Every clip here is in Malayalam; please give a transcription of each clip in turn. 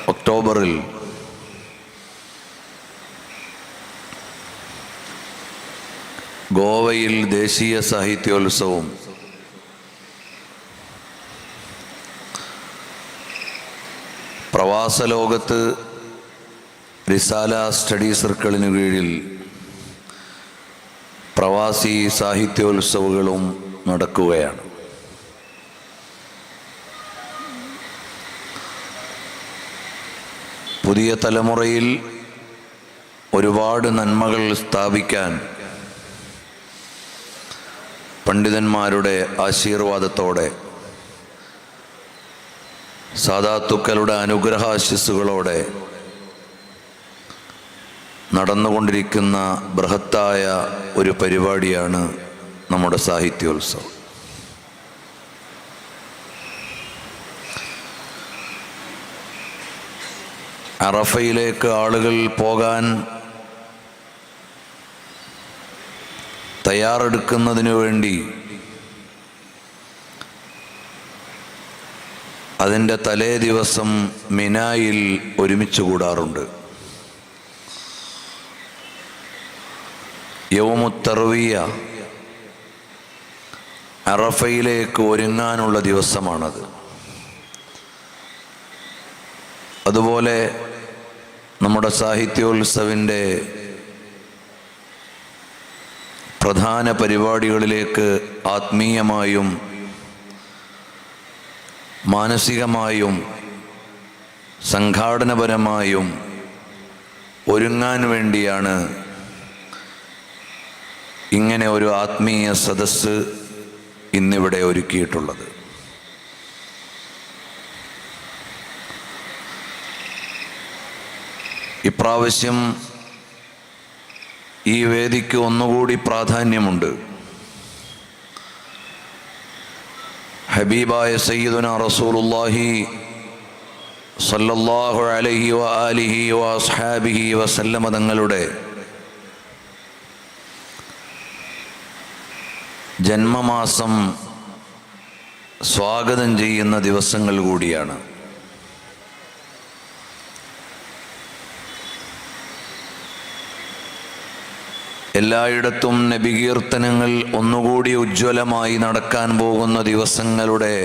ഒക്ടോബറിൽ ഗോവയിൽ ദേശീയ സാഹിത്യോത്സവം പ്രവാസലോകത്ത് റിസാല സ്റ്റഡി സർക്കിളിന് കീഴിൽ പ്രവാസി സാഹിത്യോത്സവങ്ങളും നടക്കുകയാണ്. പുതിയ തലമുറയിൽ ഒരുപാട് നന്മകൾ സ്ഥാപിക്കാൻ പണ്ഡിതന്മാരുടെ ആശീർവാദത്തോടെ, സാദാത്തുക്കളുടെ അനുഗ്രഹാശിസ്സുകളോടെ നടന്നുകൊണ്ടിരിക്കുന്ന ബൃഹത്തായ ഒരു പരിപാടിയാണ് നമ്മുടെ സാഹിത്യോത്സവം. അറഫയിലേക്ക് ആളുകൾ പോകാൻ തയ്യാറെടുക്കുന്നതിനു വേണ്ടി അതിൻ്റെ തലേ ദിവസം മിനായിൽ ഒരുമിച്ച് കൂടാറുണ്ട്. യൗമുത്തർവിയ, അറഫയിലേക്ക് ഒരുങ്ങാനുള്ള ദിവസമാണത്. അതുപോലെ നമ്മുടെ സാഹിത്യോത്സവിൻ്റെ പ്രധാന പരിപാടികളിലേക്ക് ആത്മീയമായും മാനസികമായും സംഘാടനപരമായും ഒരുങ്ങാൻ വേണ്ടിയാണ് ഇങ്ങനെ ഒരു ആത്മീയ സദസ്സ് ഇന്നിവിടെ ഒരുക്കിയിട്ടുള്ളത്. ഇപ്രാവശ്യം ഈ വേദിക്ക് ഒന്നുകൂടി പ്രാധാന്യമുണ്ട്. ഹബീബായ സയ്യിദുനാ റസൂലുള്ളാഹി സല്ലല്ലാഹു അലൈഹി വആലിഹി വഅസ്ഹാബിഹി വസല്ലമ തങ്ങളുടെ ജന്മമാസം സ്വാഗതം ചെയ്യുന്ന ദിവസങ്ങൾ കൂടിയാണ്. എല്ലായിടത്തും നബികീർത്തനങ്ങൾ ഒന്നുകൂടി ഉജ്ജ്വലമായി നടക്കാൻ പോകുന്ന ദിവസങ്ങളുടെ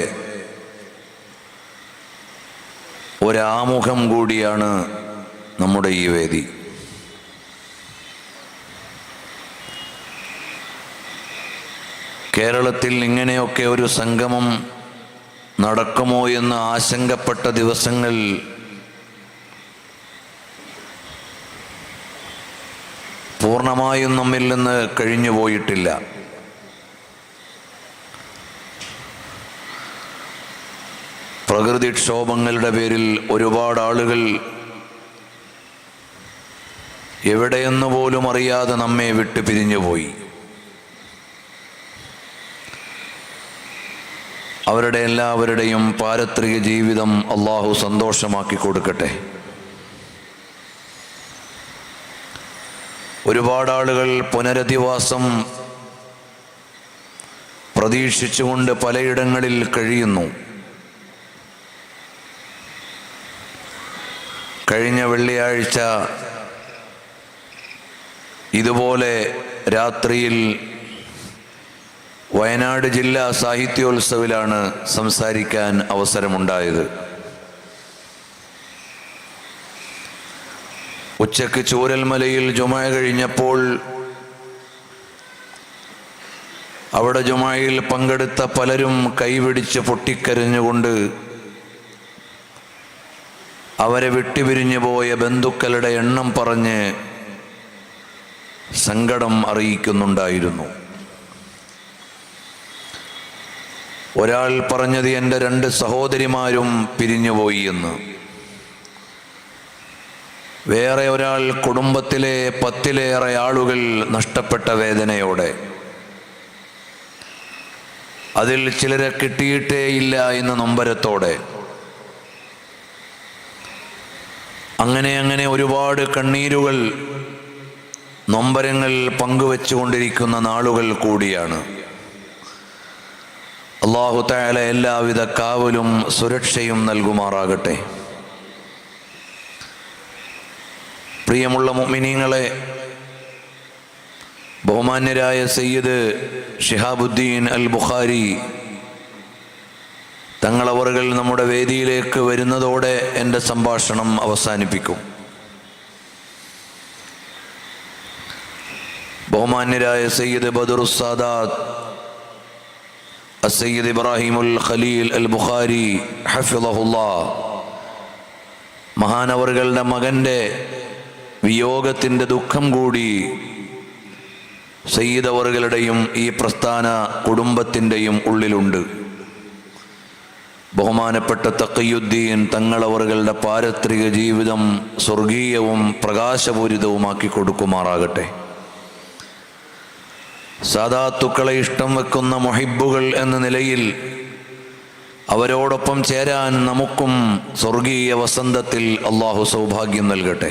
ഒരാമുഖം കൂടിയാണ് നമ്മുടെ ഈ വേദി. കേരളത്തിൽ ഇങ്ങനെയൊക്കെ ഒരു സംഗമം നടക്കുമോ എന്ന് ആശങ്കപ്പെട്ട ദിവസങ്ങൾ പൂർണ്ണമായും നമ്മിൽ നിന്ന് കഴിഞ്ഞു പോയിട്ടില്ല. പ്രകൃതിക്ഷോഭങ്ങളുടെ പേരിൽ ഒരുപാട് ആളുകൾ എവിടെയെന്ന് പോലും അറിയാതെ നമ്മെ വിട്ടു പിരിഞ്ഞുപോയി. അവരുടെ എല്ലാവരുടെയും പാരത്രിക ജീവിതം അള്ളാഹു സന്തോഷമാക്കി കൊടുക്കട്ടെ. ഒരുപാട് ആളുകൾ പുനരധിവാസം പ്രതീക്ഷിച്ചുകൊണ്ട് പലയിടങ്ങളിൽ കഴിയുന്നു. കഴിഞ്ഞ വെള്ളിയാഴ്ച ഇതുപോലെ രാത്രിയിൽ വയനാട് ജില്ലാ സാഹിത്യോത്സവിലാണ് സംസാരിക്കാൻ അവസരമുണ്ടായത്. ഉച്ചയ്ക്ക് ചൂരൽമലയിൽ ജുമാ കഴിഞ്ഞപ്പോൾ അവിടെ ജുമായിൽ പങ്കെടുത്ത പലരും കൈപിടിച്ച് പൊട്ടിക്കരഞ്ഞുകൊണ്ട് അവരെ വിട്ടുപിരിഞ്ഞു പോയ ബന്ധുക്കളുടെ എണ്ണം പറഞ്ഞ് സങ്കടം അറിയിക്കുന്നുണ്ടായിരുന്നു. ഒരാൾ പറഞ്ഞത് എൻ്റെ 2 സഹോദരിമാരും പിരിഞ്ഞുപോയി എന്ന്. വേറെ ഒരാൾ കുടുംബത്തിലെ 10-ലേറെ ആളുകൾ നഷ്ടപ്പെട്ട വേദനയോടെ, അതിൽ ചിലരെ കിട്ടിയിട്ടേയില്ല എന്ന നൊമ്പരത്തോടെ, അങ്ങനെ ഒരുപാട് കണ്ണീരുകൾ, നൊമ്പരങ്ങൾ പങ്കുവെച്ചുകൊണ്ടിരിക്കുന്ന നാളുകൾ കൂടിയാണ്. അല്ലാഹു തആല എല്ലാവിധ കാവലും സുരക്ഷയും നൽകുമാറാകട്ടെ. പ്രിയമുള്ള മുഅ്മിനീങ്ങളെ, ബഹുമാന്യരായ സയ്യിദ് ശിഹാബുദ്ദീൻ അൽ ബുഖാരി തങ്ങളവറുകൾ നമ്മുടെ വേദിയിലേക്ക് വരുന്നതോടെ എൻ്റെ സംഭാഷണം അവസാനിപ്പിക്കും. ബഹുമാന്യരായ സയ്യിദ് ബദറുസ് സാദാത്ത് സയ്യിദ് ഇബ്രാഹിമുൽ ഖലീൽ അൽ ബുഖാരി ഹഫിളഹുല്ലാഹ് മഹാനവറുകളുടെ മകൻ്റെ വിയോഗത്തിൻ്റെ ദുഃഖം കൂടി സയ്യിദ് അവറുകളുടെയും ഈ പ്രസ്ഥാന കുടുംബത്തിൻ്റെയും ഉള്ളിലുണ്ട്. ബഹുമാനപ്പെട്ട തഖിയുദ്ദീൻ തങ്ങളവറുകളുടെ പാരത്രിക ജീവിതം സ്വർഗീയവും പ്രകാശപൂരിതവുമാക്കി കൊടുക്കുമാറാകട്ടെ. സാദാത്തുക്കളെ ഇഷ്ടം വെക്കുന്ന മുഹിബ്ബുകൾ എന്ന നിലയിൽ അവരോടൊപ്പം ചേരാൻ നമുക്കും സ്വർഗീയ വസന്തത്തിൽ അള്ളാഹു സൗഭാഗ്യം നൽകട്ടെ.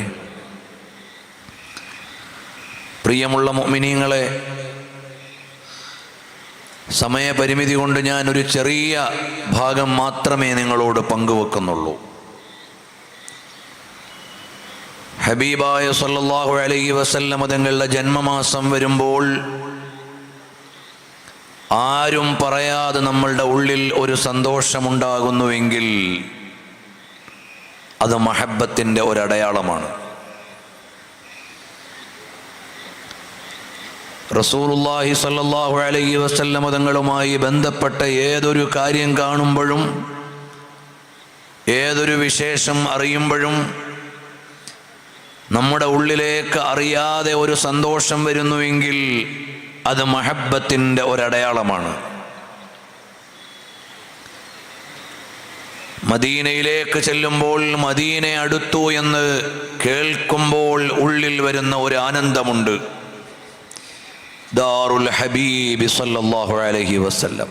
പ്രിയമുള്ള മുഅ്മിനീങ്ങളെ, സമയപരിമിതി കൊണ്ട് ഞാൻ ഒരു ചെറിയ ഭാഗം മാത്രമേ നിങ്ങളോട് പങ്കുവെക്കുന്നുള്ളൂ. ഹബീബായ സല്ലല്ലാഹു അലൈഹി വസല്ലം തങ്ങളുടെ ജന്മമാസം വരുമ്പോൾ ആരും പറയാതെ നമ്മളുടെ ഉള്ളിൽ ഒരു സന്തോഷമുണ്ടാകുന്നുവെങ്കിൽ അത് മഹബ്ബത്തിൻ്റെ ഒരടയാളമാണ്. റസൂലുള്ളാഹി സ്വല്ലല്ലാഹു അലൈഹി വസല്ലം തങ്ങളുമായി ബന്ധപ്പെട്ട ഏതൊരു കാര്യം കാണുമ്പോഴും ഏതൊരു വിശേഷം അറിയുമ്പോഴും നമ്മുടെ ഉള്ളിലേക്ക് അറിയാതെ ഒരു സന്തോഷം വരുന്നുവെങ്കിൽ അത് മഹബ്ബത്തിൻ്റെ ഒരടയാളമാണ്. മദീനയിലേക്ക് ചെല്ലുമ്പോൾ മദീന അടുത്തു എന്ന് കേൾക്കുമ്പോൾ ഉള്ളിൽ വരുന്ന ഒരു ആനന്ദമുണ്ട്. ദാറുൽ ഹബീബ് സല്ലല്ലാഹു അലൈഹി വസല്ലം,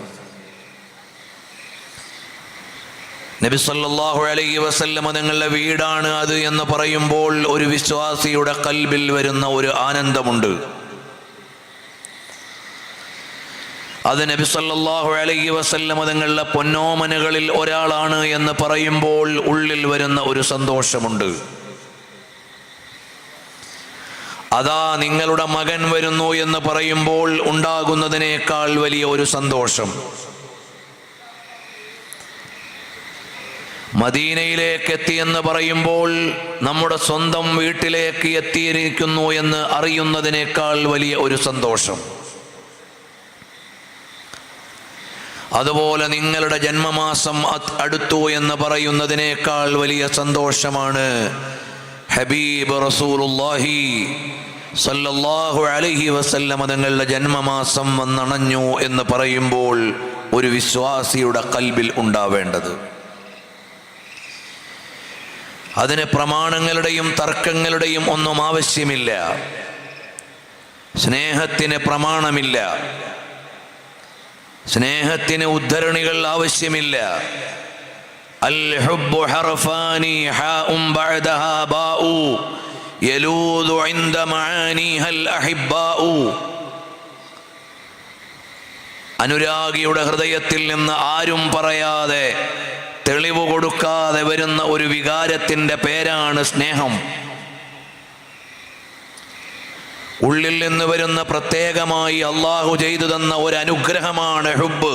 നബി സല്ലല്ലാഹു അലൈഹി വസല്ലം തങ്ങളുടെ വീടാണ് അത് എന്ന് പറയുമ്പോൾ ഒരു വിശ്വാസിയുടെ ഖൽബിൽ വരുന്ന ഒരു ആനന്ദമുണ്ട്. അത് നബി സല്ലല്ലാഹു അലൈഹി വസല്ലം തങ്ങളുടെ പൊന്നോമനകളിൽ ഒരാളാണ് എന്ന് പറയുമ്പോൾ ഉള്ളിൽ വരുന്ന ഒരു സന്തോഷമുണ്ട്. അതാ നിങ്ങളുടെ മകൻ വരുന്നു എന്ന് പറയുമ്പോൾ ഉണ്ടാകുന്നതിനേക്കാൾ വലിയ ഒരു സന്തോഷം. മദീനയിലേക്ക് എത്തിയെന്ന് പറയുമ്പോൾ നമ്മുടെ സ്വന്തം വീട്ടിലേക്ക് എത്തിയിരിക്കുന്നു എന്ന് അറിയുന്നതിനേക്കാൾ വലിയ ഒരു സന്തോഷം. അതുപോലെ നിങ്ങളുടെ ജന്മമാസം അടുത്തു എന്ന് പറയുന്നതിനേക്കാൾ വലിയ സന്തോഷമാണ് ഹബീബ് റസൂലുള്ളാഹി സല്ലല്ലാഹു അലൈഹി വസല്ലം തങ്ങളുടെ ജന്മമാസം വന്നണഞ്ഞു എന്ന് പറയുമ്പോൾ ഒരു വിശ്വാസിയുടെ ഖൽബിൽ ഉണ്ടാവേണ്ടത്. അതിന് പ്രമാണങ്ങളുടെയും തർക്കങ്ങളുടെയും ഒന്നും ആവശ്യമില്ല. സ്നേഹത്തിന് പ്രമാണമില്ല, സ്നേഹത്തിന് ഉദ്ധരണികൾ ആവശ്യമില്ല. അൽ ഹുബ്ബു ഹർഫാനി ഹാഉം ബഅദഹാ ബാഉ യലൂദു ഇൻദ മആനിഹൽ അഹിബ്ബാഉ. അനുരാഗിയുടെ ഹൃദയത്തിൽ നിന്ന് ആരും പറയാതെ തെളിവ് കൊടുക്കാതെ വരുന്ന ഒരു വികാരത്തിൻ്റെ പേരാണ് സ്നേഹം. ഉള്ളിൽ നിന്ന് വരുന്ന പ്രത്യേകമായി അള്ളാഹു ചെയ്തു തന്ന ഒരു അനുഗ്രഹമാണ് ഹുബ്ബ്.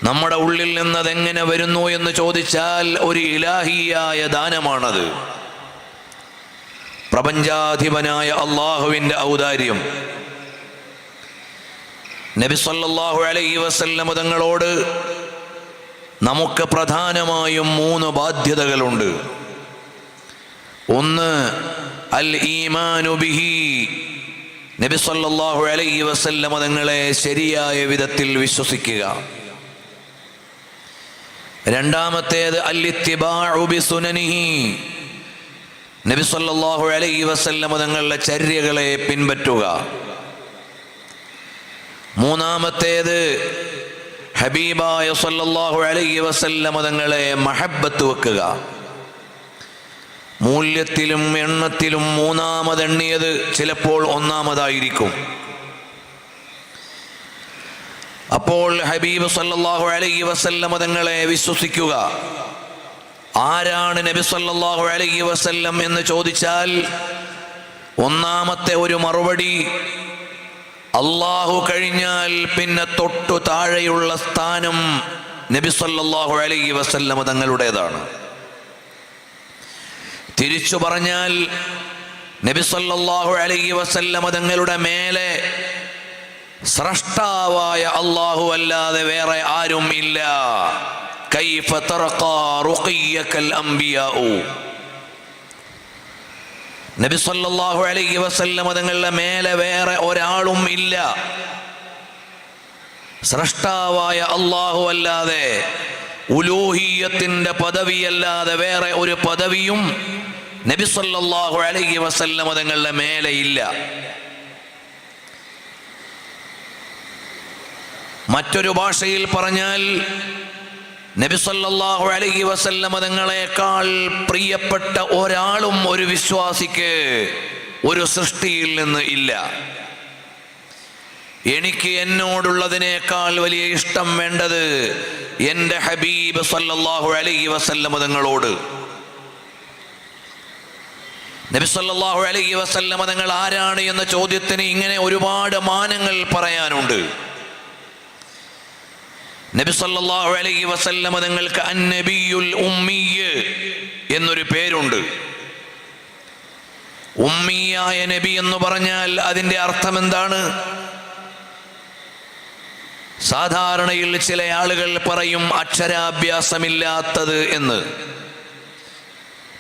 നമ്മുടെ ഉള്ളിൽ നിന്ന് അതെങ്ങനെ വരുന്നു എന്ന് ചോദിച്ചാൽ ഒരു ഇലാഹിയായ ദാനമാണത്. പ്രപഞ്ചാധിപനായ അള്ളാഹുവിൻ്റെ ഔദാര്യം. നബി സല്ലല്ലാഹു അലൈഹി വസല്ലം തങ്ങളോട് നമുക്ക് പ്രധാനമായും 3 ബാധ്യതകളുണ്ട്. ഒന്ന്, അൽ ഈമാനു ബിഹി, നബി സല്ലല്ലാഹു അലൈഹി വസല്ലം തങ്ങളെ ശരിയായ വിധത്തിൽ വിശ്വസിക്കുക. രണ്ടാമത്തേത് അൽ ഇത്തിബാഉ ബിസുനനിഹി, നബി സല്ലല്ലാഹു അലൈഹി വസല്ലം തങ്ങളുടെ ചര്യകളെ പിൻപറ്റുക. മൂന്നാമത്തേത് ഹബീബായ സല്ലല്ലാഹു അലൈഹി വസല്ലം തങ്ങളെ മഹബ്ബത്ത് വെക്കുക. മൂല്യത്തിലും എണ്ണത്തിലും മൂന്നാമതെണ്ണിയത് ചിലപ്പോൾ ഒന്നാമതായിരിക്കും. അപ്പോൾ ഹബീബ് സല്ലല്ലാഹു അലൈഹി വസല്ലം തങ്ങളെ വിശ്വസിക്കുക. ആരാണ് നബി സല്ലല്ലാഹു അലൈഹി വസല്ലം എന്ന് ചോദിച്ചാൽ ഒന്നാമത്തെ ഒരു മറുപടി, അല്ലാഹു കഴിഞ്ഞാൽ പിന്നെ തൊട്ടു താഴെയുള്ള സ്ഥാനം നബി സല്ലല്ലാഹു അലൈഹി വസല്ലം തങ്ങളുടേതാണ്. തിരിച്ചു പറഞ്ഞാൽ നബി സല്ലല്ലാഹു അലൈഹി വസല്ലം തങ്ങളുടെ മേലെ സ്രഷ്ടാവായ അല്ലാഹു അല്ലാതെ വേറെ ആരും ഇല്ല. കൈഫ തർഖാ റുഖിയ്യകൽ അംബിയാഉ. നബി സല്ലല്ലാഹു അലൈഹി വസല്ലം തങ്ങളുടെ മേലെ വേറെ ഒരാളും ഇല്ല. സ്രഷ്ടാവായ അല്ലാഹു അല്ലാതെ, ഉലൂഹിയ്യത്തിന്റെ പദവിയല്ലാതെ വേറെ ഒരു പദവിയും നബി സല്ലല്ലാഹു അലൈഹി വസല്ലം തങ്ങളുടെ മേലെ ഇല്ല. മറ്റൊരു ഭാഷയിൽ പറഞ്ഞാൽ നബി സല്ലല്ലാഹു അലൈഹി വസല്ലം തങ്ങളെക്കാൾ പ്രിയപ്പെട്ട ഒരാളും ഒരു വിശ്വാസിക്ക് ഒരു സൃഷ്ടിയിൽ നിന്ന് ഇല്ല. എനിക്ക് എന്നോടുള്ളതിനേക്കാൾ വലിയ ഇഷ്ടം വേണ്ടത് എൻ്റെ ഹബീബ് സല്ലല്ലാഹു അലൈഹി വസല്ലം തങ്ങളോട്. നബി സല്ലല്ലാഹു അലൈഹി വസല്ലം തങ്ങൾ ആരാണ് എന്ന ചോദ്യത്തിന് ഇങ്ങനെ ഒരുപാട് മാനങ്ങൾ പറയാനുണ്ട്. നബി സല്ലല്ലാഹു അലൈഹി വസല്ലം തങ്ങൾക്ക് അന്നബിയുൽ ഉമ്മിയ് എന്നൊരു പേരുണ്ട്. ഉമ്മിയായ നബി എന്ന് പറഞ്ഞാൽ അതിൻ്റെ അർത്ഥം എന്താണ്? സാധാരണയിൽ ചില ആളുകൾ പറയും അക്ഷരാഭ്യാസമില്ലാത്തത് എന്ന്.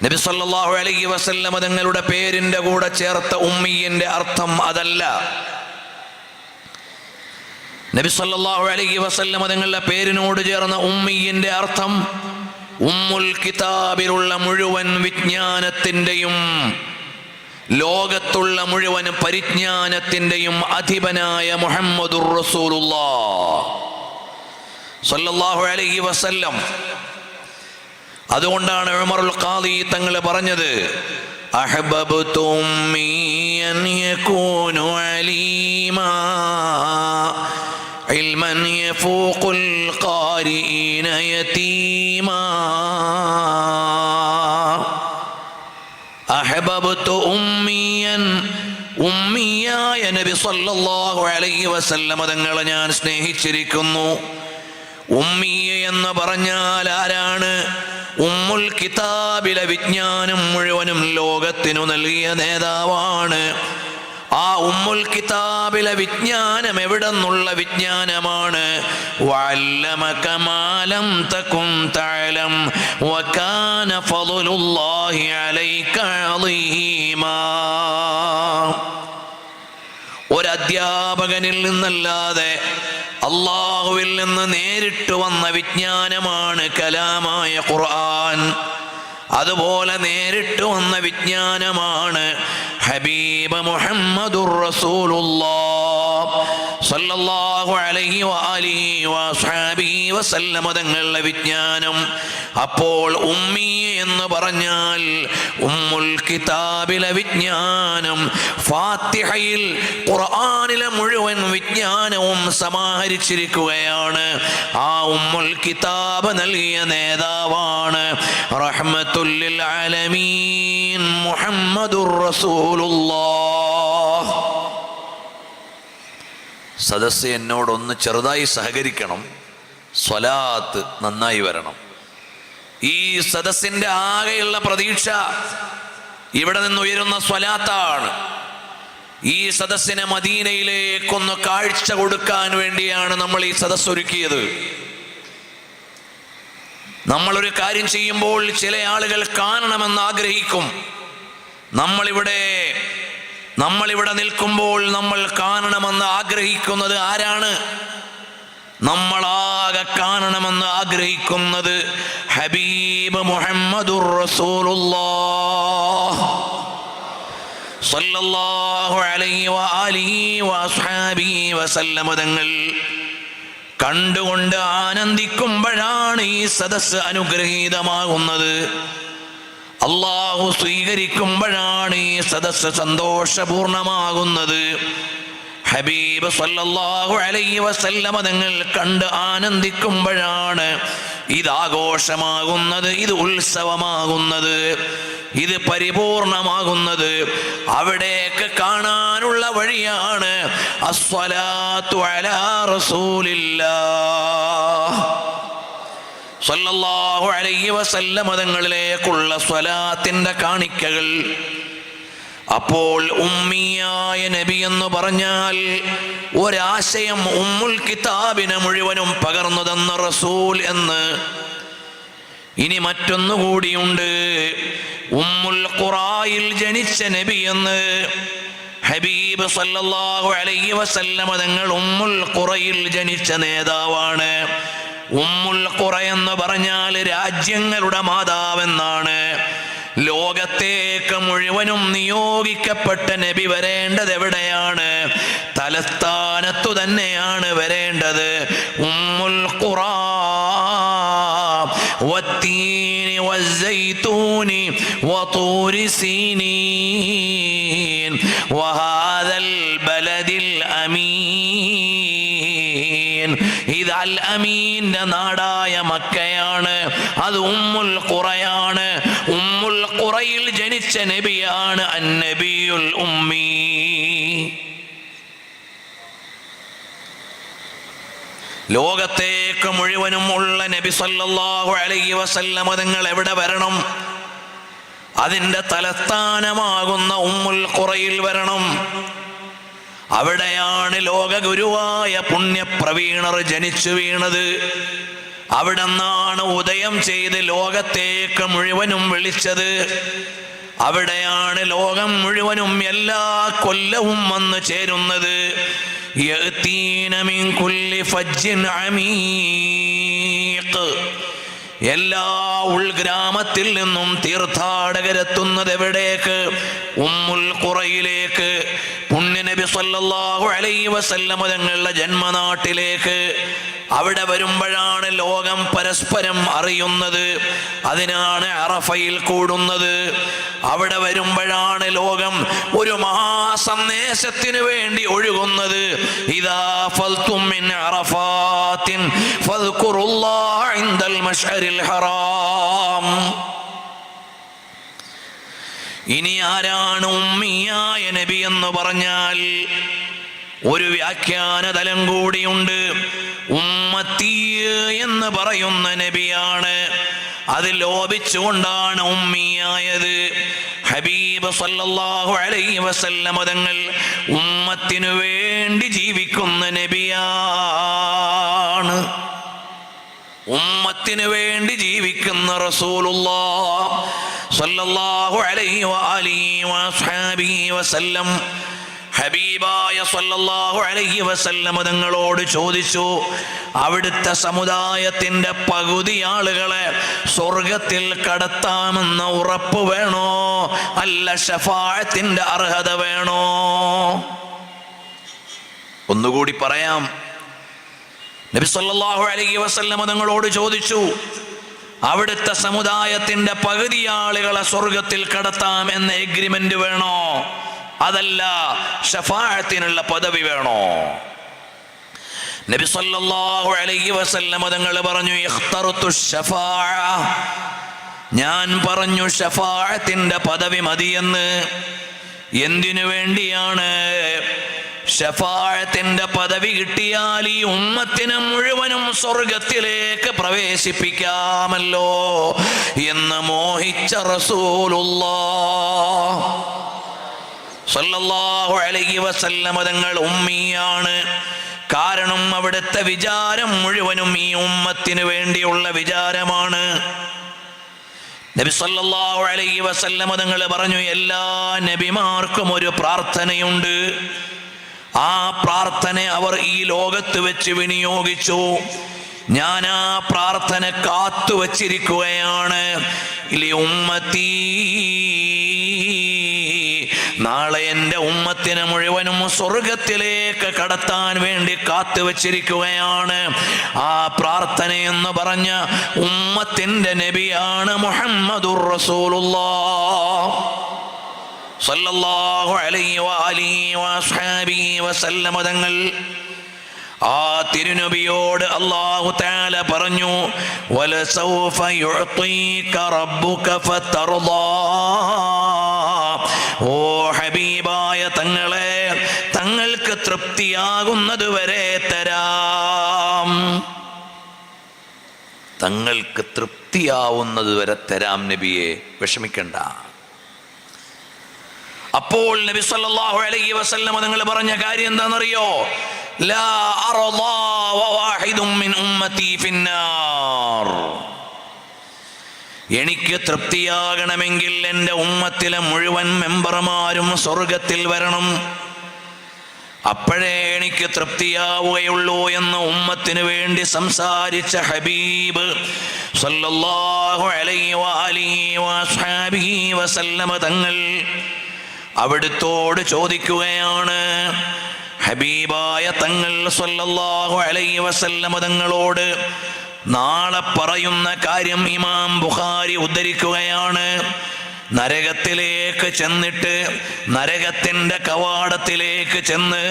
നബി സല്ലല്ലാഹു അലൈഹി വസല്ലം തങ്ങളുടെ പേരിന്റെ കൂടെ ചേർത്ത ഉമ്മിയുടെ അർത്ഥം അതല്ല. നബി സല്ലല്ലാഹു അലൈഹി വസല്ലം തങ്ങളുടെ പേരിനോട് ചേർന്ന ഉമ്മിയുടെ അർത്ഥം ഉമ്മുൽ കിതാബിലുള്ള മുഴുവൻ വിജ്ഞാനത്തിൻ്റെയും, ലോകത്തുള്ള മുഴുവൻ പരിജ്ഞാനത്തിൻ്റെയും അധിപനായ മുഹമ്മദുർ റസൂലുള്ളാഹ് സല്ലല്ലാഹു അലൈഹി വസല്ലം. അതുകൊണ്ടാണ് ഉമറുൽ ഖാദി തങ്ങൾ പറഞ്ഞത്, അഹ്ബബ്തു ഉമ്മിയൻ യകൂനു അലീമാ ഇൽമൻ യഫൂഖുൽ ഖാരിഈന യതീമാ. അഹ്ബബ്തു ഉമ്മിയൻ, ഉമ്മിയായ നബി സല്ലല്ലാഹു അലൈഹി വസല്ലം തങ്ങളെ ഞാൻ സ്നേഹിച്ചിരിക്കുന്നു. ഉമ്മിയ എന്ന് പറഞ്ഞാൽ ആരാണ്? ഉമ്മുൽ കിതാബിലെ വിജ്ഞാനം മുഴുവനും ലോകത്തിനു നൽകിയ നേതാവാണ്. ആ ഉമ്മുൽ കിതാബിലെ വിജ്ഞാനം എവിടെ നിന്നുള്ള വിജ്ഞാനമാണ്? വഅല്ലമക മാ ലം തകുൻ തഅലം വകാന ഫളലുല്ലാഹി അലൈക അളീമാ. ഒരധ്യാപകനിൽ നിന്നല്ലാതെ അള്ളാഹുവിൽ നിന്ന് നേരിട്ട് വന്ന വിജ്ഞാനമാണ് കലാമായ ഖുർആൻ. അതുപോലെ നേരിട്ട് വന്ന വിജ്ഞാനമാണ് ഹബീബ് മുഹമ്മദുർ റസൂലുള്ളാഹ് സല്ലല്ലാഹു അലൈഹി വആലിഹി വസഹബിഹി വസല്ലം തങ്ങളുടെ വിജ്ഞാനം. അപ്പോൾ ഉമ്മി എന്ന് പറഞ്ഞാൽ ഉമ്മുൽ കിതാബിലെ വിജ്ഞാനം, ഫാത്തിഹയിൽ ഖുർആനിലെ മുഴുവൻ വിജ്ഞാനവും സമാഹരിച്ചിരിക്കുകയാണ്. ആ ഉമ്മുൽ കിതാബ് നൽകിയ നേതാവാണ് റഹ്മത്തുൽ ലിൽ ആലമീൻ മുഹമ്മദുർ റസൂലുള്ളാഹ്. സദസ്സ് എന്നോടൊന്ന് ചെറുതായി സഹകരിക്കണം. സ്വലാത്ത് നന്നായി വരണം. ഈ സദസ്സിന്റെ ആകെയുള്ള പ്രതീക്ഷ ഇവിടെ നിന്ന് ഉയരുന്ന സ്വലാത്താണ്. ഈ സദസ്സിനെ മദീനയിലേക്കൊന്ന് കാഴ്ച കൊടുക്കാൻ വേണ്ടിയാണ് നമ്മൾ ഈ സദസ്സ് ഒരുക്കിയത്. നമ്മളൊരു കാര്യം ചെയ്യുമ്പോൾ ചില ആളുകൾ കാണണമെന്ന് ആഗ്രഹിക്കും. നമ്മളിവിടെ നിൽക്കുമ്പോൾ നമ്മൾ കാണണമെന്ന് ആഗ്രഹിക്കുന്നത് ആരാണ്? നമ്മളാകെ കാണണമെന്ന് ആഗ്രഹിക്കുന്നത് ഹബീബ് മുഹമ്മദുർ റസൂലുള്ളാഹ് സല്ലല്ലാഹു അലൈഹി വആലിഹി വഅസ്ഹാബിഹി വസല്ലം തങ്ങൾ കണ്ടുകൊണ്ട് ആനന്ദിക്കുമ്പോഴാണ് ഈ സദസ്സ് അനുഗ്രഹീതമാകുന്നത്. അള്ളാഹു സ്വീകരിക്കുമ്പോഴാണ് ഈ സദസ്സ് സന്തോഷപൂർണമാകുന്നത്. ഹബീബ് സല്ലല്ലാഹു അലൈഹി വസല്ലം തങ്ങൾ കണ്ട് ആനന്ദിക്കുമ്പോഴാണ് ഇത് ആഘോഷമാകുന്നത്, ഇത് ഉത്സവമാകുന്നത്, ഇത് പരിപൂർണമാകുന്നത് അവിടേക്ക് കാണാനുള്ള വഴിയാണ് അസ്സലാത്തു അലാ റസൂലില്ലാഹ് സല്ലല്ലാഹു അലൈഹി വസല്ലം തങ്ങളിലേക്കുള്ള സ്വലാത്തിന്റെ കാണിക്കകൾ. അപ്പോൾ ഉമ്മിയായ നബി എന്ന് പറഞ്ഞാൽ ഒരാശയം ഉമ്മുൽ കിതാബിനെ മുഴുവനും പകർന്നു തന്ന റസൂൽ എന്ന്. ഇനി മറ്റൊന്നുകൂടിയുണ്ട്, ഉമ്മുൽ ഖുറായിൽ ജനിച്ച നബി എന്ന്. ഹബീബ് സല്ലല്ലാഹു അലൈഹി വസല്ലം തങ്ങൾ ഉമ്മുൽ ഖുറയിൽ ജനിച്ച നേതാവാണ്. ഉമ്മുൽ ഖുറ എന്ന് പറഞ്ഞാൽ രാജ്യങ്ങളുടെ മാതാവെന്നാണ്. ലോകത്തേക്ക് മുഴുവനും നിയോഗിക്കപ്പെട്ട നബി വരേണ്ടത് എവിടെയാണ്? തലസ്ഥാനത്തു തന്നെയാണ് വരേണ്ടത്. ഉമ്മുൽ ഖുറ വത്തീനി വസ്സൈതൂനി വതൂരി സീനീൻ വഹാദൽ ബലദിൽ അമീൻ. ഇത് അൽ അമീന്റെ നാടായ മക്കയാണ്. അത് ഉമ്മുൽ ഖുറയാണ്. ഉമ്മുൽ ഖുറയിൽ ജനിച്ച നബിയാണ് അന്നബിയുൽ ഉമ്മി. ലോകത്തേക്ക് മുഴുവനും ഉള്ള നബി സല്ലല്ലാഹു അലൈഹി വസല്ലം തങ്ങൾ എവിടെ വരണം? അതിൻ്റെ തലസ്ഥാനമാകുന്ന ഉമ്മുൽ ഖുറയിൽ വരണം. അവിടെയാണ് ലോകഗുരുവായ പുണ്യപ്രവീണർ ജനിച്ചു വീണത്. അവിടെ നിന്നാണ് ഉദയം ചെയ്ത് ലോകത്തേക്ക് മുഴുവനും വിളിച്ചത്. അവിടെയാണ് ലോകം മുഴുവനും എല്ലാ കൊല്ലവും വന്നു ചേരുന്നത്. യഅ്തീന മിൻ കുല്ലി ഫജ്ജിൻ അമീഖ്. എല്ലാ ഉൾഗ്രാമത്തിൽ നിന്നും തീർത്ഥാടകരെത്തുന്നത് എവിടേക്ക്? ഉമ്മുൽ ഖുറയിലേക്ക്, പുണ്യനബി സല്ലല്ലാഹു അലൈഹി വസല്ലം തങ്ങളുടെ ജന്മനാട്ടിലേക്ക്. അവിടെ വരുമ്പോഴാണ് ലോകം പരസ്പരം അറിയുന്നത്. അതിനാണ് അറഫയിൽ കൂടുന്നത്. അവിടെ വരുമ്പോഴാണ് ലോകം ഒരു മഹാസന്ദേശത്തിന് വേണ്ടി ഒഴുകുന്നത്. ഇദാ ഫൽതും മിൻ അറഫാത്തിൻ ഫദ്കുറുല്ലാഹ ഇൻദൽ മശ്അരിൽ ഹറാം. ഇനി ആരാണ് ഉമ്മിയായ നബി എന്ന് പറഞ്ഞാൽ ഒരു വ്യാഖ്യാന തലം കൂടിയുണ്ട്. ഉമ്മത്തി എന്ന് പറയുന്ന നബിയാണ്. അത് ലോപിച്ചുകൊണ്ടാണ് ഉമ്മിയായത്. ഹബീബ് സല്ലല്ലാഹു അലൈഹി വസല്ലം തങ്ങൾ ഉമ്മത്തിനു വേണ്ടി ജീവിക്കുന്ന നബിയാണ്. ഉമ്മത്തിനു വേണ്ടി ജീവിക്കുന്ന റസൂലുള്ളാഹ് സല്ലല്ലാഹു അലൈഹി വആലിഹി വഅസ്ഹാബിഹി വസല്ലം ഹബീബായ സല്ലല്ലാഹു അലൈഹി വസല്ലം തങ്ങളോട് ചോദിച്ചു, അവിടുത്തെ സമുദായത്തിന്റെ പകുതി ആളുകളെ സ്വർഗത്തിൽ കടത്താമെന്ന ഉറപ്പ് വേണോ, അല്ല ശഫാഅത്തിന്റെ അർഹത വേണോ? ഒന്നുകൂടി പറയാം. നബി സല്ലല്ലാഹു അലൈഹി വസല്ലം തങ്ങളോട് ചോദിച്ചു, അവിടുത്തെ സമുദായത്തിന്റെ പകുതി ആളുകളെ സ്വർഗത്തിൽ കടത്താം എന്ന എഗ്രിമെന്റ് വേണോ, അതല്ല ശഫാഅത്തിനുള്ള പദവി വേണോ? നബി സല്ലല്ലാഹു അലൈഹി വസല്ലം തങ്ങൾ പറഞ്ഞു, ഇഖ്തറതു ശഫാഅ, ഞാൻ പറഞ്ഞു ശഫാഅത്തിന്റെ പദവി മതിയെന്ന്. എന്തിനു വേണ്ടിയാണ്? ശഫാഅത്തിന്റെ പദവി കിട്ടിയാൽ ഈ ഉമ്മത്തിനെ മുഴുവനും സ്വർഗത്തിലേക്ക് പ്രവേശിപ്പിക്കാമല്ലോ എന്ന് മോഹിച്ച റസൂലുള്ളാഹ് സല്ലല്ലാഹു അലൈഹി വസല്ലം തങ്ങൾ ഉമ്മിയാണ്. കാരണം അവിടുത്തെ വിചാരം മുഴുവനും ഈ ഉമ്മത്തിന് വേണ്ടിയുള്ള വിചാരമാണ്. നബി സല്ലല്ലാഹു അലൈഹി വസല്ലം തങ്ങൾ പറഞ്ഞു, എല്ലാ നബിമാർക്കും ഒരു പ്രാർത്ഥനയുണ്ട്. ആ പ്രാർത്ഥന അവർ ഈ ലോകത്ത് വെച്ച് വിനിയോഗിച്ചു. ഞാൻ ആ പ്രാർത്ഥന കാത്തുവച്ചിരിക്കുകയാണ്. ഉമ്മത്തി, നാളെ എൻ്റെ ഉമ്മത്തിനെ മുഴുവനും സ്വർഗത്തിലേക്ക് കടത്താൻ വേണ്ടി കാത്തുവച്ചിരിക്കുകയാണ്. ആ പ്രാർത്ഥന എന്ന് പറഞ്ഞ ഉമ്മത്തിൻ്റെ നബിയാണ് മുഹമ്മദുർ റസൂലുള്ളാഹ് സല്ലല്ലാഹു അലൈഹി വആലിഹി വഅസ്ഹാബിഹി വസല്ലം തങ്ങൾ. ആ തിരുനബിയോട് അല്ലാഹു തആല പറഞ്ഞു, വലസൗഫ യുഅതീക റബ്ബുക ഫതർദാ. ഓ ഹബീബായ തങ്ങളെ, തങ്ങൾക്ക് തൃപ്തിയാകുന്നത് വരെ തരാം. തങ്ങൾക്ക് തൃപ്തിയാവുന്നത് വരെ തരാം നബിയെ, വിഷമിക്കണ്ട. അപ്പോൾ നബി സല്ലല്ലാഹു അലൈഹി വസല്ലം നിങ്ങൾ പറഞ്ഞ കാര്യം എന്താണെന്നറിയോ? ലാ അർദാ വവാഹിദും മിൻ ഉമ്മത്തി ഫിന്നാർ. എനിക്ക് തൃപ്തിയാകണമെങ്കിൽ എൻ്റെ ഉമ്മത്തിലെ മുഴുവൻ മെമ്പർമാരും സ്വർഗത്തിൽ വരണം, അപ്പോഴേ എനിക്ക് തൃപ്തിയാവുകയുള്ളൂ എന്ന് ഉമ്മത്തിന് വേണ്ടി സംസാരിച്ച ഹബീബ് സല്ലല്ലാഹു അലൈഹി വആലിഹി വഅസ്ഹാബിഹി വസല്ലമ തങ്ങൾ അവിടുത്തോട് ചോദിക്കുകയാണ്. ഹബീബായ തങ്ങൾ സല്ലല്ലാഹു അലൈഹി വസല്ലമ തങ്ങളോട് നാളെ പറയുന്ന കാര്യം ഇമാം ബുഖാരി ഉദ്ധരിക്കുകയാണ്. നരകത്തിലേക്ക് ചെന്നിട്ട്, നരകത്തിൻ്റെ കവാടത്തിലേക്ക് ചെന്ന്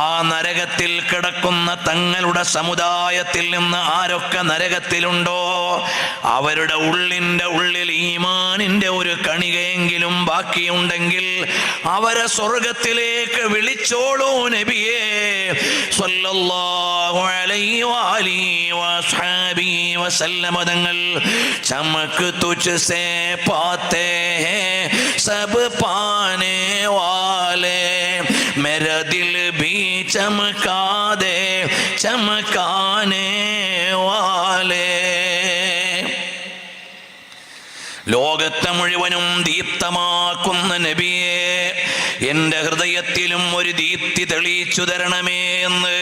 ആ നരകത്തിൽ കിടക്കുന്ന തങ്ങളുടെ സമുദായത്തിൽ നിന്ന് ആരൊക്കെ നരകത്തിലുണ്ടോ അവരുടെ ഉള്ളിൻ്റെ ഉള്ളിൽ ഈമാനിൻ്റെ ഒരു കണികയെങ്കിലും ബാക്കിയുണ്ടെങ്കിൽ അവരെ സ്വർഗത്തിലേക്ക് വിളിച്ചോളൂ നബിയേ സ്വല്ലല്ലാഹു അലൈഹി വആലിഹി വഅസ്ഹാബിഹി വസല്ലമ തങ്ങൾ. ചമക് തുജ്സേ പാത്തേ सब पाने वाले, मेरा दिल भी चमका दे चमकाने वाले. ലോകത്തെ മുഴുവനും ദീപ്തമാക്കുന്ന നബിയെ, എൻ്റെ ഹൃദയത്തിലും ഒരു ദീപ്തി തെളിയിച്ചു തരണമേ എന്ന്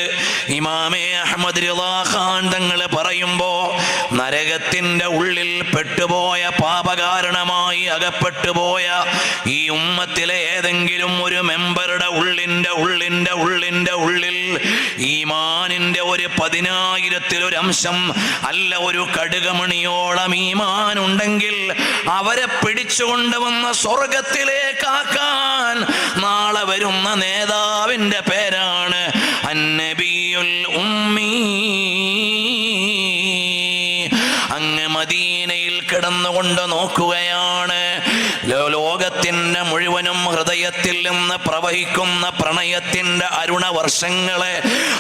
ഇമാമേ അഹ്മദ് റിളാ ഖാൻ തങ്ങൾ പറയുമ്പോൾ, നരകത്തിൻ്റെ ഉള്ളിൽ പെട്ടുപോയ, പാപകാരണമായി അകപ്പെട്ടുപോയ ഈ ഉമ്മത്തിലെ ഏതെങ്കിലും ഒരു മെമ്പറുടെ ഉള്ളിൻ്റെ ഉള്ളിൽ ഈമാനിൻ്റെ ഒരു 10,000-ൽ 1 അംശം അല്ല, ഒരു കടുകമണിയോളം ഈമാൻ ഉണ്ടെങ്കിൽ അവരെ പിടിച്ചുകൊണ്ടുവന്ന സ്വർഗത്തിലേക്കാക്കാൻ നാളെ വരുന്ന നേതാവിൻ്റെ പേരാണ് അന്നബിയുൽ ഉമ്മി. അങ്ങ് മദീനയിൽ കിടന്നുകൊണ്ട് നോക്കുകയാണ്. ലോകത്തിൻ്റെ മുഴുവനും ഹൃദയത്തിൽ നിന്ന് പ്രവഹിക്കുന്ന പ്രണയത്തിൻ്റെ അരുണവർഷങ്ങളെ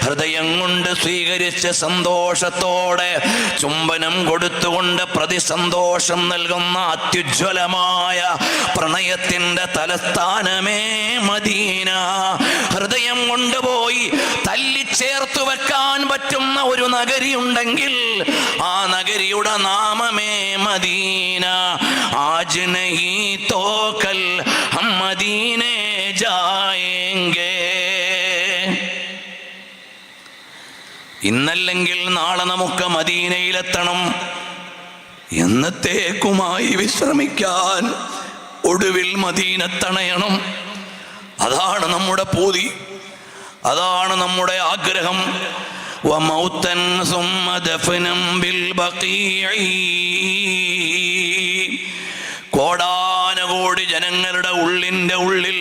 ഹൃദയം കൊണ്ട് സ്വീകരിച്ച് സന്തോഷത്തോടെ ചുംബനം കൊടുത്തുകൊണ്ട് പ്രതിസന്തോഷം നൽകുന്ന അത്യുജ്വലമായ പ്രണയത്തിൻ്റെ തലസ്ഥാനമേ മദീന. ഹൃദയം കൊണ്ടുപോയി തല്ലിച്ചേർത്തു വെക്കാൻ പറ്റുന്ന ഒരു നഗരി ഉണ്ടെങ്കിൽ ആ നഗരിയുടെ നാമമേ മദീന. ആജ് നഹീ तो कल हम मदीने जाएंगे. ഇന്നല്ലെങ്കിൽ നാളെ നമുക്ക് മദീനയിലെത്തണം, എന്നത്തേക്കുമായി വിശ്രമിക്കാൻ ഒടുവിൽ മദീനത്തണയണം. അതാണ് നമ്മുടെ പൂതി, അതാണ് നമ്മുടെ ആഗ്രഹം. വമൗതൻ സുമ്മ ദഫനം ബിൽ ബഖീഇ. കോടാനുകോടി ജനങ്ങളുടെ ഉള്ളിൻ്റെ ഉള്ളിൽ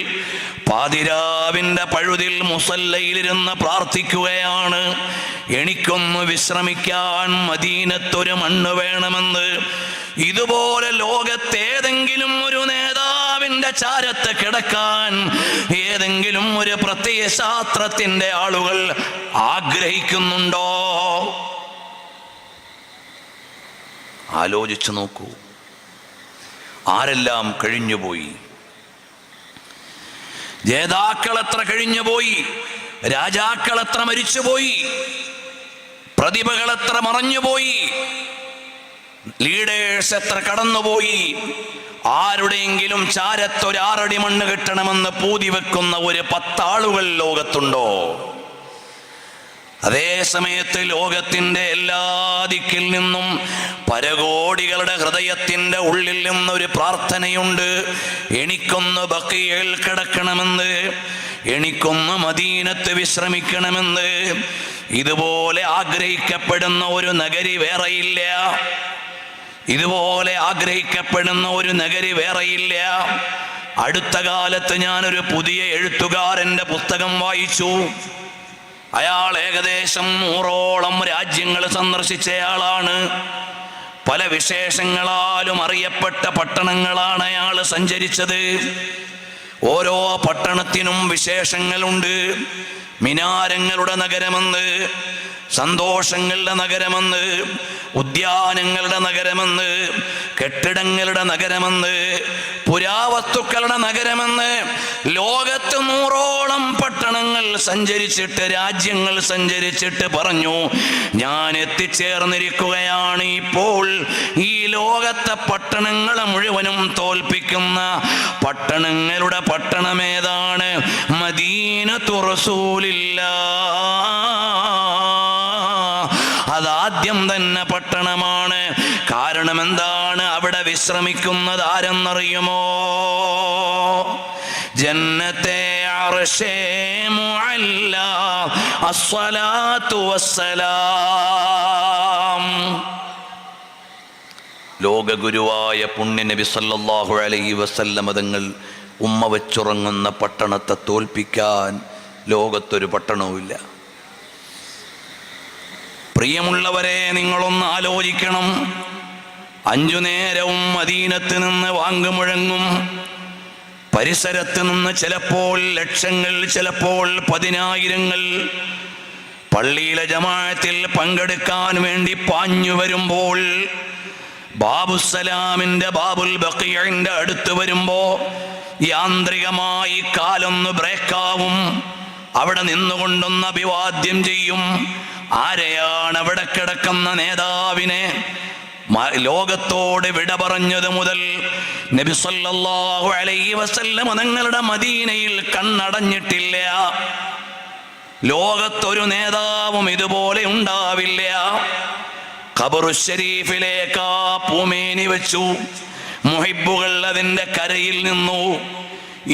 പാതിരാവിൻ്റെ പഴുതിൽ മുസല്ലയിലിരുന്ന് പ്രാർത്ഥിക്കുകയാണ്, എനിക്കൊന്ന് വിശ്രമിക്കാൻ മദീനത്തൊരു മണ്ണ് വേണമെന്ന്. ഇതുപോലെ ലോകത്തേതെങ്കിലും ഒരു നേതാവിൻ്റെ ചാരത്ത് കിടക്കാൻ ഏതെങ്കിലും ഒരു പ്രത്യയശാസ്ത്രത്തിൻ്റെ ആളുകൾ ആഗ്രഹിക്കുന്നുണ്ടോ? ആലോചിച്ചു നോക്കൂ. ആരെല്ലാം കഴിഞ്ഞുപോയി, ജേതാക്കൾ എത്ര കഴിഞ്ഞുപോയി, രാജാക്കൾ എത്ര മരിച്ചുപോയി, പ്രതിഭകൾ എത്ര മറഞ്ഞുപോയി, ലീഡേഴ്സ് എത്ര കടന്നുപോയി. ആരുടെയെങ്കിലും ചാരത്തൊരാറടി മണ്ണ് കിട്ടണമെന്ന് പൂതി വെക്കുന്ന ഒരു 10 ആളുകൾ ലോകത്തുണ്ടോ? അതേ സമയത്ത് ലോകത്തിൻ്റെ എല്ലാ ദിക്കിൽ നിന്നും പരകോടികളുടെ ഹൃദയത്തിൻ്റെ ഉള്ളിൽ നിന്നൊരു പ്രാർത്ഥനയുണ്ട്, എനിക്കൊന്ന് ബഖീയിൽ കിടക്കണമെന്ന്, എനിക്കൊന്ന് മദീനത്ത് വിശ്രമിക്കണമെന്ന്. ഇതുപോലെ ആഗ്രഹിക്കപ്പെടുന്ന ഒരു നഗരി വേറെയില്ല, ഇതുപോലെ ആഗ്രഹിക്കപ്പെടുന്ന ഒരു നഗരി വേറെയില്ല. അടുത്ത കാലത്ത് ഞാനൊരു പുതിയ എഴുത്തുകാരൻ്റെ പുസ്തകം വായിച്ചു. അയാൾ ഏകദേശം 100ഓളം രാജ്യങ്ങൾ സന്ദർശിച്ചയാളാണ്. പല വിശേഷങ്ങളാലും അറിയപ്പെട്ട പട്ടണങ്ങളാണ് അയാൾ സഞ്ചരിച്ചത്. ഓരോ പട്ടണത്തിനും വിശേഷങ്ങളുണ്ട്. മിനാരങ്ങളുടെ നഗരമെന്ന്, സന്തോഷങ്ങളുടെ നഗരമെന്ന്, ഉദ്യാനങ്ങളുടെ നഗരമെന്ന്, കെട്ടിടങ്ങളുടെ നഗരമെന്ന്, പുരാവസ്തുക്കളുടെ നഗരമെന്ന്. ലോകത്ത് 100ഓളം പട്ടണങ്ങൾ സഞ്ചരിച്ചിട്ട്, രാജ്യങ്ങൾ സഞ്ചരിച്ചിട്ട് പറഞ്ഞു, ഞാൻ എത്തിച്ചേർന്നിരിക്കുകയാണ് ഇപ്പോൾ ഈ ലോകത്തെ പട്ടണങ്ങളെ മുഴുവനും തോൽപ്പിക്കുന്ന പട്ടണങ്ങളുടെ പട്ടണമേതാണ്? മദീനത്തു റസൂലില്ലാഹ്. അതാദ്യം തന്നെ പട്ടണമാണ്. കാരണം എന്താണ്? അവിടെ വിശ്രമിക്കുന്നത് ആരെന്നറിയുമോ? ജന്നത്തെ അർശേ മുഅല്ല അസ്സലാത്തു വസ്സലാം. ലോകഗുരുവായ പുണ്യ നബി സല്ലല്ലാഹു അലൈഹി വസല്ലം തങ്ങൾ ഉമ്മ വെച്ചുറങ്ങുന്ന പട്ടണത്തെ തോൽപ്പിക്കാൻ ലോകത്തൊരു പട്ടണവുമില്ല. പ്രിയമുള്ളവരെ, നിങ്ങളൊന്ന് ആലോചിക്കണം. 5 നേരവും മദീനത്ത് നിന്ന് വാങ്കുമുഴങ്ങും. പരിസരത്ത് നിന്ന് ചിലപ്പോൾ ലക്ഷങ്ങൾ, ചിലപ്പോൾ 10,000 പള്ളിയിലെ ജമാഅത്തിൽ പങ്കെടുക്കാൻ വേണ്ടി പാഞ്ഞു വരുമ്പോൾ, ബാബുസലാമിന്റെ ബാബുൽ ബഖീഇന്റെ അടുത്ത് വരുമ്പോ യാന്ത്രികമായി കാലൊന്ന് ബ്രേക്കാവും. അവിടെ നിന്നുകൊണ്ടൊന്ന് അഭിവാദ്യം ചെയ്യും. ആരെയാണ്? അവിടെ കിടക്കുന്ന നേതാവിനെ. ലോകത്തോട് വിട പറഞ്ഞത് മുതൽ നബി സല്ലല്ലാഹു അലൈഹി വസല്ലം തങ്ങളുടെ മദീനയിൽ കണ്ണടഞ്ഞിട്ടില്ല. ലോകത്തൊരു നേതാവും ഇതുപോലെ ഉണ്ടാവില്ല. ഖബറു ശരീഫിലേക്ക് ആ പൂമേനി വെച്ചു. മുഹിബ്ബുകൾ അതിൻ്റെ കരയിൽ നിന്നു.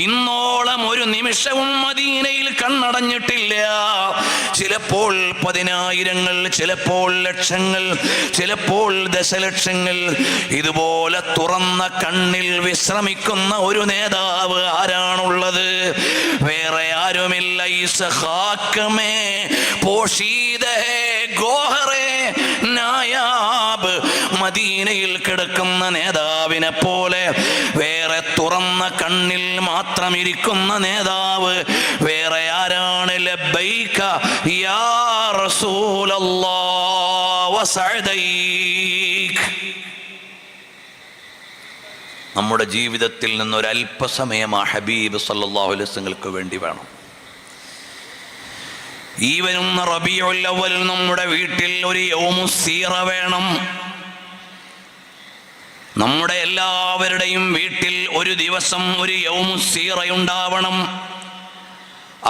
ഇന്നോളം ഒരു നിമിഷവും മദീനയിൽ കണ്ണടഞ്ഞിട്ടില്ല. ചിലപ്പോൾ 10,000, ചിലപ്പോൾ ലക്ഷങ്ങൾ, ചിലപ്പോൾ ദശലക്ഷങ്ങൾ. ഇതുപോലെ തുറന്ന കണ്ണിൽ വിശ്രമിക്കുന്ന ഒരു നേതാവ് ആരാണുള്ളത്? വേറെ ആരുമില്ല. ഇസ്ഹാഖമേ പോഷീദേ ഗോഹറേ നായാബ്. മദീനയിൽ കിടക്കുന്ന നേതാവിനെ പോലെ വേറെ തുറന്ന കണ്ണിൽ മാത്രം ഇരിക്കുന്ന നേതാവ് വേറെ ആരാണ്? ലബ്ബൈക യാ റസൂലല്ലാഹ് വസഅദൈക. നമ്മുടെ ജീവിതത്തിൽ നിന്നൊരല്പസമയം ആ ഹബീബ് സല്ലല്ലാഹു അലൈഹി വസല്ലങ്ങൾക്ക് വേണ്ടി വേണം. ഈ വരുന്ന റബീഉൽ അവ്വൽ നമ്മുടെ വീട്ടിൽ ഒരു യൗമുസ്സീറ വേണം. നമ്മുടെ എല്ലാവരുടെയും വീട്ടിൽ ഒരു ദിവസം ഒരു യൗമുസ്സീറയുണ്ടാവണം.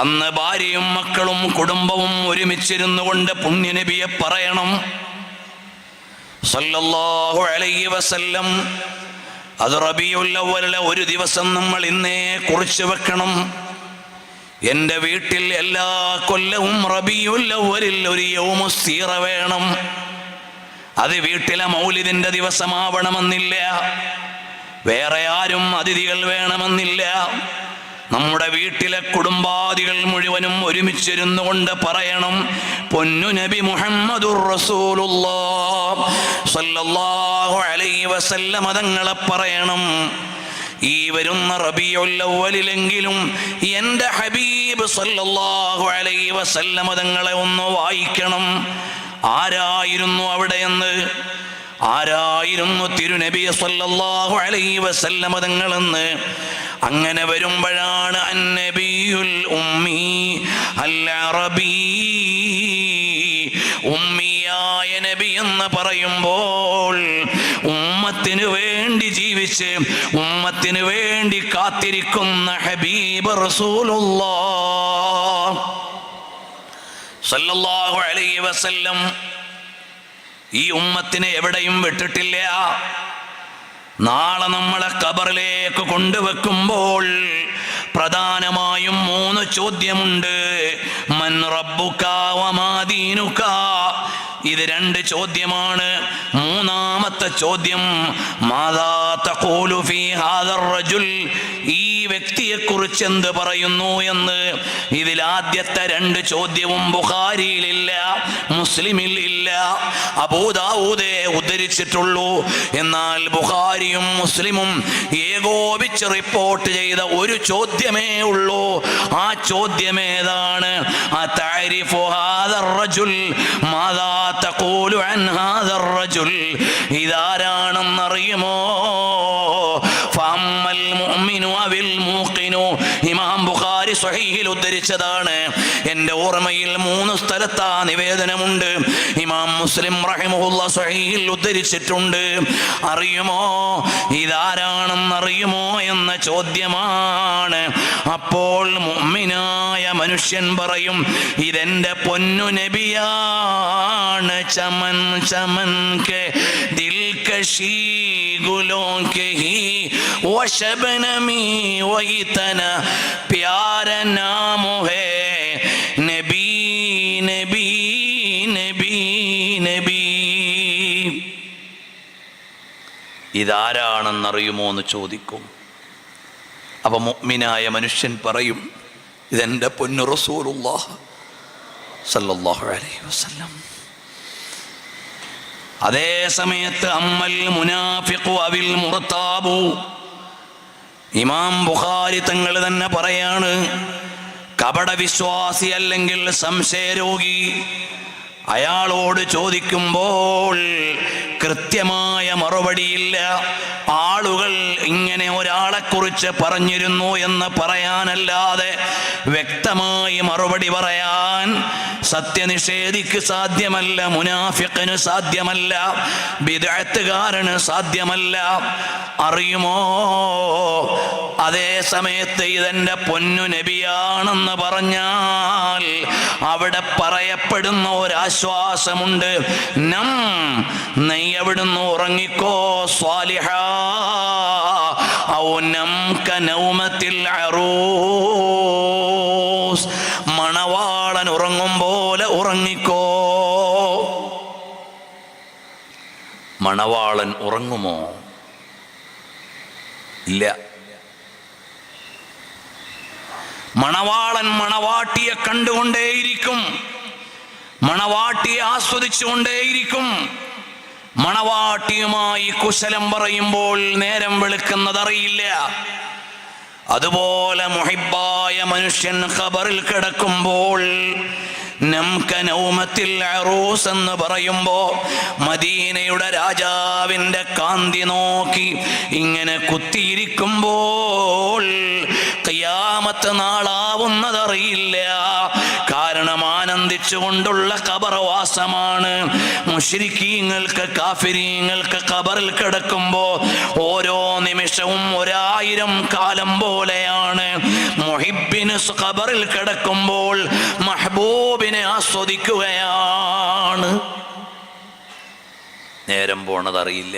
അന്ന് ഭാര്യയും മക്കളും കുടുംബവും ഒരുമിച്ചിരുന്നു കൊണ്ട് പുണ്യനബിയെ പറയണം സല്ലല്ലാഹു അലൈഹി വസല്ലം. അത് റബീഉൽ അവ്വലിലെ ഒരു ദിവസം നമ്മൾ ഇന്നേ കുറിച്ച് വെക്കണം. എൻ്റെ വീട്ടിൽ എല്ലാ കൊല്ലവും റബീഉൽ അവ്വലിൽ ഒരു യൗമുസ്സീറ വേണം. അത് വീട്ടിലെ മൗലിദിന്റെ ദിവസമാവണമെന്നില്ല. വേറെ ആരും അതിഥികൾ വേണമെന്നില്ല. നമ്മുടെ വീട്ടിലെ കുടുംബാദികൾ മുഴുവനും ഒരുമിച്ചിരുന്നു കൊണ്ട് പറയണം, പൊന്നു നബി മുഹമ്മദുർ റസൂലുള്ളാഹ് സ്വല്ലല്ലാഹു അലൈഹി വസല്ലം തങ്ങളെ പറയണം, ഈ വരുന്ന റബീഉൽ അവ്വലിലെങ്കിലും എൻ്റെ ഹബീബ് സ്വല്ലല്ലാഹു അലൈഹി വസല്ലം തങ്ങളെ ഒന്ന് വായിക്കണം. ആരായിരുന്നു അവിടെയെന്ന്? ആരായിരുന്നു തിരുനബി സ്വല്ലല്ലാഹു അലൈഹി വസല്ലം തങ്ങളെന്ന്? അങ്ങനെ വരുമ്പോഴാണ് അന്നബിയുൽ ഉമ്മി അൽ അറബി, ഉമ്മിയായ നബി എന്ന് പറയുമ്പോൾ ഉമ്മത്തിന് വേണ്ടി ജീവിച്ച് ഉമ്മത്തിന് വേണ്ടി കാത്തിരിക്കുന്ന ഹബീബ് റസൂലുള്ളാഹ് സല്ലല്ലാഹു അലൈഹി വസല്ലം ഈ ഉമ്മത്തിനെ എവിടെയും വിട്ടിട്ടില്ല. നാളെ നമ്മളെ ഖബറിലേക്ക് കൊണ്ടുവെക്കുമ്പോൾ പ്രധാനമായും 3 ചോദ്യമുണ്ട്. മൻ റബ്ബുക വമാ ദീനുക. ഇത് 2 ചോദ്യമാണ്. മൂന്നാമത്തെ ചോദ്യം മാദാ തഖൂലു ഫീ ഹാദർ റജുൽ. ഈ വ്യക്തിയെ കുറിച്ച് എന്ത് പറയുന്നു എന്ന്. ഇതിൽ ആദ്യത്തെ 2 ചോദ്യവും ബുഖാരിയിലില്ല, മുസ്ലിമിൽ ഇല്ല. അബൂദാവൂദേ ഉദ്ധരിച്ചിട്ടുള്ളൂ. എന്നാൽ ബുഖാരിയും മുസ്ലിമും ഏകോപിച്ച് റിപ്പോർട്ട് ചെയ്ത ഒരു ചോദ്യമേ ഉള്ളൂ. ആ ചോദ്യമേതാണ്? അതഅരിഫു ഹാദർ റജുൽ മാദാ തഖൂലു അൻ ഹാദർ റജുൽ. ഇതാരാണെന്നറിയുമോ? ഫഅമ്മൽ മുഅ്മിനു അവിൽ മൂഖിനു. ഇമാം ബുഖാരി സ്വഹീഹിൽ ഉദ്ധരിച്ചതാണ്. എൻ്റെ ഓർമ്മയിൽ 3 സ്ഥലത്ത് ആ നിവേദനമുണ്ട്. ഇമാം മുസ്ലിം റഹിമഹുല്ലാഹ് സ്വഹീഹിൽ ഉദ്ധരിച്ചിട്ടുണ്ട്. അറിയുമോ, ഇതാരാണെന്നറിയുമോ എന്ന ചോദ്യമാണ്. അപ്പോൾ മുഅ്മിനായ മനുഷ്യൻ പറയും, ഇതെന്റെ പൊന്നു നബിയാണ്. ചമൻ ചമൻ കെ ദിൽ കശീ ഗുലോं के ही वो शबनमी वही तना प्यारा नाम है नबी नबी नबी नबी. ഇതാരാണെന്നറിയുമോ എന്ന് ചോദിക്കും. അപ്പൊ മുഅ്മിനായ മനുഷ്യൻ പറയും, ഇതെന്റെ പൊന്നു റസൂലുള്ളാഹ് സല്ലല്ലാഹു അലൈഹി വസല്ലം. അതേ സമയത്ത് അമ്മൽ മുനാഫിഖു അവിൽ മുർതാബു. ഇമാം ബുഖാരി തങ്ങൾ തന്നെ പറയാണ്, കപടവിശ്വാസി അല്ലെങ്കിൽ സംശയരോഗി, അയാളോട് ചോദിക്കുമ്പോൾ കൃത്യമായ മറുപടിയില്ല. ആളുകൾ ഇങ്ങനെ ഒരാളെക്കുറിച്ച് പറഞ്ഞിരുന്നു എന്ന് പറയാനല്ലാതെ വ്യക്തമായി മറുപടി പറയാൻ സത്യനിഷേധിക്ക് സാധ്യമല്ല, മുനാഫിഖിന് സാധ്യമല്ല, ബിദ്അത്തുകാരന് സാധ്യമല്ല. അറിയുമോ, അതേ സമയത്ത് ഇതെന്റെ പൊന്നു നബിയാണെന്ന് പറഞ്ഞാൽ അവിടെ പറയപ്പെടുന്ന ഒരാശ്വാസമുണ്ട്. നം, നീ എവിടുന്ന് ഉറങ്ങിക്കോ സ്വാലിഹ, ഔ നംക നൗമത്തിൽ അറൂസ്, മണവാളൻ ഉറങ്ങും പോലെ ഉറങ്ങിക്കോ. മണവാളൻ ഉറങ്ങുമോ? ഇല്ല. മണവാളൻ മണവാട്ടിയെ കണ്ടുകൊണ്ടേയിരിക്കും, മണവാട്ടിയെ ആസ്വദിച്ചുകൊണ്ടേയിരിക്കും. മണവാട്ടിയുമായി കുശലം പറയുമ്പോൾ നേരം വെളുക്കുന്നതറിയില്ല. അതുപോലെ മുഹിബ്ബായ മനുഷ്യൻ ഖബറിൽ കിടക്കുമ്പോൾ നംക നൗമത്തിൽ അറൂസ് എന്ന് പറയുമ്പോ മദീനയുടെ രാജാവിൻ്റെ കാന്തി നോക്കി ഇങ്ങനെ കുത്തിയിരിക്കുമ്പോൾ ഖിയാമത്ത് നാളാവുന്നതറിയില്ല. കാരണം ആനന്ദിച്ചുകൊണ്ടുള്ള ഖബർവാസമാണ്. മുശ്രിക്കീങ്ങൾക്ക്, കാഫിരീങ്ങൾക്ക് ഖബറിൽ കിടക്കുമ്പോ ഓരോ നിമിഷവും 1000 കാലം പോലെയാണ്. മുഹിബ്ബിന് ഖബറിൽ കിടക്കുമ്പോൾ മഹ്ബൂബിനെ ആസ്വദിക്കുകയാണ്. നേരം പോണതറിയില്ല.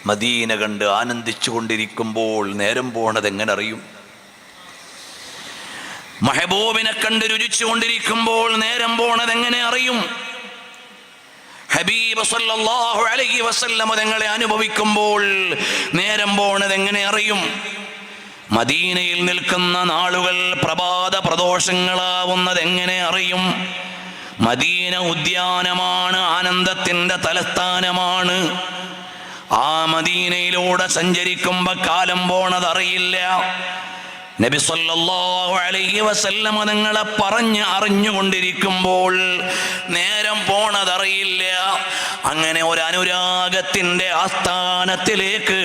മദീന കണ്ട് ആനന്ദിച്ചു കൊണ്ടിരിക്കുമ്പോൾ നേരം പോണത് എങ്ങനെ അറിയും? മഹബൂബിനെ കണ്ട് രുചിച്ചു കൊണ്ടിരിക്കുമ്പോൾ നേരം പോണത് എങ്ങനെ അറിയും? ഹബീബ് സല്ലല്ലാഹു അലൈഹി വസല്ലം തങ്ങളെ അനുഭവിക്കുമ്പോൾ നേരം പോണത് എങ്ങനെ അറിയും? മദീനയിൽ നിൽക്കുന്ന നാളുകൾ പ്രഭാത പ്രദോഷങ്ങളാവുന്നത് എങ്ങനെ അറിയും? മദീന ഉദ്യാനമാണ്, ആനന്ദത്തിൻ്റെ തലസ്ഥാനമാണ്. ആ മദീനയിലൂടെ സഞ്ചരിക്കുമ്പോൾ കാലം പോണതറിയില്ല. നബി സല്ലല്ലാഹു അലൈഹി വസല്ലം തങ്ങളെ പറഞ്ഞ് അറിഞ്ഞുകൊണ്ടിരിക്കുമ്പോൾ നേരം പോണതറിയില്ല. അങ്ങനെ ഒരു അനുരാഗത്തിൻ്റെ ആസ്ഥാനത്തിലേക്ക്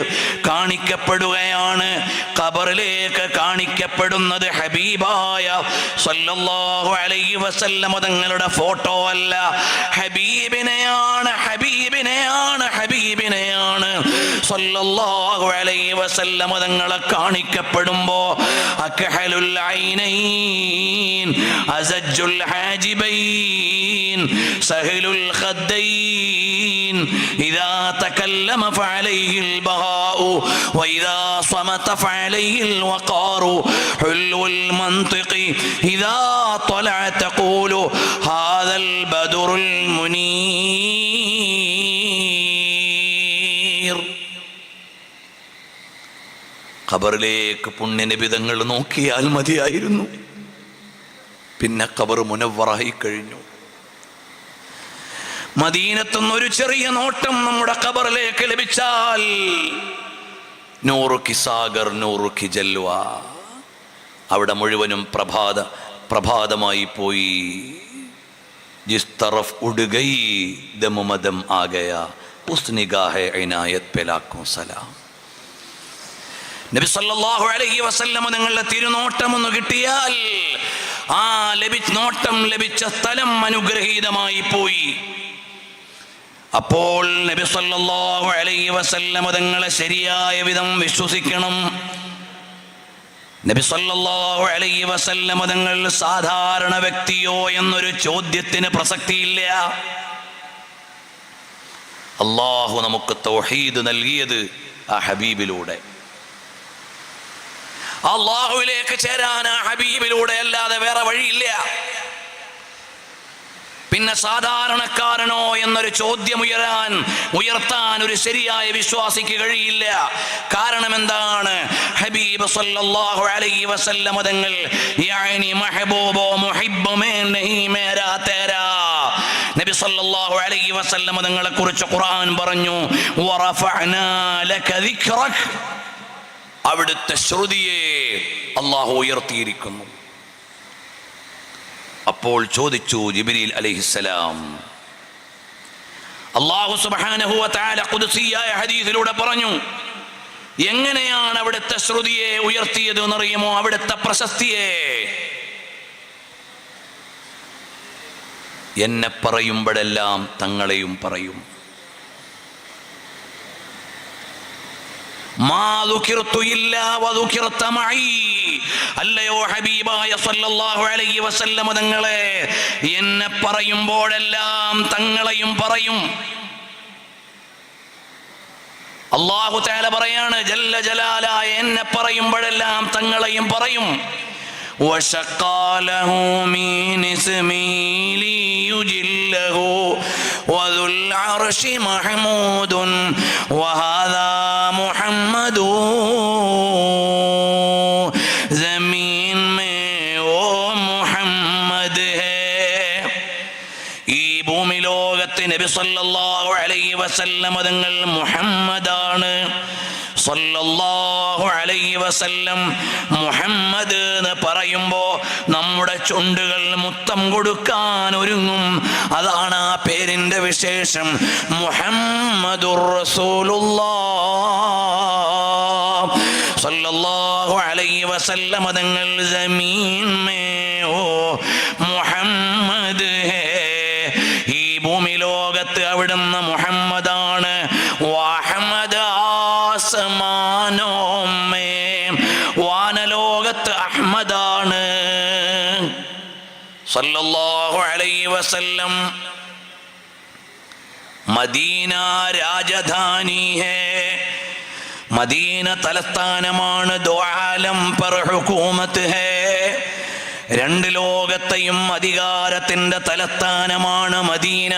കാണിക്കപ്പെടുകയാണ്. ഖബറിലേക്ക് കാണിക്കപ്പെടുന്നത് ഹബീബായ സല്ലല്ലാഹു അലൈഹി വസല്ലം തങ്ങളുടെ ഫോട്ടോ അല്ല, ഹബീബിനെയാണ്, ഹബീബിനെയാണ്, ഹബീബിനെയാണ്. സല്ലല്ലാഹു അലൈഹി വസല്ലം തങ്ങളെ കാണിക്കപ്പെടുമ്പോ അക്ഹലുൽ ഐനൈൻ, അസജ്ജുൽ ഹാജിബൈൻ, സഹലുൽ ഖദ്ദൈൻ, ഇദാ തകല്ലമ ഫഅലൈഹിൽ ബഹാഉ വഇദാ സമത ഫഅലൈഹിൽ വഖാറു, ഹുൽവുൽ മൻതിഖി ഇദാ ത്വലഅ തഖൂലു ഹാദൽ ബദറുൽ മുനീർ. ഖബറിലേക്ക് പുണ്യനിബിതങ്ങൾ നോക്കിയാൽ മതിയായിരുന്നു. പിന്നെ ഖബർ മുനവ്വറായി കഴിഞ്ഞു. മദീനത്തുനിന്ന് ഒരു ചെറിയ നോട്ടം നമ്മുടെ ഖബറിലേക്ക് ലഭിച്ചാൽ നൂറു കി സാഗർ നൂറു കി ജൽവ, അവിടെ മുഴുവനും പ്രഭാതമായി പോയി. ജിസ് തറഫ് ഉഡ് ഗയി ദം മദം ആ ഗയാ ഉസ് നിഗാഹെ ഇനായത്ത് പെ ലാഖോं സലാം. നബി സല്ലല്ലാഹു അലൈഹി വസല്ലം നിങ്ങളുടെ തിരുനോട്ടം ഒന്ന് കിട്ടിയാൽ ആ നോട്ടം ലഭിച്ച സ്ഥലം അനുഗ്രഹീതമായി പോയി. അപ്പോൾ നബി സല്ലല്ലാഹു അലൈഹി വസല്ലം തങ്ങളെ ശരിയായ വിധം വിശ്വസിക്കണം. നബി സല്ലല്ലാഹു അലൈഹി വസല്ലം തങ്ങൾ സാധാരണ വ്യക്തിയോ എന്നൊരു ചോദ്യത്തിന് പ്രസക്തിയില്ല. അല്ലാഹു നമുക്ക് തൗഹീദ് നൽകിയത് ആ ഹബീബിലൂടെ. അല്ലാഹുവിലേക്ക് ചേരാൻ ആ ഹബീബിലൂടെ അല്ലാതെ വേറെ വഴിയില്ല. പിന്നെ സാധാരണക്കാരനോ എന്നൊരു ചോദ്യം ഉയർത്താൻ ഒരു ശരിയായ വിശ്വാസിക്ക് കഴിയില്ല. കാരണം എന്താണ്? ഹബീബ് സല്ലല്ലാഹു അലൈഹി വസല്ലം തങ്ങൾ യാനി മഹബൂബോ മുഹിബ്ബു മേ നഹീ മേരാ തേരാ. നബി സല്ലല്ലാഹു അലൈഹി വസല്ലം തങ്ങളെ കുറിച്ച് ഖുർആൻ പറഞ്ഞു, വറഫഅനാ ലക ദിക്റക്, അവിടുത്തെ ശ്രുതിയെ അല്ലാഹു ഉയർത്തിയിരിക്കുന്നു. അപ്പോൾ ചോദിച്ചു ജിബ്രീൽ അലൈഹിസ്സലാം, അല്ലാഹു സുബ്ഹാനഹു വ തആല ഖുദ്സിയായ ഹദീസിലൂടെ പറഞ്ഞു, എങ്ങനെയാണ് അവിടുത്തെ ശ്രുതിയെ ഉയർത്തിയത് എന്നറിയുമോ? അവിടുത്തെ പ്രശസ്തിയെ. എന്നെ പറയുമ്പോഴെല്ലാം തങ്ങളെയും പറയും. അല്ലയോ ഹബീബായ സല്ലല്ലാഹു അലൈഹി വസല്ലം തങ്ങളെ, എന്നെ പറയുമ്പോഴെല്ലാം തങ്ങളെയും പറയും. അല്ലാഹു തആല പറയാണ്, ജല്ല ജലാലായ എന്നെ പറയുമ്പോഴെല്ലാം തങ്ങളെയും പറയും. وشقى له من اسمه ليجله وذو العرش محمود وهذا محمد زمین میں وہ محمد ہے. ഈ ഭൂമി ലോകത്ത് നബി സല്ലല്ലാഹു അലൈഹി വസല്ലം തങ്ങൾ മുഹമ്മദാണ്. സല്ലല്ലാഹു അലൈഹി വസല്ലം മുഹമ്മദ് എന്ന് പറയുമ്പോ നമ്മുടെ ചുണ്ടുകൾ മുത്തം കൊടുക്കാൻ ഒരുങ്ങും. അതാണ് ആ പേരിന്റെ വിശേഷം. മുഹമ്മദുർ റസൂലുള്ളാഹ് സല്ലല്ലാഹു അലൈഹി വസല്ലം തങ്ങൾ ജമീൻ മേ ഓ മുഹമ്മദ് ഹേ. ഈ ഭൂമി ലോകത്ത് അവിടുന്ന് മുഹമ്മദാണ്. വഹമ്മദ് ആസമാനോമേ, വാനലോകത്ത് അഹ്മദാണ്. സല്ലല്ലാഹു അലൈഹി വസല്ലം. മദീന രാജധാനി ഹേ, മദീന തലസ്ഥാനമാണ്. ദോ ആലം പർ ഹുകൂമത്ത് ഹേ, രണ്ട് ലോകത്തെയും അധികാരത്തിന്റെ തലസ്ഥാനമാണ് മദീന.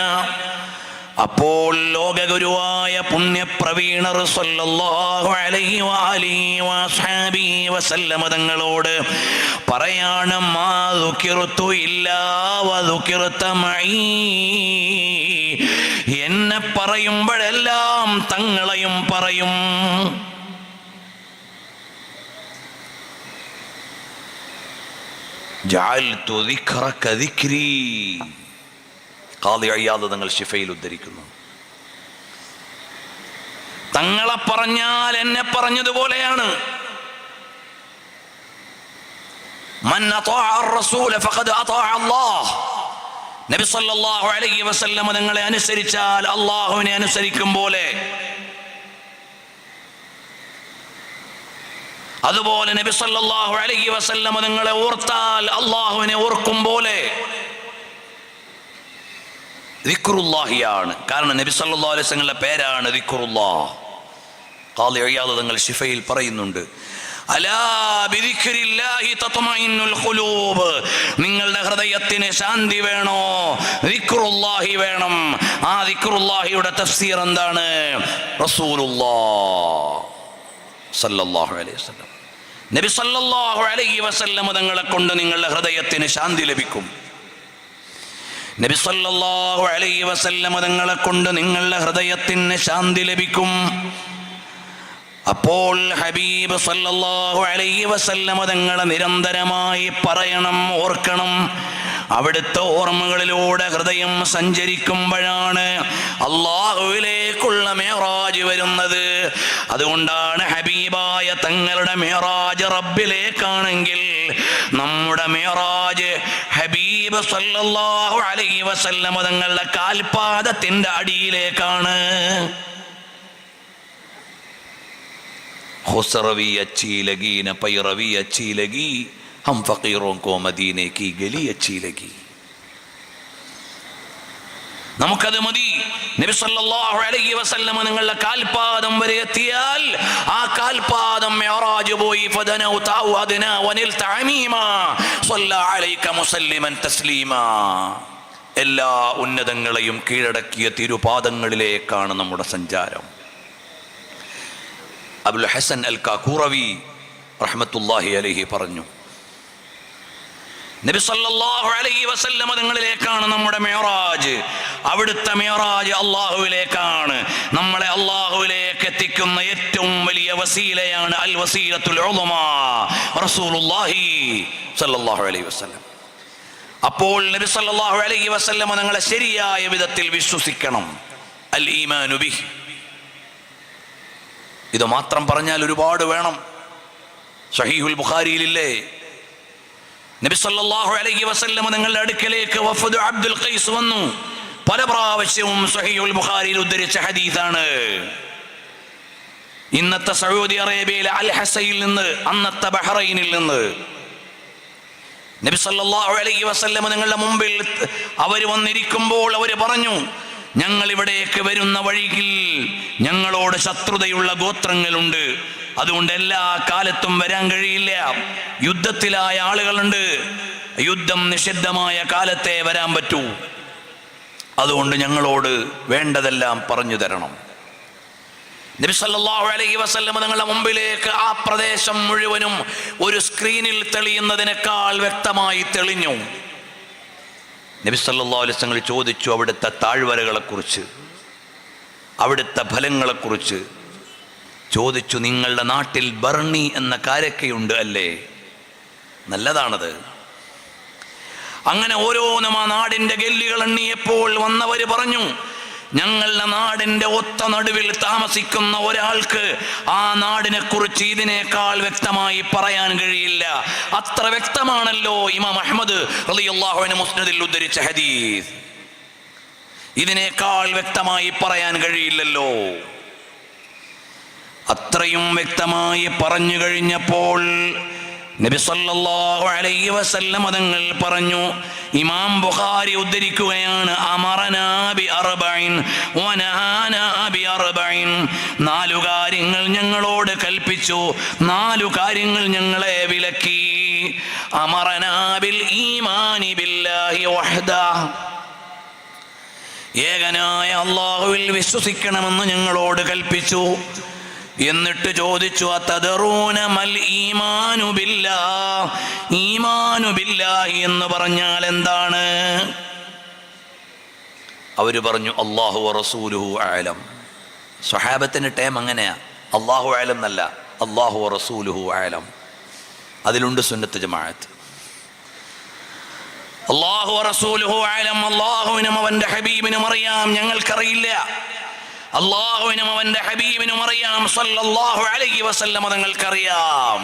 അപ്പോൾ ലോകഗുരുവായ പുണ്യപ്രവീണർ സല്ലല്ലാഹു അലൈഹി വഅലിഹി വസഹബിഹി വസല്ലം തങ്ങളോട് പറയാണ്, മാ ദുകിറതു ഇല്ലാ വദുകിറത മഈ, എന്നെ പറയുമ്പോഴെല്ലാം തങ്ങളെയും പറയും. ജഅൽതു ദിക്റക ദിക്രി, ഖാദി അയ്യാദ് തങ്ങൾ ശിഫയിൽ ഉദ്ധരിക്കുന്നു. തങ്ങളെ പറഞ്ഞാൽ എന്നെ പറഞ്ഞതുപോലെയാണ്. മൻ അതാഅ അർ-റസൂല ഫഖദ് അതാഅ അല്ലാഹ്. നബി സല്ലല്ലാഹു അലൈഹി വസല്ലം തങ്ങളെ അനുസരിച്ചാൽ അല്ലാഹുവിനെ അനുസരിക്കും പോലെ. അതുപോലെ നബി സല്ലല്ലാഹു അലൈഹി വസല്ലം തങ്ങളെ ഓർത്താൽ അല്ലാഹുവിനെ ഓർക്കും പോലെ. ദിക്റുല്ലാഹിയാണ്. കാരണം നബി സല്ലല്ലാഹു അലൈഹി വസല്ലമയുടെ പേരാണ് ദിക്റുല്ലാഹ്. ഖാദി ഇയാദ് തങ്ങൾ ശിഫയിൽ പറയുന്നുണ്ട്, അലാ ബിദിക്രില്ലാഹി തത്മഇന്നുൽ ഖുലൂബ്, നിങ്ങളുടെ ഹൃദയത്തിന് ശാന്തി വേണോ? ദിക്റുല്ലാഹി വേണം. ആ ദിക്റുല്ലാഹിയുടെ തഫ്സീർ എന്താണ്? റസൂലുള്ളാഹ് സല്ലല്ലാഹു അലൈഹി വസല്ലം. നബി സല്ലല്ലാഹു അലൈഹി വസല്ലം തങ്ങളെ കൊണ്ട് നിങ്ങളുടെ ഹൃദയത്തിന് ശാന്തി ലഭിക്കും. നബി സല്ലല്ലാഹു അലൈഹി വസല്ലം തങ്ങളെ കൊണ്ട് നിങ്ങളുടെ ഹൃദയത്തിന് ശാന്തി ലഭിക്കും. അപ്പോൾ ഹബീബ് സല്ലല്ലാഹു അലൈഹി വസല്ലം തങ്ങളെ നിരന്തരമായി പറയണം, ഓർക്കണം. അവിടുത്തെ ഓർമ്മകളിലൂടെ ഹൃദയം സഞ്ചരിക്കുമ്പോഴാണ് അള്ളാഹുവിലേക്കുള്ള മിഅ്റാജ് വരുന്നത്. അതുകൊണ്ടാണ് ഹബീബായ തങ്ങളുടെ മിഅ്റാജ് റബ്ബിലേക്കാണെങ്കിൽ നമ്മുടെ മിഅ്റാജ് ഹബീബ് സല്ലല്ലാഹു അലൈഹി വസല്ലം തങ്ങളുടെ കാൽപാദത്തിന്റെ അടിയിലേക്കാണ്. खुसरवी अच्छी लगी न पैरवी अच्छी लगी, हम फकीरों को मदीने की गली अच्छी लगी. നമുക്കത് മതി. നബി സല്ലല്ലാഹു അലൈഹി വസല്ലം നിങ്ങളുടെ കാൽപാദം വരെ എത്തിയാൽ ആ കാൽപാദം മിഅ്റാജ് പോയി. ഫദനൗ തഅവദന വനിൽ തഅമീമാ സ്വല്ല അലൈക മുസല്ലിമൻ തസ്ലീമാ. എല്ലാ ഉന്നതങ്ങളെയും കീഴടക്കിയ തിരുപാദങ്ങളിലേക്കാണ് നമ്മുടെ സഞ്ചാരം. അബുൽ ഹസൻ അൽ കാകൂറവി റഹ്മത്തുള്ളാഹി അലൈഹി പറഞ്ഞു, നബി സല്ലല്ലാഹു അലൈഹി വസല്ലം തങ്ങളിലേക്കാണ് നമ്മുടെ മിഅ്റാജ്. അവിടുത്തെ മിഅ്റാജ് അല്ലാഹുവിലേക്കാണ്. നമ്മളെ അല്ലാഹുവിലേക്ക് എത്തിക്കുന്ന ഏറ്റവും വലിയ വസീലയാണ് അൽ വസീലത്തുൽ ഉളമാ റസൂലുള്ളാഹി സല്ലല്ലാഹു അലൈഹി വസല്ലം. അപ്പോൾ നബി സല്ലല്ലാഹു അലൈഹി വസല്ലം തങ്ങളെ ശരിയായ വിധത്തിൽ വിശ്വസിക്കണം. അൽ ഈമാനു ബിഹി. ഇത് മാത്രം പറഞ്ഞാൽ ഒരുപാട് വേണം. സഹീഹുൽ ബുഖാരിയിലില്ലേ, നബി സല്ലല്ലാഹു അലൈഹി വസല്ലം നിങ്ങളുടെ അടുക്കലേക്ക് വഫദ് അബ്ദുൽ ഖൈസ് വന്നു. പല പ്രാവശ്യവും സഹീഹുൽ ബുഖാരിയിൽ ഉദ്ധരിച്ച ഹദീസാണ്. ഇന്നത്തെ സൗദി അറേബ്യയിലെ അൽ ഹസയിൽ നിന്ന്, അന്നത്തെ ബഹ്റൈനിൽ നിന്ന് നബി സല്ലല്ലാഹു അലൈഹി വസല്ലം നിങ്ങളുടെ മുമ്പിൽ അവർ വന്നിരിക്കുമ്പോൾ അവർ പറഞ്ഞു, ഞങ്ങൾ ഇവിടേക്ക് വരുന്ന വഴിയിൽ ഞങ്ങളോട് ശത്രുതയുള്ള ഗോത്രങ്ങളുണ്ട്. അതുകൊണ്ട് എല്ലാ കാലത്തും വരാൻ കഴിയില്ല. യുദ്ധത്തിലായ ആളുകളുണ്ട്. യുദ്ധം നിഷിദ്ധമായ കാലത്തെ വരാൻ പറ്റൂ. അതുകൊണ്ട് ഞങ്ങളോട് വേണ്ടതെല്ലാം പറഞ്ഞു തരണം. നബി സല്ലല്ലാഹു അലൈഹി വസല്ലം തങ്ങളുടെ മുമ്പിലേക്ക് ആ പ്രദേശം മുഴുവനും ഒരു സ്ക്രീനിൽ തെളിയുന്നതിനേക്കാൾ വ്യക്തമായി തെളിഞ്ഞു. നബി സല്ലല്ലാഹു അലൈഹി വസല്ലം ചോദിച്ചു അവിടുത്തെ താഴ്വരകളെക്കുറിച്ച്, അവിടുത്തെ ഫലങ്ങളെക്കുറിച്ച് ചോദിച്ചു. നിങ്ങളുടെ നാട്ടിൽ ബർണി എന്ന കാരക്കയുണ്ട് അല്ലേ? നല്ലതാണത്. അങ്ങനെ ഓരോന്നും ആ നാടിൻ്റെ ഗല്ലികൾ എണ്ണിയപ്പോൾ വന്നവർ പറഞ്ഞു, ഞങ്ങളുടെ നാടിൻ്റെ ഒത്ത നടുവിൽ താമസിക്കുന്ന ഒരാൾക്ക് ആ നാടിനെ കുറിച്ച് ഇതിനേക്കാൾ വ്യക്തമായി പറയാൻ കഴിയില്ല. അത്ര വ്യക്തമാണല്ലോ ഇമാം അഹ്മദ് റളിയല്ലാഹു അൻഹു മുസ്നദിൽ ഉദ്ധരിച്ച ഹദീസ്. ഇതിനേക്കാൾ വ്യക്തമായി പറയാൻ കഴിയില്ലല്ലോ. അത്രയും വ്യക്തമായി പറഞ്ഞു കഴിഞ്ഞപ്പോൾ നബി സല്ലല്ലാഹു അലൈഹി വസല്ലം തങ്ങൾ പറഞ്ഞു, ഇമാം ബുഖാരി ഉദ്ധരിക്കുകയാണ്, അമറനാ ബി അർബഇൻ വനഹാനാ ബി അർബഇൻ. 4 കാര്യങ്ങൾ ഞങ്ങളോട് കൽപ്പിച്ചു, 4 കാര്യങ്ങൾ ഞങ്ങളെ വിലക്കി. അമറനാ ബിൽ ഈമാനി ബില്ലാഹി വഹ്ദഹു. ഏകനായ അല്ലാഹുവിൽ വിശ്വസിക്കണമെന്ന് ഞങ്ങളോട് കൽപ്പിച്ചു. എന്നിട്ട് ചോദിച്ചു, അതദറൂന മൽ ഈമാനു ബില്ലാഹ്. ഈമാനു ബില്ലാഹി എന്ന് പറഞ്ഞാൽ എന്താണ്? അവര് പറഞ്ഞു, അല്ലാഹു വറസൂലുഹു അഅലം. സ്വഹാബത്തിന്റെ ടൈം അങ്ങനെയാ, അല്ലാഹു അഅലം എന്നല്ല, അല്ലാഹു വറസൂലുഹു അഅലം. അതിലുണ്ട് സുന്നത്ത് ജമാഅത്ത്. അല്ലാഹു വറസൂലുഹു അഅലം. അല്ലാഹുവിനും അവന്റെ ഹബീബിനും അറിയാം, ഞങ്ങൾക്കറിയില്ല. അല്ലാഹുവിനും അവന്റെ ഹബീബിനും അറിയാം, സല്ലല്ലാഹു അലൈഹി വസല്ലം തങ്ങൾക്കറിയാം.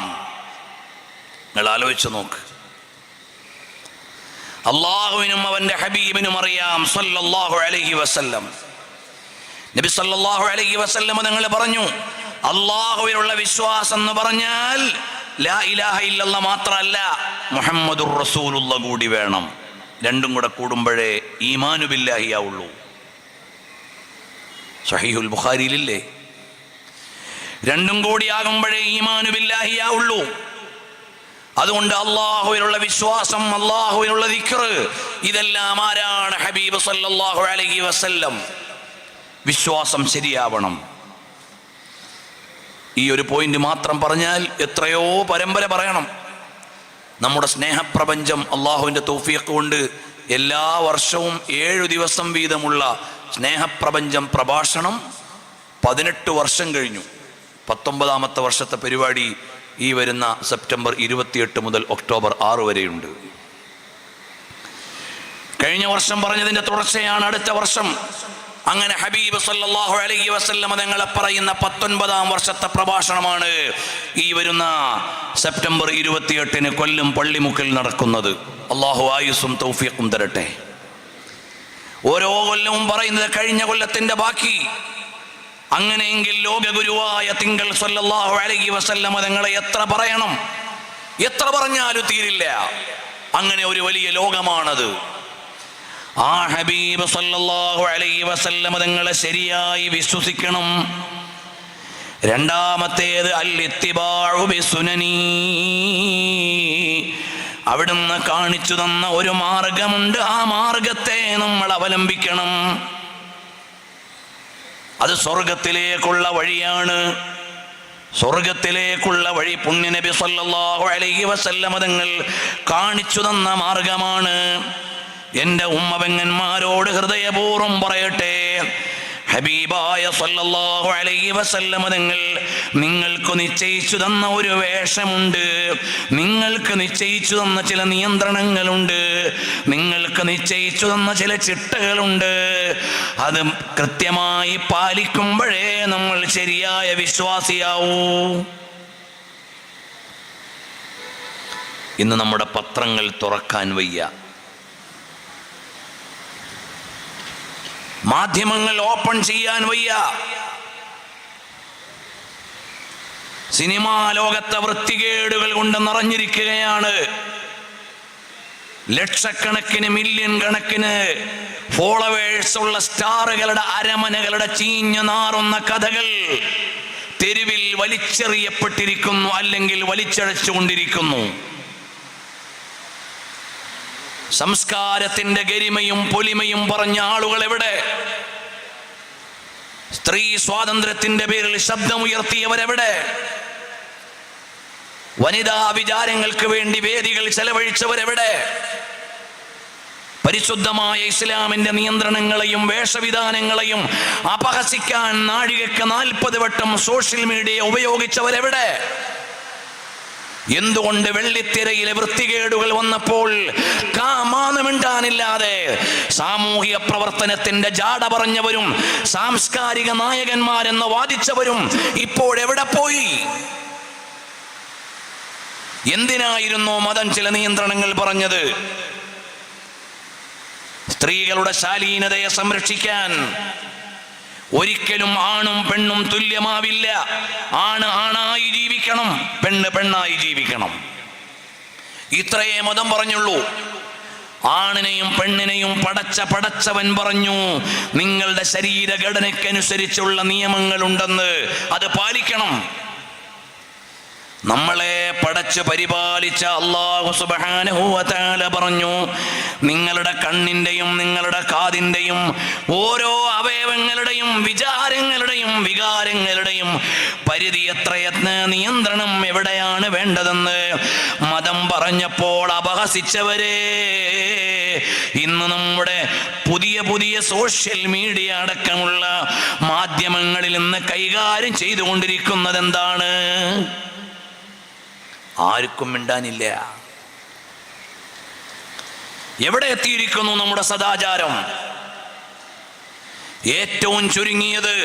നിങ്ങൾ ആലോചിച്ച് നോക്ക്, അല്ലാഹുവിനും അവന്റെ ഹബീബിനും അറിയാം, സല്ലല്ലാഹു അലൈഹി വസല്ലം. നബി സല്ലല്ലാഹു അലൈഹി വസല്ലം തങ്ങൾ പറഞ്ഞു, അല്ലാഹുവിനുള്ള വിശ്വാസം എന്ന് പറഞ്ഞാൽ ലാ ഇലാഹ ഇല്ലല്ലാഹ് മാത്രമല്ല, മുഹമ്മദുർ റസൂലുള്ളാഹ് കൂടി വേണം. രണ്ടും കൂടെ കൂടുമ്പോഴേ ഈമാനു ബില്ലാഹി ആവുള്ളൂ. സഹീഹുൽ ബുഖാരിയിലില്ലേ, രണ്ടും കൂടിയാകുമ്പോഴേ ഈമാനു ബില്ലാഹി ആവുള്ളൂ. അതുകൊണ്ട് അല്ലാഹുവിലുള്ള വിശ്വാസം, അല്ലാഹുവിനുള്ള ദിക്ർ, ഇതെല്ലാം ആരാണ്? ഹബീബ് സല്ലല്ലാഹു അലൈഹി വസല്ലം. വിശ്വാസം ശരിയാവണം. ഈ ഒരു പോയിന്റ് മാത്രം പറഞ്ഞാൽ എത്രയോ പരമ്പര പറയണം. നമ്മുടെ സ്നേഹപ്രപഞ്ചം അള്ളാഹുവിൻ്റെ തൗഫീഖ് കൊണ്ട് എല്ലാ വർഷവും 7 ദിവസം വീതമുള്ള സ്നേഹപ്രപഞ്ചം പ്രഭാഷണം 18 വർഷം കഴിഞ്ഞു. 19ാമത്തെ വർഷത്തെ പരിപാടി ഈ വരുന്ന സെപ്റ്റംബർ 28 മുതൽ ഒക്ടോബർ 6 വരെയുണ്ട്. കഴിഞ്ഞ വർഷം പറഞ്ഞതിൻ്റെ തുടർച്ചയാണ് അടുത്ത വർഷം. അങ്ങനെ ഹബീബ് സല്ലല്ലാഹു അലൈഹി വസല്ലം തങ്ങളെ പറയുന്ന 19ാം വർഷത്തെ പ്രഭാഷണമാണ് ഈ വരുന്ന സെപ്റ്റംബർ 28 കൊല്ലം പള്ളിമുക്കിൽ നടക്കുന്നത്. അള്ളാഹു ആയുസ്സും തൗഫീഖും തരട്ടെ. ഓരോ കൊല്ലവും പറയുന്നത് കഴിഞ്ഞ കൊല്ലത്തിന്റെ ബാക്കി. അങ്ങനെയെങ്കിൽ ലോകഗുരുവായ തിങ്കൾ സല്ലല്ലാഹു അലൈഹി വസല്ലം തങ്ങളെ എത്ര പറയണം? എത്ര പറഞ്ഞാലും തീരില്ല. അങ്ങനെ ഒരു വലിയ ലോകമാണത്. ആ ഹബീബ് സല്ലല്ലാഹു അലൈഹി വസല്ലം തങ്ങളെ ശരിയായി വിശ്വസിക്കണം. രണ്ടാമത്തേത് അൽ ഇത്തിബാഉ ബിസുനനി. അവിടുന്ന് കാണിച്ചു തന്ന ഒരു മാർഗമുണ്ട്, ആ മാർഗത്തെ നമ്മൾ അവലംബിക്കണം. അത് സ്വർഗത്തിലേക്കുള്ള വഴിയാണ്. സ്വർഗത്തിലേക്കുള്ള വഴി പുണ്യനബി സല്ലല്ലാഹു അലൈഹി വസല്ലം തങ്ങൾ കാണിച്ചു തന്ന മാർഗമാണ്. എൻ്റെ ഉമ്മപെങ്ങന്മാരോട് ഹൃദയപൂർവ്വം പറയട്ടെ, ഹബീബായ സല്ലല്ലാഹു അലൈഹി വസല്ലം തങ്ങൾ നിങ്ങൾക്ക് നിശ്ചയിച്ചു തന്ന ഒരു വേഷമുണ്ട്, നിങ്ങൾക്ക് നിശ്ചയിച്ചു തന്ന ചില നിയന്ത്രണങ്ങളുണ്ട്, നിങ്ങൾക്ക് നിശ്ചയിച്ചു തന്ന ചില ചിട്ടകളുണ്ട്. അത് കൃത്യമായി പാലിക്കുമ്പോഴേ നമ്മൾ ശരിയായ വിശ്വാസിയാവൂ. ഇന്ന് നമ്മുടെ പത്രങ്ങൾ തുറക്കാൻ വയ്യ, മാധ്യമങ്ങൾ ഓപ്പൺ ചെയ്യാൻ വയ്യ. സിനിമാ ലോകത്തെ വൃത്തികേടുകൾ കൊണ്ട് നിറഞ്ഞിരിക്കുകയാണ്. ലക്ഷക്കണക്കിന് മില്യൺ കണക്കിന് ഫോളോവേഴ്സ് ഉള്ള സ്റ്റാറുകളുടെ അരമനകളുടെ ചീഞ്ഞു നാറുന്ന കഥകൾ തെരുവിൽ വലിച്ചെറിയപ്പെട്ടിരിക്കുന്നു, അല്ലെങ്കിൽ വലിച്ചഴച്ചുകൊണ്ടിരിക്കുന്നു. സംസ്കാരത്തിന്റെ ഗരിമയും പൊലിമയും പറഞ്ഞ ആളുകൾ എവിടെ? സ്ത്രീ സ്വാതന്ത്ര്യത്തിന്റെ പേരിൽ ശബ്ദമുയർത്തിയവരെവിടെ? വനിതാ വിചാരങ്ങൾക്ക് വേണ്ടി വേദികൾ ചെലവഴിച്ചവരെവിടെ? പരിശുദ്ധമായ ഇസ്ലാമിന്റെ നിയന്ത്രണങ്ങളെയും വേഷവിധാനങ്ങളെയും അപഹസിക്കാൻ നാഴികക്ക് 40 വട്ടം സോഷ്യൽ മീഡിയ ഉപയോഗിച്ചവരെവിടെ? എന്തുകൊണ്ട് വെള്ളിത്തിരയിലെ വൃത്തികേടുകൾ വന്നപ്പോൾ കാമാനമിണ്ടാനില്ലാതെ സാമൂഹിക പ്രവർത്തനത്തിന്റെ ജാട പറഞ്ഞവരും സാംസ്കാരിക നായകന്മാരെന്ന് വാദിച്ചവരും ഇപ്പോഴെവിടെ പോയി? എന്തിനായിരുന്നു മതം ചില നിയന്ത്രണങ്ങൾ പറഞ്ഞത്? സ്ത്രീകളുടെ ശാലീനതയെ സംരക്ഷിക്കാൻ. ഒരിക്കലും ആണും പെണ്ണും തുല്യമാവില്ല. ആണ് ആണായി ജീവിക്കണം, പെണ്ണ് പെണ്ണായി ജീവിക്കണം. ഇത്രയേ മതം പറഞ്ഞുള്ളൂ. ആണിനെയും പെണ്ണിനെയും പടച്ചവൻ പറഞ്ഞു, നിങ്ങളുടെ ശരീരഘടനയ്ക്കനുസരിച്ചുള്ള നിയമങ്ങളുണ്ടെന്ന്, അത് പാലിക്കണം. നമ്മളെ പടച്ച് പരിപാലിച്ച അല്ലാഹു സുബ്ഹാനഹു വ തആല പറഞ്ഞു, നിങ്ങളുടെ കണ്ണിൻ്റെയും നിങ്ങളുടെ കാതിൻ്റെയും ഓരോ അവയവങ്ങളുടെയും വിചാരങ്ങളുടെയും വികാരങ്ങളുടെയും പരിധി എത്രയെന്ന്, നിയന്ത്രണം എവിടെയാണ് വേണ്ടതെന്ന് മതം പറഞ്ഞപ്പോൾ അപഹസിച്ചവരെ ഇന്ന് നമ്മുടെ പുതിയ സോഷ്യൽ മീഡിയ അടക്കമുള്ള മാധ്യമങ്ങളിൽ ഇന്ന് കൈകാര്യം ചെയ്തുകൊണ്ടിരിക്കുന്നത് എന്താണ്? ആർക്കും മിണ്ടാനില്ല. എവിടെ എത്തിയിരിക്കുന്നു നമ്മുടെ സദാചാരം? ഏറ്റവും ചുരുങ്ങിയത്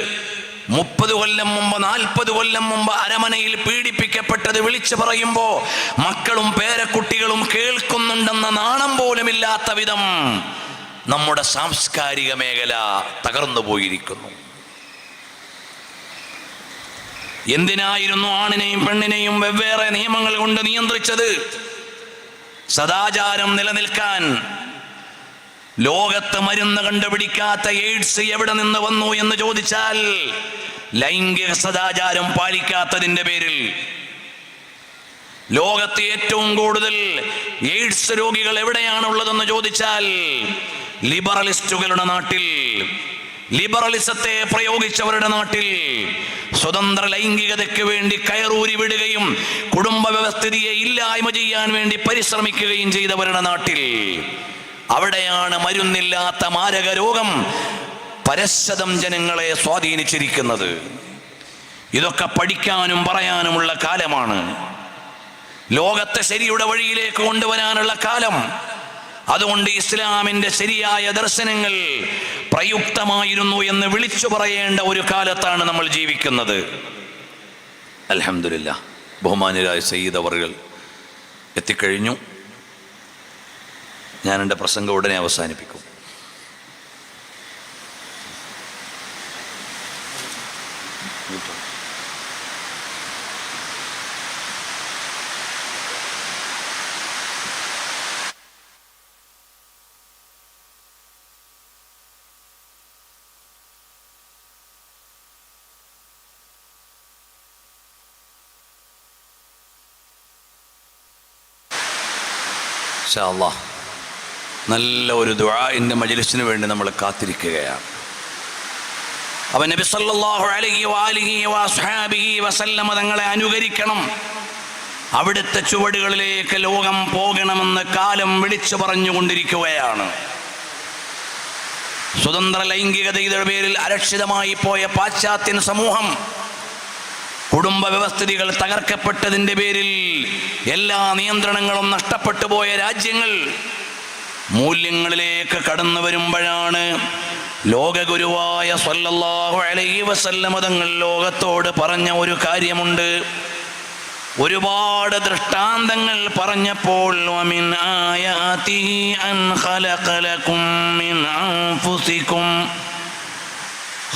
30 കൊല്ലം മുമ്പ് 40 കൊല്ലം മുമ്പ് അരമനയിൽ പീഡിപ്പിക്കപ്പെട്ടത് വിളിച്ചു പറയുമ്പോ മക്കളും പേരക്കുട്ടികളും കേൾക്കുന്നുണ്ടെന്ന നാണം പോലുമില്ലാത്ത വിധം നമ്മുടെ സാംസ്കാരിക മേഖല തകർന്നു പോയിരിക്കുന്നു. എന്തിനായിരുന്നു ആണിനെയും പെണ്ണിനെയും വെവ്വേറെ നിയമങ്ങൾ കൊണ്ട് നിയന്ത്രിച്ചത്? സദാചാരം നിലനിൽക്കാൻ. ലോകത്ത് മരുന്ന് കണ്ടുപിടിക്കാത്ത എയ്ഡ്സ് എവിടെ നിന്ന് വന്നു എന്ന് ചോദിച്ചാൽ ലൈംഗിക സദാചാരം പാലിക്കാത്തതിന്റെ പേരിൽ. ലോകത്ത് ഏറ്റവും കൂടുതൽ എയ്ഡ്സ് രോഗികൾ എവിടെയാണുള്ളതെന്ന് ചോദിച്ചാൽ ലിബറലിസ്റ്റുകളുടെ നാട്ടിൽ, ലിബറലിസത്തെ പ്രയോഗിച്ചവരുടെ നാട്ടിൽ. സ്വതന്ത്ര ലൈംഗികതയ്ക്ക് വേണ്ടി കയറൂരി വിടുകയും കുടുംബ വ്യവസ്ഥിതിയെ ഇല്ലായ്മ ചെയ്യാൻ വേണ്ടി പരിശ്രമിക്കുകയും ചെയ്തവരുടെ നാട്ടിൽ അവിടെയാണ് മരുന്നില്ലാത്ത മാരക രോഗം പരശതം ജനങ്ങളെ സ്വാധീനിച്ചിരിക്കുന്നത്. ഇതൊക്കെ പഠിക്കാനും പറയാനുമുള്ള കാലമാണ്. ലോകത്തെ ശരിയുടെ വഴിയിലേക്ക് കൊണ്ടുവരാനുള്ള കാലം. അതുകൊണ്ട് ഇസ്ലാമിന്റെ ശരിയായ ദർശനങ്ങൾ പ്രയുക്തമായിരുന്നു എന്ന് വിളിച്ചു പറയേണ്ട ഒരു കാലത്താണ് നമ്മൾ ജീവിക്കുന്നത്. അൽഹംദുലില്ലാഹ്, ബഹുമാന്യരായ സയ്യിദ് അവറുകൾ എത്തിക്കഴിഞ്ഞു. ഞാൻ എൻ്റെ പ്രസംഗം ഉടനെ അവസാനിപ്പിക്കും. ഇൻഷാ അല്ലാഹ് നല്ല ഒരു ദുആഇന്റെ മജ്ലിസിന് വേണ്ടി നമ്മൾ കാത്തിരിക്കുകയാണ്. അവൻ നബി സല്ലല്ലാഹു അലൈഹി വആലിഹി വഅസ്ഹാബിഹി വസല്ലമ തങ്ങളെ അനുകരിക്കണം. അവിടുത്തെ ചുവടുകളിലേക്ക് ലോകം പോകണമെന്ന് കാലം വിളിച്ചു പറഞ്ഞുകൊണ്ടിരിക്കുകയാണ്. സ്വതന്ത്ര ലൈംഗികതയുടെ പേരിൽ അരക്ഷിതമായി പോയ പാശ്ചാത്യൻ സമൂഹം, കുടുംബ വ്യവസ്ഥിതികൾ തകർക്കപ്പെട്ടതിൻ്റെ പേരിൽ എല്ലാ നിയന്ത്രണങ്ങളും നഷ്ടപ്പെട്ടു പോയ രാജ്യങ്ങൾ മൂല്യങ്ങളിലേക്ക് കടന്നു വരുമ്പോഴാണ് ലോകഗുരുവായ സ്വല്ലല്ലാഹു അലൈഹി വസല്ലമ തങ്ങൾ ലോകത്തോട് പറഞ്ഞ ഒരു കാര്യമുണ്ട്. ഒരുപാട് ദൃഷ്ടാന്തങ്ങൾ പറഞ്ഞപ്പോൾ വമിൻ ആയാതിഹി അൻ ഖലഖലകും മിൻ അൻഫുസികും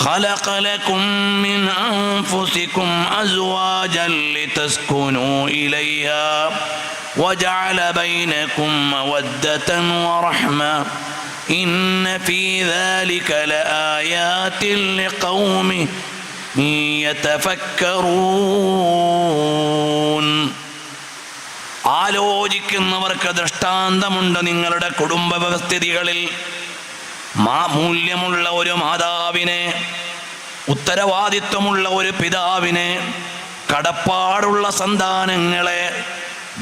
خلق لكم من أنفسكم أزواجا لتسكنوا إليها وجعل بينكم مودة ورحمة إن في ذلك لآيات لقوم يتفكرون. ആലോചിക്കുന്നവർക്ക് ദൃഷ്ടാന്തമുണ്ട്. നിങ്ങളുടെ കുടുംബ വ്യവസ്ഥിതികളിൽ മൂല്യമുള്ള ഒരു മാതാവിനെ, ഉത്തരവാദിത്വമുള്ള ഒരു പിതാവിനെ, കടപ്പാടുള്ള സന്താനങ്ങളെ,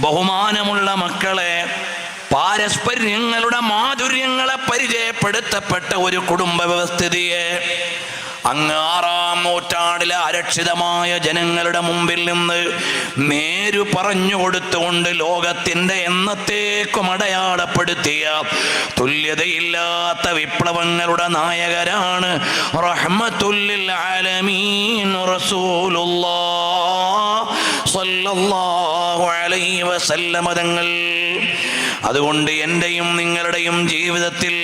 ബഹുമാനമുള്ള മക്കളെ, പാരസ്പര്യങ്ങളുടെ മാധുര്യങ്ങളെ പരിചയപ്പെടുത്തപ്പെട്ട ഒരു കുടുംബ വ്യവസ്ഥിതിയെ അങ്ങ് 6-ാം നൂറ്റാണ്ടിലെ അരക്ഷിതമായ ജനങ്ങളുടെ മുമ്പിൽ നിന്ന് നേരു പറഞ്ഞു കൊടുത്തുകൊണ്ട് ലോകത്തിൻ്റെ എന്നത്തേക്കും അടയാളപ്പെടുത്തിയ തുല്യതയില്ലാത്ത വിപ്ലവങ്ങളുടെ നായകരാണ് റഹ്മത്തുല്ലിൽ ആലമീൻ റസൂലുള്ളാഹ് സ്വല്ലല്ലാഹു അലൈഹി വസല്ലമ തങ്ങൾ. അതുകൊണ്ട് എൻ്റെയും നിങ്ങളുടെയും ജീവിതത്തിൽ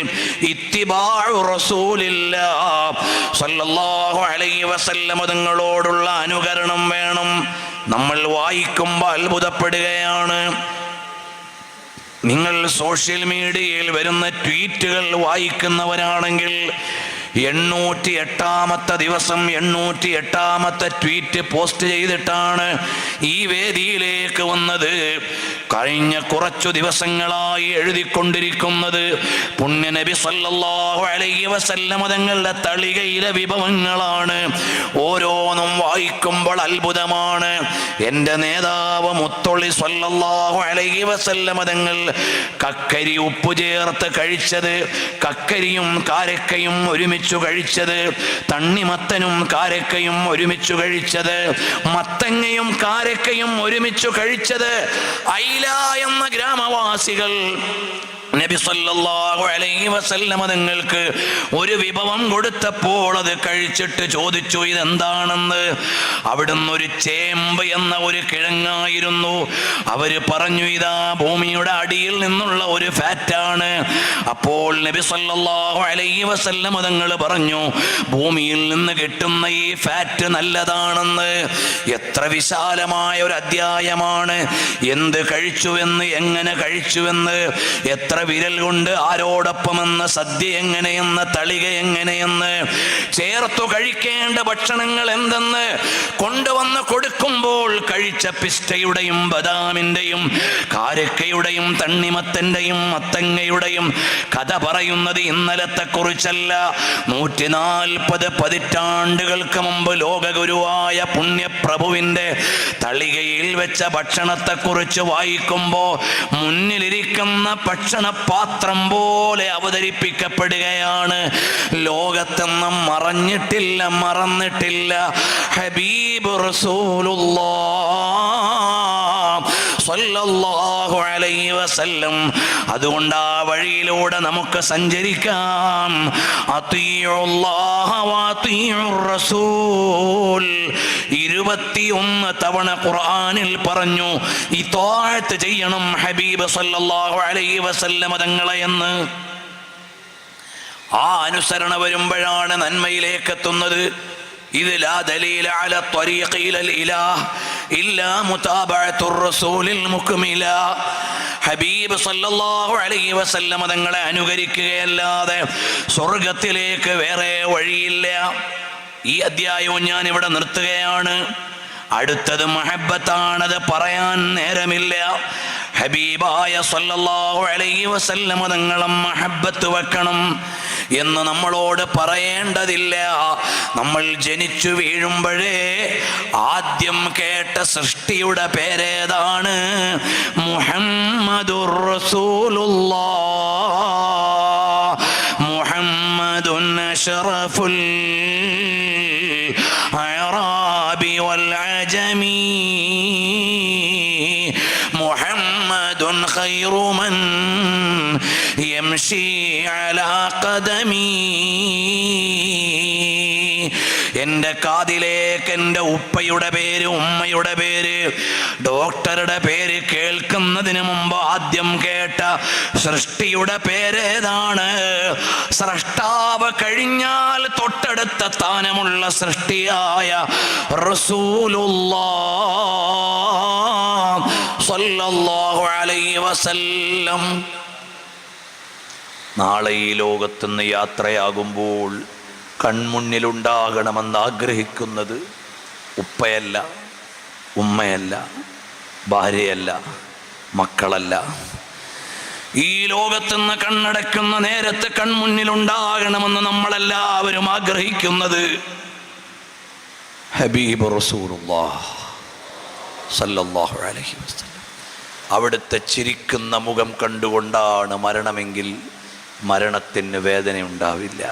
ഇത്തിബാഉ റസൂലില്ലാഹ് സ്വല്ലല്ലാഹു അലൈഹി വസല്ലമ തങ്ങളോടുള്ള അനുകരണം വേണം. നമ്മൾ വായിക്കുമ്പോൾ അത്ഭുതപ്പെടുകയാണ്. നിങ്ങൾ സോഷ്യൽ മീഡിയയിൽ വരുന്ന ട്വീറ്റുകൾ വായിക്കുന്നവരാണെങ്കിൽ 808-ാമത്തെ ദിവസം 808-ാമത്തെ ട്വീറ്റ് പോസ്റ്റ് ചെയ്തിട്ടാണ് ഈ വേദിയിലേക്ക് വന്നത്. കഴിഞ്ഞ കുറച്ചു ദിവസങ്ങളായി എഴുതിക്കൊണ്ടിരിക്കുന്നത് പുണ്യനബി സല്ലല്ലാഹു അലൈഹി വസല്ലമ തങ്ങളുടെ തളികയിലെ വിഭവങ്ങളാണ്. ഓരോന്നും വായിക്കുമ്പോൾ അത്ഭുതമാണ്. എൻ്റെ നേതാവ് മുത്തൊളി സല്ലല്ലാഹു അലൈഹി വസല്ലമ തങ്ങൾ കക്കരി ഉപ്പ് ചേർത്ത് കഴിച്ചത്, കക്കരിയും കാരക്കയും ഒരുമിച്ച് കഴിച്ചത്, തണ്ണിമത്തനും കാരക്കയും ഒരുമിച്ച് കഴിച്ചത്, മത്തങ്ങയും കാരക്കയും ഒരുമിച്ച് കഴിച്ചത്, ഐല എന്ന ഗ്രാമവാസികൾ നബി സല്ലല്ലാഹു അലൈഹി വസല്ലമ തങ്ങൾക്ക് ഒരു വിഭവം കൊടുത്തപ്പോൾ അത് കഴിച്ചിട്ട് ചോദിച്ചു ഇതെന്താണെന്ന്. അവിടുന്ന് ഒരു ചേമ്പ് എന്ന ഒരു കിഴങ്ങായിരുന്നു. അവര് പറഞ്ഞു ഇതാ ഭൂമിയുടെ അടിയിൽ നിന്നുള്ള ഒരു ഫാറ്റാണ്. അപ്പോൾ നബി സല്ലല്ലാഹു അലൈഹി വസല്ലമ തങ്ങൾ പറഞ്ഞു ഭൂമിയിൽ നിന്ന് കിട്ടുന്ന ഈ ഫാറ്റ് നല്ലതാണെന്ന്. എത്ര വിശാലമായ ഒരു അധ്യായമാണ്. എന്ത് കഴിച്ചുവെന്ന്, എങ്ങനെ കഴിച്ചുവെന്ന്, എത്ര വിരൽ കൊണ്ട് ആരോടൊപ്പമെന്ന്, സദ്യ എങ്ങനെയെന്ന്, തളിക എങ്ങനെയെന്ന്, ചേർത്തു കഴിക്കേണ്ട ഭക്ഷണങ്ങൾ എന്തെന്ന് കൊണ്ടുവന്ന് കൊടുക്കുമ്പോൾ കഴിച്ച പിസ്റ്റയുടെയും ബദാമിൻ്റെയും കാരക്കയുടെയും തണ്ണിമത്തൻ്റെയും മത്തങ്ങയുടെയും കഥ പറയുന്നത് ഇന്നലത്തെ കുറിച്ചല്ല. 140 പതിറ്റാണ്ടുകൾക്ക് മുമ്പ് ലോകഗുരുവായ പുണ്യപ്രഭുവിൻ്റെ തളികയിൽ വെച്ച ഭക്ഷണത്തെക്കുറിച്ച് വായിക്കുമ്പോൾ മുന്നിലിരിക്കുന്ന ഭക്ഷണപാത്രം പോലെ അവതരിപ്പിക്കപ്പെടുകയാണ്. ലോകത്തൊന്നും മറഞ്ഞിട്ടില്ല, മറന്നിട്ടില്ല ഹബീബ് റസൂലുള്ളാഹ് സ്വല്ലല്ലാഹു അലൈഹി വസല്ലം. അതുകൊണ്ട് ആ വഴിയിലൂടെ നമുക്ക് സഞ്ചരിക്കാം. അത്തിയുല്ലാഹ വഅത്തിയുർ റസൂൽ 21 തവണ ഖുർആനിൽ പറഞ്ഞു ഇത്വാഅത്ത് ചെയ്യണം ഹബീബ് സ്വല്ലല്ലാഹു അലൈഹി വസല്ലം തങ്ങളെ എന്ന്. ആ അനുസരണ വരുമ്പോഴാണ് നന്മയിലേക്ക് എത്തുന്നത്. ഇത് ലാ ദലീല അലാ ത്വരീഖി ഇലൽ ഇലാഹ് ഇല്ലാ മുതാബഅത്തുർ റസൂലിൽ മുക്മില. ഹബീബ് സല്ലല്ലാഹു അലൈഹി വസല്ലം തങ്ങളെ അനുകരിക്കുകയല്ലാതെ സ്വർഗത്തിലേക്ക് വേറെ വഴിയില്ല. ഈ അധ്യായവും ഞാൻ ഇവിടെ നിർത്തുകയാണ്. അടുത്തത് മഹബ്ബത്താണത്, പറയാൻ നേരമില്ല. ഹബീബായ സല്ലല്ലാഹു അലൈഹി വസല്ലം തങ്ങളെ മഹബ്ബത്ത് വെക്കണം എന്ന് നമ്മളോട് പറയേണ്ടതില്ല. നമ്മൾ ജനിച്ചു വീഴുമ്പോഴേ ആദ്യം കേട്ട സൃഷ്ടിയുടെ പേരേതാണ്? മുഹമ്മദുർ റസൂലുള്ളാഹ്. മുഹമ്മദുൻ അഷ്റഫുൽ അഅറാബി വൽ അജമി. മുഹമ്മദുൻ ഖൈറു മൻ യംശി അലാ ഖദമി. എൻ്റെ കാതിലേക്ക് എൻ്റെ ഉപ്പയുടെ പേര്, ഉമ്മയുടെ പേര്, ഡോക്ടറുടെ പേര് കേൾക്കുന്നതിന് മുമ്പ് ആദ്യം കേട്ട സൃഷ്ടിയുടെ പേരേതാണ്? സ്രഷ്ടാവ് കഴിഞ്ഞാൽ തൊട്ടടുത്ത സ്ഥാനമുള്ള സൃഷ്ടിയായ റസൂലുള്ളാഹ് സ്വല്ലല്ലാഹു അലൈഹി വസല്ലം. നാളെ ഈ ലോകത്തുനിന്ന് യാത്രയാകുമ്പോൾ കൺമുന്നിലുണ്ടാകണമെന്ന് ആഗ്രഹിക്കുന്നത് ഉപ്പയല്ല, ഉമ്മയല്ല, ഭാര്യയല്ല, മക്കളല്ല. ഈ ലോകത്തുനിന്ന് കണ്ണടക്കുന്ന നേരത്ത് കൺമുന്നിലുണ്ടാകണമെന്ന് നമ്മളെല്ലാവരും ആഗ്രഹിക്കുന്നത് ഹബീബ് റസൂലുള്ളാഹ് സല്ലല്ലാഹു അലൈഹി വസല്ലം. അവിടുത്തെ ചിരിക്കുന്ന മുഖം കണ്ടുകൊണ്ടാണ് മരണമെങ്കിൽ മരണത്തിന് വേദന ഉണ്ടാവില്ല.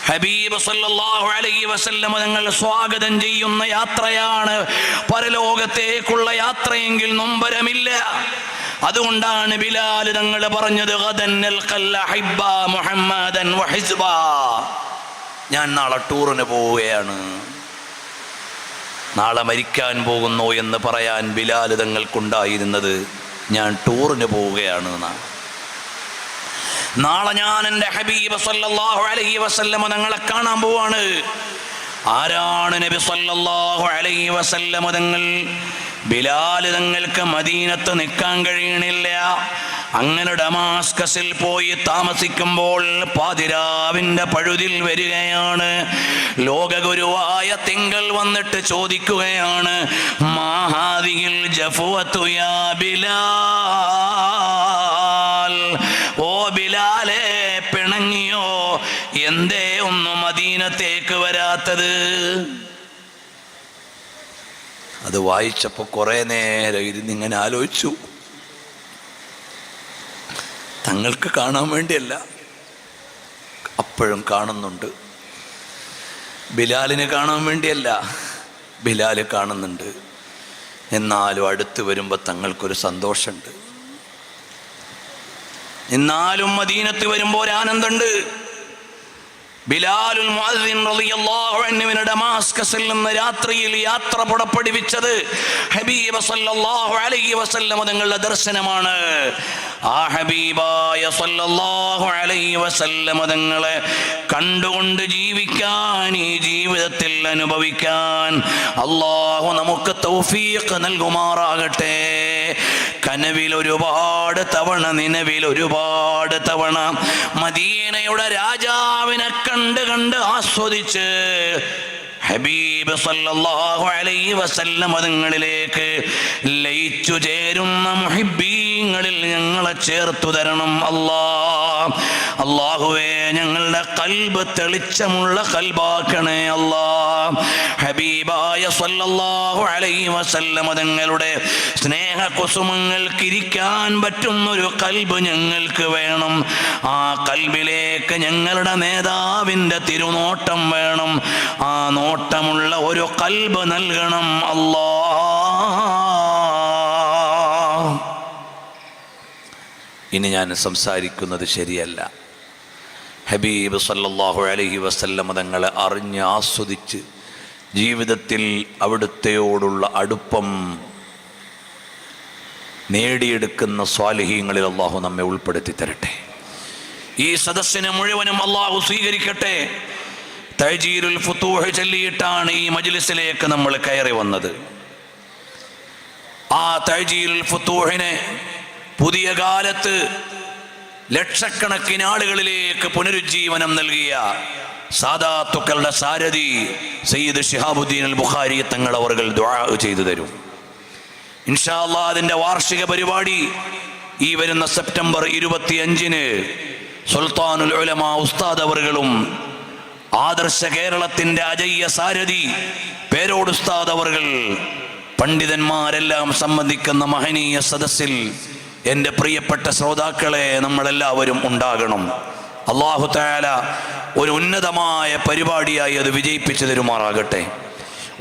ഹബീബ് സല്ലല്ലാഹു അലൈഹി വസല്ലം തങ്ങൾ സ്വാഗതം ചെയ്യുന്ന യാത്രയാണ് പരലോകത്തേക്കുള്ള യാത്രയെങ്കിൽ നൊമ്പരമില്ല. അതുകൊണ്ടാണ് ബിലാൽ തങ്ങൾ പറഞ്ഞത് ഗദൻ നൽഖൽ അഹിബ്ബ മുഹമ്മദൻ വഹിസ്ബ. ഞാൻ നാളെ ടൂറിന് പോവുകയാണ്. നാളെ മരിക്കാൻ പോകുന്നു എന്ന് പറയാൻ ബിലാൽ തങ്ങൾക്കുണ്ടായിരുന്നത് ഞാൻ ടൂറിന് പോവുകയാണ് എന്നാണ്. നാളെ ഞാൻ എൻ്റെ ഹബീബ് സല്ലല്ലാഹു അലൈഹി വസല്ലം തങ്ങളെ കാണാൻ പോവാണ്. ആരാണ് നബി സല്ലല്ലാഹു അലൈഹി വസല്ലം തങ്ങൾ? ബിലാൽ തങ്ങൾക്ക് മദീനത്ത് നിൽക്കാൻ കഴിയണില്ല. അങ്ങനെ ഡമാസ്കസിൽ പോയി താമസിക്കുമ്പോൾ പാതിരാവിൻ്റെ പഴുതിൽ വരികയാണ്. ലോകഗുരുവായ തിങ്കൾ വന്നിട്ട് ചോദിക്കുകയാണ്, മാഹാദിയിൽ ജഫുവത്തു യാ ബിലാൽ. ഓ ബിലാലെ, പിണങ്ങിയോ? എന്തേ ഒന്ന് മദീനത്തേക്ക് വരാത്തത്? അത് വായിച്ചപ്പോൾ കുറേ നേരം ഇരുന്നിങ്ങനെ ആലോചിച്ചു. തങ്ങൾക്ക് കാണാൻ വേണ്ടിയല്ല, അപ്പോഴും കാണുന്നുണ്ട്. ബിലാലിന് കാണാൻ വേണ്ടിയല്ല, ബിലാൽ കാണുന്നുണ്ട്. എന്നാലും അടുത്ത് വരുമ്പോൾ തങ്ങൾക്കൊരു സന്തോഷമുണ്ട്. എന്നാലും മദീനത്ത് വരുമ്പോൾ ഒരു ആനന്ദമുണ്ട്. ബിലാലുൽ മുഅദ്ദിൻ റളിയല്ലാഹു അൻഹുവിനെ ഡമാസ്കസിൽ നിന്ന് രാത്രിയിൽ യാത്ര പുറപ്പെടുവിച്ചത് ഹബീബ് സല്ലല്ലാഹു അലൈഹി വസല്ലം തങ്ങളുടെ ദർശനമാണ്. ആ ഹബീബായ സല്ലല്ലാഹു അലൈഹി വസല്ലം തങ്ങളെ കണ്ടുകൊണ്ട് ജീവിക്കാൻ, ഈ ജീവിതത്തിൽ അനുഭവിക്കാൻ അല്ലാഹു നമുക്ക് തൗഫീഖ് നൽകുമാറാകട്ടെ. കനവിൽ ഒരുപാട് തവണ, നിലവിൽ ഒരുപാട് തവണ മദീനയുടെ രാജാവിനെ കണ്ട് ആസ്വദിച്ച് ഹബീബ് സല്ലല്ലാഹു അലൈഹി വസല്ലം തങ്ങളിലേക്ക് ലയിച്ചു ചേരുന്ന മുഹിബ്ബീങ്ങളിൽ ഞങ്ങളെ ചേർത്തു തരണം അല്ലാഹ്. അല്ലാഹുവേ, ഞങ്ങളുടെ ഖൽബ് തെളിച്ചമുള്ള ഖൽബാക്കണേ അല്ലാഹ്. ഹബീബായ സല്ലല്ലാഹു അലൈഹി വസല്ലം തങ്ങളുടെ സ്നേഹകുസുമങ്ങൾക്ക് ഇരിക്കാൻ പറ്റുന്നൊരു ഖൽബ് ഞങ്ങൾക്ക് വേണം. ആ ഖൽബിലേക്ക് ഞങ്ങളുടെ നേതാവിൻ്റെ തിരുനോട്ടം വേണം. ആ നോട്ടമുള്ള ഒരു ഖൽബ് നൽകണം അല്ലാഹ്. ഇനി ഞാൻ സംസാരിക്കുന്നത് ശരിയല്ല. ഹബീബ് സല്ലല്ലാഹു അലൈഹി വസല്ലം തങ്ങളെ അറിഞ്ഞ് ആസ്വദിച്ച് ജീവിതത്തിൽ അവിടുത്തെയോടുള്ള അടുപ്പം നേടിയെടുക്കുന്ന സ്വാലിഹീങ്ങളിൽ അള്ളാഹു നമ്മെ ഉൾപ്പെടുത്തി തരട്ടെ. ഈ സദസ്സിനെ മുഴുവനും അള്ളാഹു സ്വീകരിക്കട്ടെ. തഅ്ജീലുൽ ഫുതൂഹ് ചൊല്ലിയിട്ടാണ് ഈ മജ്ലിസിലേക്ക് നമ്മൾ കയറി വന്നത്. ആ തഅ്ജീലുൽ ഫുതൂഹിനെ പുതിയ കാലത്ത് ലക്ഷക്കണക്കിന് ആളുകളിലേക്ക് പുനരുജ്ജീവനം നൽകിയ സാദാത്തുക്കളുടെ സാരഥി സയ്യിദ് ശിഹാബുദ്ദീൻ അൽ ബുഖാരി തങ്ങൾ അവർകൾ ദുആ ചെയ്തു തരും. ഇൻഷാ അല്ലാഹ് അതിൻ്റെ വാർഷിക പരിപാടി ഈ വരുന്ന സെപ്റ്റംബർ 25-ന് സുൽത്താനുൽ ഉലമാ ഉസ്താദ് അവർകളും ആദർശ കേരളത്തിൻ്റെ അജയ്യ സാരഥി പേരോട് ഉസ്താദ് അവർകൾ പണ്ഡിതന്മാരെല്ലാം സംബന്ധിക്കുന്ന മഹനീയ സദസ്സിൽ എൻ്റെ പ്രിയപ്പെട്ട ശ്രോതാക്കളെ നമ്മളെല്ലാവരും ഉണ്ടാകണം. അല്ലാഹു തആല ഒരു ഉന്നതമായ പരിപാടിയായി അത് വിജയിപ്പിച്ചു തരുമാറാകട്ടെ.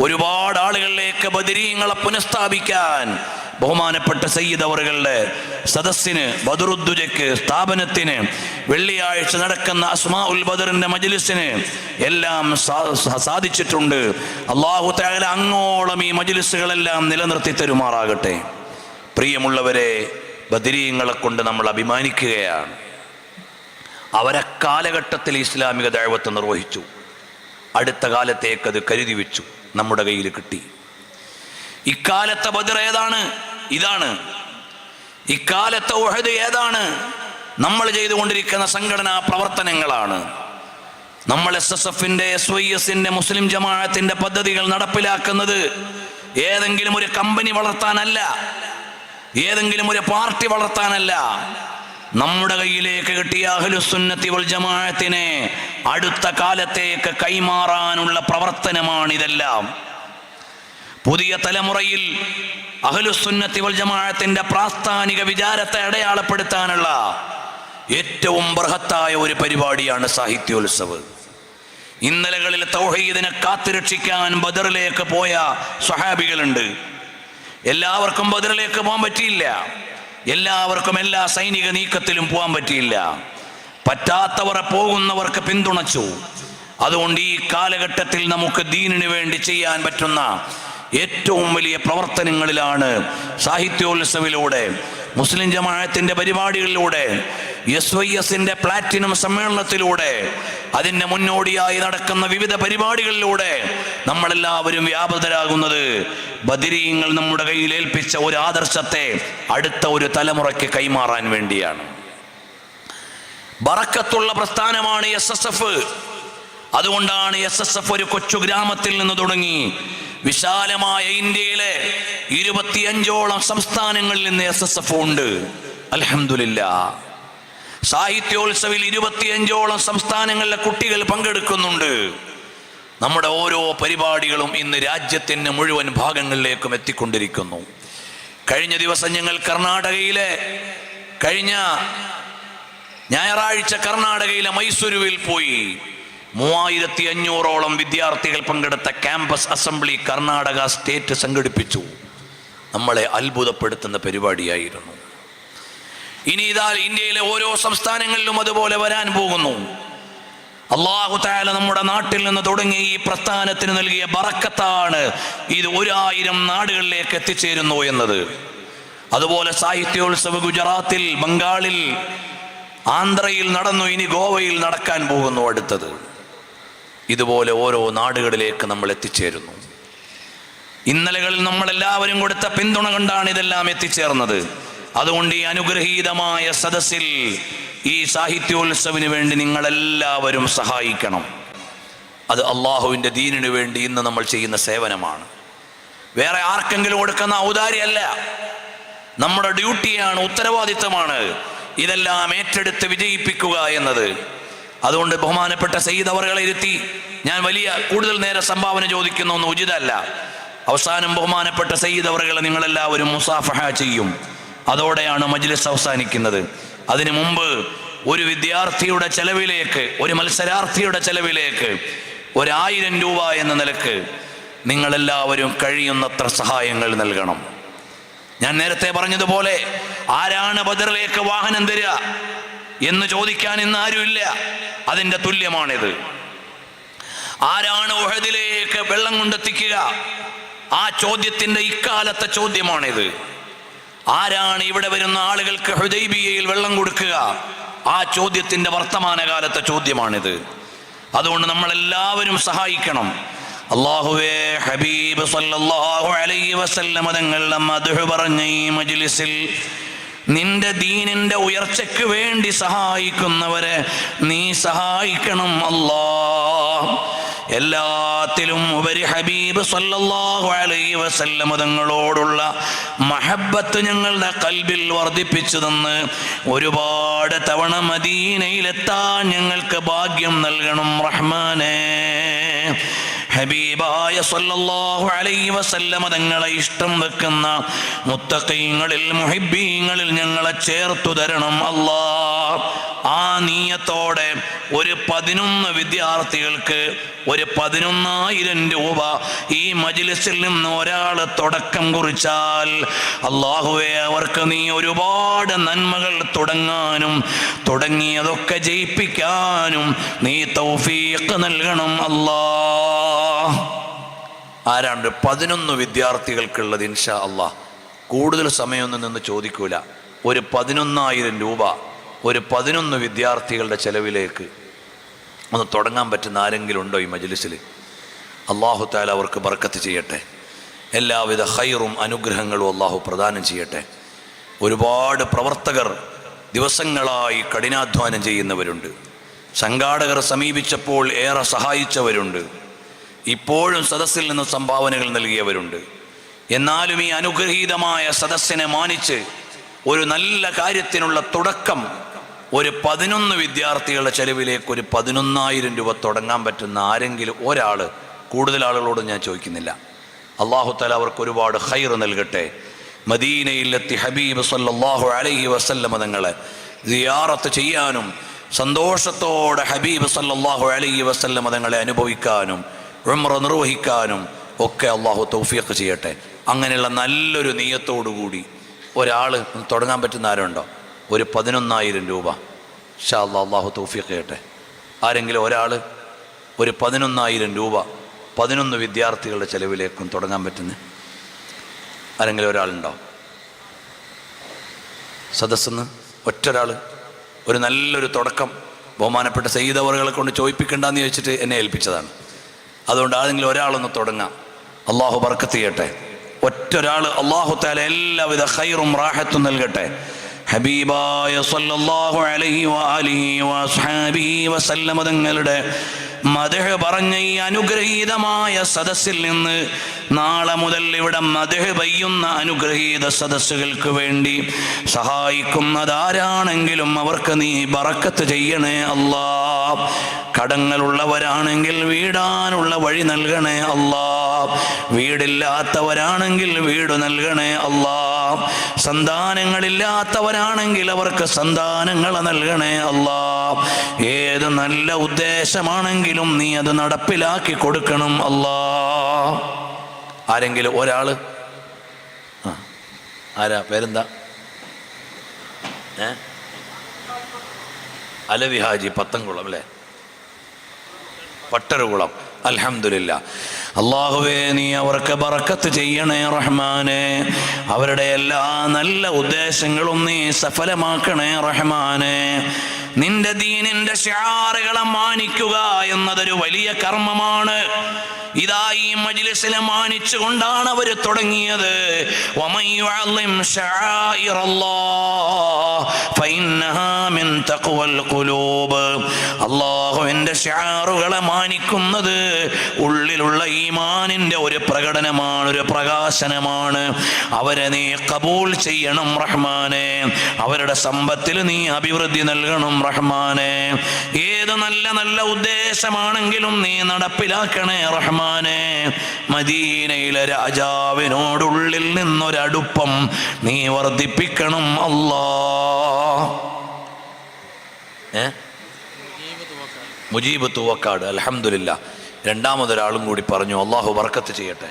ഒരുപാട് ആളുകളിലേക്ക് ബദരീങ്ങളെ പുനഃസ്ഥാപിക്കാൻ ബഹുമാനപ്പെട്ട സയ്യിദ് അവറുകളുടെ സദസ്സിന്, ബദറുദ്ദുജയ്ക്ക്, സ്ഥാപനത്തിന്, വെള്ളിയാഴ്ച നടക്കുന്ന അസ്മാഉൽ ബദറിന്റെ മജ്ലിസിന് എല്ലാം സാധിച്ചിട്ടുണ്ട്. അല്ലാഹു തആല അങ്ങോളം ഈ മജ്ലിസുകളെല്ലാം നിലനിർത്തി തരുമാറാകട്ടെ. പ്രിയമുള്ളവരെ, ബദരീങ്ങളെ കൊണ്ട് നമ്മൾ അഭിമാനിക്കുകയാണ്. അവരെ കാലഘട്ടത്തിൽ ഇസ്ലാമിക ദഅവത്ത് നിർവഹിച്ചു. അടുത്ത കാലത്തേക്ക് അത് കരുതി വെച്ചു, നമ്മുടെ കയ്യിൽ കിട്ടി. ഇക്കാലത്തെ ബദർ ഏതാണ്? ഇതാണ്. ഇക്കാലത്തെ ഉഹദ് ഏതാണ്? നമ്മൾ ചെയ്തുകൊണ്ടിരിക്കുന്ന സംഘടനാ പ്രവർത്തനങ്ങളാണ്. നമ്മൾ SSFന്റെ, SYSന്റെ, മുസ്ലിം ജമാഅത്തിന്റെ പദ്ധതികൾ നടപ്പിലാക്കുന്നത് ഏതെങ്കിലും ഒരു കമ്പനി വളർത്താനല്ല, ഏതെങ്കിലും ഒരു പാർട്ടി വളർത്താനല്ല. നമ്മുടെ കയ്യിലേക്ക് കിട്ടിയ അഹ്ലുസുന്നത്തി വൽ ജമാഅത്തിനെ അടുത്ത കാലത്തേക്ക് കൈമാറാനുള്ള പ്രവർത്തനമാണിതെല്ലാം. പുതിയ തലമുറയിൽ അഹ്ലുസുന്നത്തി വൽ ജമാഅത്തിന്റെ പ്രാസ്ഥാനിക വിചാരത്തെ അടയാളപ്പെടുത്താനുള്ള ഏറ്റവും ബൃഹത്തായ ഒരു പരിപാടിയാണ് സാഹിത്യോത്സവ്. ഇന്നലകളിൽ തൗഹീദിനെ കാത്തുരക്ഷിക്കാൻ ബദറിലേക്ക് പോയ സ്വഹാബികളുണ്ട്. എല്ലാവർക്കും ബദറിലേക്ക് പോകാൻ പറ്റിയില്ല. എല്ലാവർക്കും എല്ലാ സൈനിക നീക്കത്തിലും പോകാൻ പറ്റിയില്ല. പറ്റാത്തവരെ പോകുന്നവർക്ക് പിന്തുണച്ചു. അതുകൊണ്ട് ഈ കാലഘട്ടത്തിൽ നമുക്ക് ദീനിനു വേണ്ടി ചെയ്യാൻ പറ്റുന്ന ഏറ്റവും വലിയ പ്രവർത്തനങ്ങളിലാണ് സാഹിത്യോത്സവിലൂടെ, മുസ്ലിം ജമാഅത്തിന്റെ പരിപാടികളിലൂടെ, SYSന്റെ പ്ലാറ്റിനം സമ്മേളനത്തിലൂടെ, അതിൻ്റെ മുന്നോടിയായി നടക്കുന്ന വിവിധ പരിപാടികളിലൂടെ നമ്മളെല്ലാവരും വ്യാപൃതരാകുന്നത് ബദരീങ്ങൾ നമ്മുടെ കയ്യിൽ ഏൽപ്പിച്ച ഒരു ആദർശത്തെ അടുത്ത ഒരു തലമുറയ്ക്ക് കൈമാറാൻ വേണ്ടിയാണ്. ബറക്കത്തുള്ള പ്രസ്ഥാനമാണ് SSF. അതുകൊണ്ടാണ് SSF ഒരു കൊച്ചു ഗ്രാമത്തിൽ നിന്ന് തുടങ്ങി വിശാലമായ ഇന്ത്യയിലെ 25ഓളം സംസ്ഥാനങ്ങളിൽ നിന്ന് SSF ഉണ്ട്. അൽഹംദുലില്ലാഹ്. സാഹിത്യോത്സവിൽ 25ഓളം സംസ്ഥാനങ്ങളിലെ കുട്ടികൾ പങ്കെടുക്കുന്നുണ്ട്. നമ്മുടെ ഓരോ പരിപാടികളും ഇന്ന് രാജ്യത്തിന് മുഴുവൻ ഭാഗങ്ങളിലേക്കും എത്തിക്കൊണ്ടിരിക്കുന്നു. കഴിഞ്ഞ ദിവസം ഞങ്ങൾ കഴിഞ്ഞ ഞായറാഴ്ച കർണാടകയിലെ മൈസൂരുവിൽ പോയി. 3500ഓളം വിദ്യാർത്ഥികൾ പങ്കെടുത്ത ക്യാമ്പസ് അസംബ്ലി കർണാടക സ്റ്റേറ്റ് സംഘടിപ്പിച്ചു. നമ്മളെ അത്ഭുതപ്പെടുത്തുന്ന പരിപാടിയായിരുന്നു. ഇനി ഇതാ ഇന്ത്യയിലെ ഓരോ സംസ്ഥാനങ്ങളിലും അതുപോലെ വരാൻ പോകുന്നു. അല്ലാഹു തആല നമ്മുടെ നാട്ടിൽ നിന്ന് തുടങ്ങി ഈ പ്രസ്ഥാനത്തിന് നൽകിയ ബറക്കത്താണ് ഇത് 1000 നാടുകളിലേക്ക് എത്തിച്ചേരുന്നു എന്നത്. അതുപോലെ സാഹിത്യോത്സവ് ഗുജറാത്തിൽ, ബംഗാളിൽ, ആന്ധ്രയിൽ നടന്നു. ഇനി ഗോവയിൽ നടക്കാൻ പോകുന്നു അടുത്തത്. ഇതുപോലെ ഓരോ നാടുകളിലേക്ക് നമ്മൾ എത്തിച്ചേരുന്നു. ഇന്നലകളിൽ നമ്മളെല്ലാവരും കൊടുത്ത പിന്തുണ കൊണ്ടാണ് ഇതെല്ലാം എത്തിച്ചേർന്നത്. അതുകൊണ്ട് ഈ അനുഗ്രഹീതമായ സദസ്സിൽ ഈ സാഹിത്യോത്സവിന് വേണ്ടി നിങ്ങളെല്ലാവരും സഹായിക്കണം. അത് അള്ളാഹുവിൻ്റെ ദീനിനു വേണ്ടി ഇന്ന് നമ്മൾ ചെയ്യുന്ന സേവനമാണ്. വേറെ ആർക്കെങ്കിലും കൊടുക്കുന്ന ഔദാര്യമല്ല, നമ്മുടെ ഡ്യൂട്ടിയാണ്, ഉത്തരവാദിത്തമാണ് ഇതെല്ലാം ഏറ്റെടുത്ത് വിജയിപ്പിക്കുക എന്നത്. അതുകൊണ്ട് ബഹുമാനപ്പെട്ട സയ്യിദ് അവറുകളെ ഇരുത്തി ഞാൻ കൂടുതൽ നേരെ സംഭാവന ചോദിക്കുന്ന ഒന്നും ഉചിതമല്ല. അവസാനം ബഹുമാനപ്പെട്ട സയ്യിദ് അവറുകളെ നിങ്ങളെല്ലാവരും മുസാഫഹ ചെയ്യും. അതോടെയാണ് മജ്ലിസ് അവസാനിക്കുന്നത്. അതിനു മുമ്പ് ഒരു വിദ്യാർത്ഥിയുടെ ചെലവിലേക്ക്, ഒരു മത്സരാർത്ഥിയുടെ ചെലവിലേക്ക് 1000 രൂപ എന്ന നിലക്ക് നിങ്ങളെല്ലാവരും കഴിയുന്നത്ര സഹായങ്ങൾ നൽകണം. ഞാൻ നേരത്തെ പറഞ്ഞതുപോലെ ആരാണ് ബദറിലേക്ക് വാഹനം തരിക എന്ന് ചോദിക്കാൻ ഇന്ന് ആരുമില്ല. അതിൻ്റെ തുല്യമാണിത്. ആരാണ് ഉഹദിലേക്ക് വെള്ളം കൊണ്ടെത്തിക്കുക, ആ ചോദ്യത്തിൻ്റെ ഇക്കാലത്തെ ചോദ്യമാണിത്. ആരാണ് ഇവിടെ വരുന്ന ആളുകൾക്ക് ഹുദൈബിയയിൽ വെള്ളം കൊടുക്കുക, ആ ചോദ്യത്തിൻ്റെ വർത്തമാനകാലത്തെ ചോദ്യമാണിത്. അതുകൊണ്ട് നമ്മളെല്ലാവരും സഹായിക്കണം. അല്ലാഹുവേ, ഹബീബ് സല്ലല്ലാഹു അലൈഹി വസല്ലം തങ്ങളുടെ മദ്ഹ് പറഞ്ഞ ഈ മജ്ലിസിൽ നിന്റെ ദീനിന്റെ ഉയർച്ചയ്ക്ക് വേണ്ടി സഹായിക്കുന്നവരെ നീ സഹായിക്കണം അല്ലാഹ്. എല്ലാത്തിലും ഉപരി ഹബീബ് സല്ലല്ലാഹു അലൈഹി വസല്ലം തങ്ങളോടുള്ള മഹബ്ബത്ത് ഞങ്ങളുടെ ഖൽബിൽ വർദ്ധിപ്പിച്ചു തന്ന് ഒരുപാട് തവണ മദീനയിലെത്താൻ ഞങ്ങൾക്ക് ഭാഗ്യം നൽകണം റഹ്മാനേ. ഹബീബായ സല്ലല്ലാഹു അലൈഹി വസല്ലം തങ്ങളെ ഇഷ്ടം വെക്കുന്ന മുത്തഖീങ്ങളിൽ മുഹിബ്ബീങ്ങളിൽ ഞങ്ങളെ ചേർത്തു തരണം അല്ലാഹ്. ആ നീയത്തോടെ ഒരു 11 വിദ്യാർത്ഥികൾക്ക് 11,000 രൂപ ഈ മജ്ലിസിൽ നിന്ന് ഒരാൾ തുടക്കം കുറിച്ചാൽ അല്ലാഹുവേ, അവർക്ക് നീ ഒരുപാട് നന്മകൾ തുടങ്ങാനും തുടങ്ങിയതൊക്കെ ജയിപ്പിക്കാനും നീ തൗഫീഖ് നൽകണം അല്ലാഹ്. ആരാണ്ട് 11 വിദ്യാർത്ഥികൾക്കുള്ളത് ഇൻഷാ അല്ലാഹ്. കൂടുതൽ സമയമൊന്നും നിന്ന് ചോദിക്കൂല. ഒരു 11,000 രൂപ ഒരു 11 വിദ്യാർത്ഥികളുടെ ചെലവിലേക്ക് ഒന്ന് തുടങ്ങാൻ പറ്റുന്ന ആരെങ്കിലും ഉണ്ടോ ഈ മജ്ലിസിൽ? അല്ലാഹു തആല അവർക്ക് ബർക്കത്ത് ചെയ്യട്ടെ. എല്ലാവിധ ഖൈറും അനുഗ്രഹങ്ങളും അല്ലാഹു പ്രദാനം ചെയ്യട്ടെ. ഒരുപാട് പ്രവർത്തകർ ദിവസങ്ങളായി കഠിനാധ്വാനം ചെയ്യുന്നവരുണ്ട്. സംഘാടകർ സമീപിച്ചപ്പോൾ ഏറെ സഹായിച്ചവരുണ്ട്. ഇപ്പോഴും സദസ്സിൽ നിന്ന് സംഭാവനകൾ നൽകിയവരുണ്ട്. എന്നാലും ഈ അനുഗ്രഹീതമായ സദസ്സിനെ മാനിച്ച് ഒരു നല്ല കാര്യത്തിനുള്ള തുടക്കം ഒരു 11 വിദ്യാർത്ഥികളുടെ ചെലവിലേക്ക് ഒരു 11,000 രൂപ തുടങ്ങാൻ പറ്റുന്ന ആരെങ്കിലും ഒരാൾ, കൂടുതൽ ആളുകളോട് ഞാൻ ചോദിക്കുന്നില്ല. അല്ലാഹു തആല അവർക്ക് ഒരുപാട് ഖൈർ നൽകട്ടെ. മദീനയിലെത്തി ഹബീബ് സല്ലല്ലാഹു അലൈഹി വസല്ലം തങ്ങളെ സിയാറത്ത് ചെയ്യാനും സന്തോഷത്തോടെ ഹബീബ് സല്ലല്ലാഹു അലൈഹി വസല്ലം തങ്ങളെ അനുഭവിക്കാനും ഉംറ നിർവഹിക്കാനും ഒക്കെ അല്ലാഹു തൗഫീഖ് ചെയ്യട്ടെ. അങ്ങനെയുള്ള നല്ലൊരു നിയ്യത്തോടുകൂടി ഒരാൾ തുടങ്ങാൻ പറ്റുന്ന ആരുണ്ടോ? ഒരു 11,000 രൂപ ഇൻഷാ അല്ലാഹ് അല്ലാഹു തൗഫീഖ് ചെയ്യട്ടെ. ആരെങ്കിലും ഒരാൾ ഒരു 11,000 രൂപ 11 വിദ്യാർത്ഥികളുടെ ചെലവിലേക്കും തുടങ്ങാൻ പറ്റുന്ന ആരെങ്കിലും ഒരാളുണ്ടോ? സദസ്സെന്ന് ഒറ്റൊരാൾ ഒരു നല്ലൊരു തുടക്കം ബഹുമാനപ്പെട്ട സയ്യിദ് അവറുകളെ കൊണ്ട് ചോദിപ്പിക്കണ്ടെന്ന് ചോദിച്ചിട്ട് എന്നെ ഏൽപ്പിച്ചതാണ്. അതുകൊണ്ട് ആരെങ്കിലും ഒരാളൊന്ന് തുടങ്ങാം. അല്ലാഹു ബർക്കത്ത് ചെയ്യട്ടെ. ഒറ്റൊരാൾ അല്ലാഹു തആല എല്ലാവിധ ഖൈറും റാഹത്തും നൽകട്ടെ. ഹബീബായ സല്ലല്ലാഹു അലൈഹി വആലിഹി വഅസ്ഹാബിഹി വസല്ലം തങ്ങളുടെ മദ്ഹ് പറഞ്ഞ ഈ അനുഗ്രഹീതമായ സദസ്സിൽ നിന്ന് നാളെ മുതൽ ഇവിടെ മദ്ഹ് പെയ്യുന്ന അനുഗ്രഹീത സദസ്സുകൾക്ക് വേണ്ടി സഹായിക്കുന്നതാരാണെങ്കിലും അവർക്ക് നീ ബറക്കത്ത് ചെയ്യണേ അല്ലാഹ്. കടങ്ങളുള്ളവരാണെങ്കിൽ വീടാനുള്ള വഴി നൽകണേ അല്ലാഹ്. വീടില്ലാത്തവരാണെങ്കിൽ വീട് നൽകണേ അല്ലാഹ്. സന്താനങ്ങളില്ലാത്തവരാണെങ്കിൽ അവർക്ക് സന്താനങ്ങൾ നൽകണേ അല്ലാഹ്. ഏത് നല്ല ഉദ്ദേശമാണെങ്കിലും നീ അത് നടപ്പിലാക്കി കൊടുക്കണം അല്ലാഹ്. ആരെങ്കിലും ഒരാൾ, ആരാ പേരെന്താ? അലവി ഹാജി പത്തംകുളം അല്ലേ? പട്ടരുകുളം. അൽഹംദുലില്ലാ. അല്ലാഹുവേ, നീ അവർക്ക് ബറക്കത്ത് ചെയ്യണേ റഹ്മാനെ. അവരുടെ എല്ലാ നല്ല ഉദ്ദേശങ്ങളും നീ സഫലമാക്കണേ റഹ്മാനെ. നിന്റെ ദീനിന്റെ ശിആറുകളെ മാനിക്കുക എന്നതൊരു വലിയ കർമ്മമാണ്. ഇതാ ഈ മജ്ലിസിനെ മാനിച്ചുകൊണ്ടാണ് അവർ തുടങ്ങിയത്. വമൻ യുഅല്ലിം ശആഇറല്ലാഹ് ഫഇന്നഹാ മിൻ തഖ്വൽ ഖുലൂബ്. അല്ലാഹുവിന്റെ ശിആറുകളെ മാനിക്കുന്നത് ഉള്ളിലുള്ള ഈമാനിന്റെ ഒരു പ്രകടനമാണ്, ഒരു പ്രകാശനമാണ്. അവരെ നീ കബൂൽ ചെയ്യണം റഹ്മാനെ. അവരുടെ സമ്പത്തിൽ നീ അഭിവൃദ്ധി നൽകണം റഹ്മാനെ. ഏത് നല്ല നല്ല ഉദ്ദേശമാണെങ്കിലും നീ നടപ്പിലാക്കണേ റഹ്മാനെ. മദീനയിലെ രാജാവിനോടുള്ളിൽ നിന്നൊരടുപ്പം നീ വർദ്ധിപ്പിക്കണം അല്ലാഹ്. മുജീബ് തൂവക്കാട്, അൽഹംദുലില്ലാ. രണ്ടാമതൊരാളും കൂടി പറഞ്ഞു, അള്ളാഹു ബർക്കത്ത് ചെയ്യട്ടെ.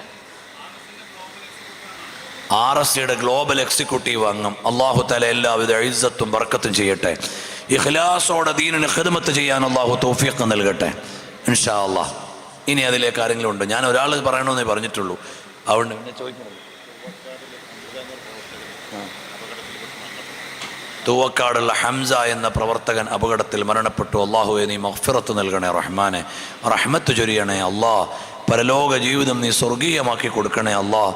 RSCയുടെ ഗ്ലോബൽ എക്സിക്യൂട്ടീവ് അംഗം, അള്ളാഹു തആല എല്ലാവിധ ഇസ്സത്തും ബർക്കത്തും ചെയ്യട്ടെ. ഇഖ്ലാസോടെ ദീനിന് ഖിദ്മത്ത് ചെയ്യാൻ അള്ളാഹു തൗഫീഖ് നൽകട്ടെ ഇൻഷാ അള്ളാഹ്. ഇനി അതിലേക്ക് ആരെങ്കിലും ഉണ്ടോ? ഞാൻ ഒരാൾ പറയണമെന്നേ പറഞ്ഞിട്ടുള്ളൂ, അതുകൊണ്ട് പിന്നെ ചോദിക്കണം. തൂവക്കാടുള്ള ഹംസ എന്ന പ്രവർത്തകൻ അപകടത്തിൽ മരണപ്പെട്ടു. അള്ളാഹുവെ നീ മഗ്ഫിറത്ത് നൽകണേ റഹ്മാനെ, റഹ്മത്ത് ചൊരിയണേ അള്ളാഹ്. പരലോക ജീവിതം നീ സ്വർഗീയമാക്കി കൊടുക്കണേ അള്ളാഹ്.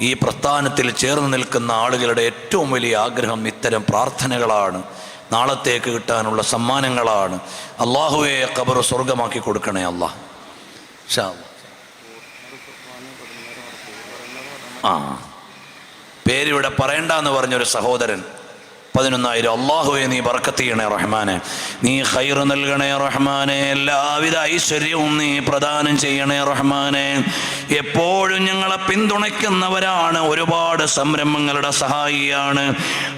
ഈ പ്രസ്ഥാനത്തിൽ ചേർന്ന് നിൽക്കുന്ന ആളുകളുടെ ഏറ്റവും വലിയ ആഗ്രഹം ഇത്തരം പ്രാർത്ഥനകളാണ്, നാളത്തേക്ക് കിട്ടാനുള്ള സമ്മാനങ്ങളാണ്. അള്ളാഹുവെ ഖബർ സ്വർഗമാക്കി കൊടുക്കണേ അള്ളാഹ്. പേരിവിടെ പറയണ്ടെന്ന് പറഞ്ഞൊരു സഹോദരൻ 11,000. അള്ളാഹുവെ നീ ബർക്കത്ത് ചെയ്യണേ റഹ്മാനെ, നീ ഖൈർ നൽകണേ റഹ്മാനെ, എല്ലാവിധ ഐശ്വര്യവും നീ പ്രദാനം ചെയ്യണേ റഹ്മാനെ. എപ്പോഴും ഞങ്ങളെ പിന്തുണയ്ക്കുന്നവരാണ്, ഒരുപാട് സംരംഭങ്ങളുടെ സഹായിയാണ്.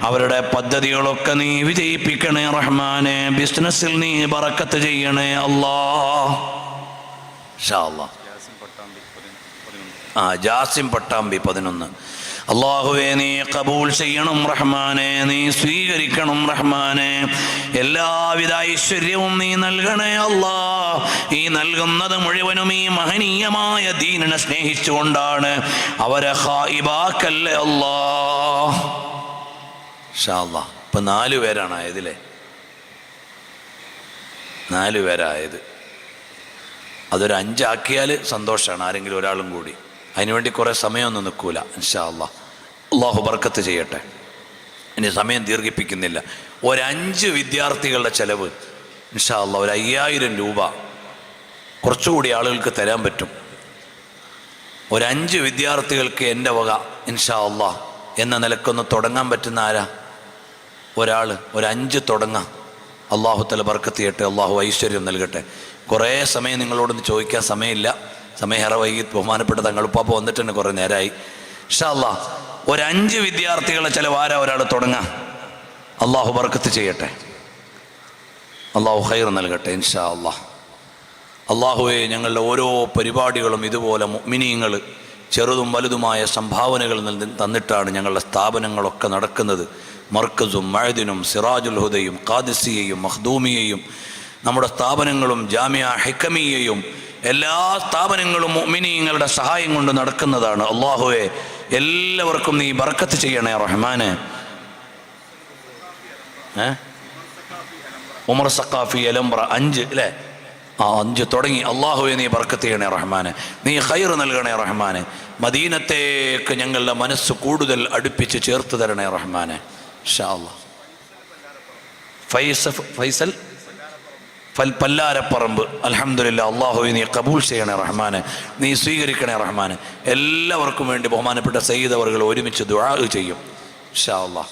അവരുടെ പദ്ധതികളൊക്കെ നീ വിജയിപ്പിക്കണേ റഹ്മാനെ. ബിസിനസ്സിൽ നീ ബർക്കത്ത് ചെയ്യണേ അല്ലാഹ്. ഇൻഷാ അല്ലാഹ്. ജാസിം പട്ടാമ്പി 11. അള്ളാഹുവെ നീ കബൂൽ ചെയ്യണം റഹ്മാനെ, നീ സ്വീകരിക്കണം റഹ്മാനെ. എല്ലാവിധ ഐശ്വര്യവും നീ നൽകണേ അല്ലാഹ്. ഈ നൽകുന്നത് മുഴുവനും ഈ മഹനീയമായ ദീനിനെ സ്നേഹിച്ചുകൊണ്ടാണ്. അവരെ ഖായിബാക്കല്ലേ അല്ലാഹ്. ഇൻഷാ അല്ലാഹ്. ഇപ്പം 4 പേരാണ് ആയതില്ലേ, 4 പേരായത്. അതൊരു 5 ആക്കിയാൽ സന്തോഷമാണ്. ആരെങ്കിലും ഒരാളും കൂടി, അതിനുവേണ്ടി കുറേ സമയമൊന്നും നിൽക്കൂല ഇൻഷാ അല്ലാഹ്. അള്ളാഹു ബർക്കത്ത് ചെയ്യട്ടെ. ഇനി സമയം ദീർഘിപ്പിക്കുന്നില്ല. ഒരു 5 വിദ്യാർത്ഥികളുടെ ചിലവ് ഇൻഷാ അല്ലാഹ് ഒരു 5000 രൂപ കുറച്ചുകൂടി ആളുകൾക്ക് തരാൻ പറ്റും. ഒരു 5 വിദ്യാർത്ഥികൾക്ക് എൻ്റെ വക ഇൻഷാ അല്ലാഹ് എന്ന നിലക്കൊന്ന് തുടങ്ങാൻ പറ്റുന്ന ആരാ? ഒരാൾ, ഒരു 5 തുടങ്ങാം. അള്ളാഹു തആല ബർക്കത്ത് ചെയ്യട്ടെ, അള്ളാഹു ഐശ്വര്യം നൽകട്ടെ. കുറേ സമയം നിങ്ങളോടൊന്ന് ചോദിക്കാൻ സമയമില്ല, സമയം വൈകി. ബഹുമാനപ്പെട്ട തങ്ങളുപ്പാപ്പ വന്നിട്ടുണ്ട്, കുറേ നേരമായി. ഇൻഷാ അല്ലാഹ് ഒരു 5 വിദ്യാർത്ഥികളെ ചിലവ് ആരാ ഒരാൾ തുടങ്ങാം. അള്ളാഹു ബർക്കത്ത് ചെയ്യട്ടെ, അള്ളാഹു ഖൈർ നൽകട്ടെ ഇൻഷാ അല്ലാഹ്. അള്ളാഹുവെ ഞങ്ങളുടെ ഓരോ പരിപാടികളും ഇതുപോലെ മുഅ്മിനീങ്ങൾ ചെറുതും വലുതുമായ സംഭാവനകൾ തന്നിട്ടാണ് ഞങ്ങളുടെ സ്ഥാപനങ്ങളൊക്കെ നടക്കുന്നത്. മർക്കസും മഅദിനും സിറാജുൽ ഹുദയും ഖാദിസിയയും മഖ്ദൂമിയയും നമ്മുടെ സ്ഥാപനങ്ങളും ജാമിഅ ഹിക്കമിയയും എല്ലാ സ്ഥാപനങ്ങളും മുഅ്മിനീങ്ങളുടെ സഹായം കൊണ്ട് നടക്കുന്നതാണ്. അള്ളാഹുവെ എല്ലാവർക്കും നീ ബർക്കത്ത് ചെയ്യണേ റഹ്മാനെ. ഉമർ സഖാഫി എലംബ്ര 5 അല്ലേ? 5 തുടങ്ങി. അള്ളാഹുവെ നീ ബർക്കത്ത് ചെയ്യണേ റഹ്മാനെ, നീ ഖൈർ നൽകണേ റഹ്മാനെ. മദീനത്തേക്ക് ഞങ്ങളുടെ മനസ്സ് കൂടുതൽ അടുപ്പിച്ച് ചേർത്ത് തരണേ റഹ്മാനെ ഇൻഷാ അല്ലാഹ്. ഫൈസൽ പല്ലാരപ്പറമ്പ്, അൽഹംദുലില്ലാ. അള്ളാഹുവെ നീ കബൂൽ ചെയ്യണേ റഹ്മാനെ, നീ സ്വീകരിക്കണേ റഹ്മാനെ. എല്ലാവർക്കും വേണ്ടി ബഹുമാനപ്പെട്ട സയ്യിദ് അവറുകൾ ഒരുമിച്ച് ദുആ ചെയ്യും ഇൻഷാ അല്ലാഹ്.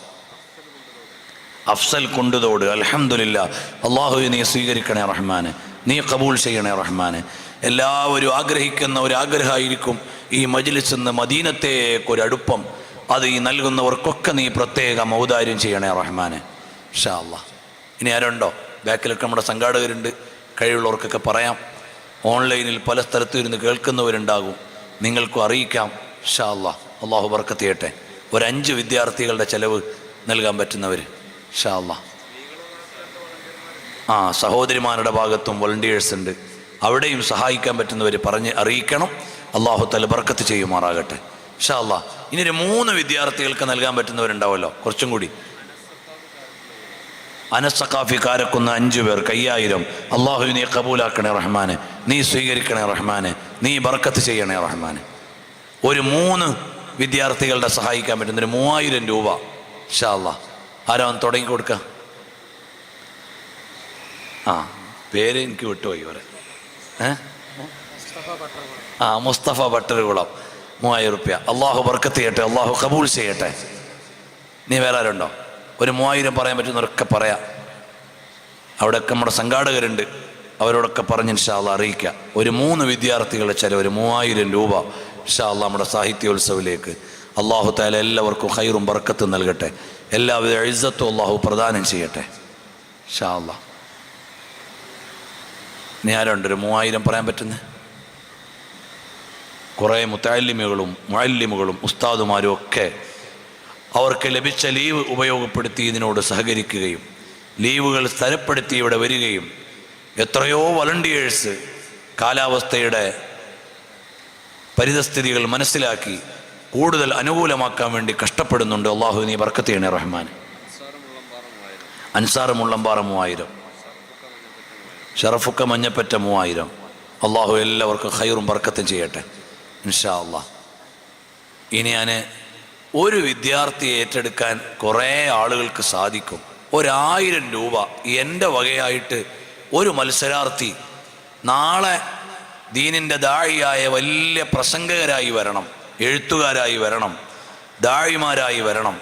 അഫ്സൽ കുണ്ടുതോട്, അൽഹംദുലില്ലാ. അള്ളാഹുവെ നീ സ്വീകരിക്കണേ റഹ്മാനെ, നീ കബൂൽ ചെയ്യണേ റഹ്മാനെ. എല്ലാവരും ആഗ്രഹിക്കുന്ന ഒരു ആഗ്രഹമായിരിക്കും ഈ മജ്ലിസിൽ നിന്ന് മദീനത്തേക്കൊരടുപ്പം. അത് ഈ നൽകുന്നവർക്കൊക്കെ നീ പ്രത്യേകം ഔദാര്യം ചെയ്യണേ റഹ്മാനെ ഇൻഷാ അല്ലാഹ്. ഇനി ആരുണ്ടോ? ബാക്കിലൊക്കെ നമ്മുടെ സംഘാടകരുണ്ട്, കഴിവുള്ളവർക്കൊക്കെ പറയാം. ഓൺലൈനിൽ പല സ്ഥലത്തും ഇരുന്ന് കേൾക്കുന്നവരുണ്ടാകും, നിങ്ങൾക്കും അറിയിക്കാം ഇൻഷാ അല്ലാഹ്. അള്ളാഹു ബർക്കത്ത് ചെയ്യട്ടെ. ഒരു 5 വിദ്യാർത്ഥികളുടെ ചിലവ് നൽകാൻ പറ്റുന്നവർ ഇൻഷാ അല്ലാഹ്. സഹോദരിമാരുടെ ഭാഗത്തും വോളണ്ടിയേഴ്സ് ഉണ്ട്, അവിടെയും സഹായിക്കാൻ പറ്റുന്നവർ പറഞ്ഞ് അറിയിക്കണം. അള്ളാഹു തആല ബർക്കത്ത് ചെയ്യുമാറാകട്ടെ ഇൻഷാ അല്ലാഹ്. ഇനി ഒരു 3 വിദ്യാർത്ഥികൾക്ക് നൽകാൻ പറ്റുന്നവരുണ്ടാവുമല്ലോ, കുറച്ചും കൂടി. അനസ്സഖാഫി കാരക്കുന്ന 5 പേർ 5000. അള്ളാഹു നീ കബൂലാക്കണേ റഹ്മാനെ, നീ സ്വീകരിക്കണേ റഹ്മാനെ, നീ ബർക്കത്ത് ചെയ്യണേ റഹ്മാനെ. ഒരു 3 വിദ്യാർത്ഥികളുടെ സഹായിക്കാൻ പറ്റുന്നൊരു 3000 രൂപ ഇൻഷാ അല്ലാഹ് ആരോ തുടങ്ങി കൊടുക്കുക. പേര് എനിക്ക് വിട്ടുപോയി വരെ. മുസ്തഫ ബട്ടർകുളം 3000 റുപ്യ. അള്ളാഹു ബർക്കത്ത് ചെയ്യട്ടെ, അള്ളാഹു കബൂൽ ചെയ്യട്ടെ. നീ വേറെ ആരുണ്ടോ? ഒരു 3000 പറയാൻ പറ്റുന്നവരൊക്കെ പറയാം. അവിടെയൊക്കെ നമ്മുടെ സംഘാടകരുണ്ട്, അവരോടൊക്കെ പറഞ്ഞ് ഇൻഷാ അല്ലാഹ് അറിയിക്കുക. ഒരു 3 വിദ്യാർത്ഥികളുടെ ചിലവ് 3000 രൂപ ഇൻഷാ അല്ലാഹ് നമ്മുടെ സാഹിത്യോത്സവിലേക്ക്. അള്ളാഹു തആല എല്ലാവർക്കും ഖൈറും ബർക്കത്തും നൽകട്ടെ, എല്ലാവിധ ഇസ്സത്തും അള്ളാഹു പ്രദാനം ചെയ്യട്ടെ ഇൻഷാ അല്ലാഹ്. ഇനി ആരുണ്ട് ഒരു 3000 പറയാൻ പറ്റുന്നത്? കുറേ മുത്തഅല്ലിമുകളും മുഅല്ലിമുകളും ഉസ്താദുമാരും ഒക്കെ അവർക്ക് ലഭിച്ച ലീവ് ഉപയോഗപ്പെടുത്തി ഇതിനോട് സഹകരിക്കുകയും ലീവുകൾ സ്ഥലപ്പെടുത്തി ഇവിടെ വരികയും എത്രയോ വളണ്ടിയേഴ്സ് കാലാവസ്ഥയുടെ പരിതസ്ഥിതികൾ മനസ്സിലാക്കി കൂടുതൽ അനുകൂലമാക്കാൻ വേണ്ടി കഷ്ടപ്പെടുന്നുണ്ട്. അള്ളാഹു നീ ബർക്കത്ത് ചെയ്യണേ റഹ്മാൻ. അൻസാർ മുള്ളമ്പാറ 3000, ഷറഫുക്ക മഞ്ഞപ്പറ്റ 3000. അള്ളാഹു എല്ലാവർക്കും ഖൈറും ബർക്കത്തും ചെയ്യട്ടെ ഇൻഷാ അല്ലാഹ്. ഇനി ഞാൻ ഒരു വിദ്യാർത്ഥിയെ ഏറ്റെടുക്കാൻ കുറേ ആളുകൾക്ക് സാധിക്കും. 1000 രൂപ എൻ്റെ വകയായിട്ട് ഒരു മത്സരാർത്ഥി നാളെ ദീനിൻ്റെ ദാഴിയായ വലിയ പ്രസംഗകരായി വരണം, എഴുത്തുകാരായി വരണം, ദാഴിമാരായി വരണം.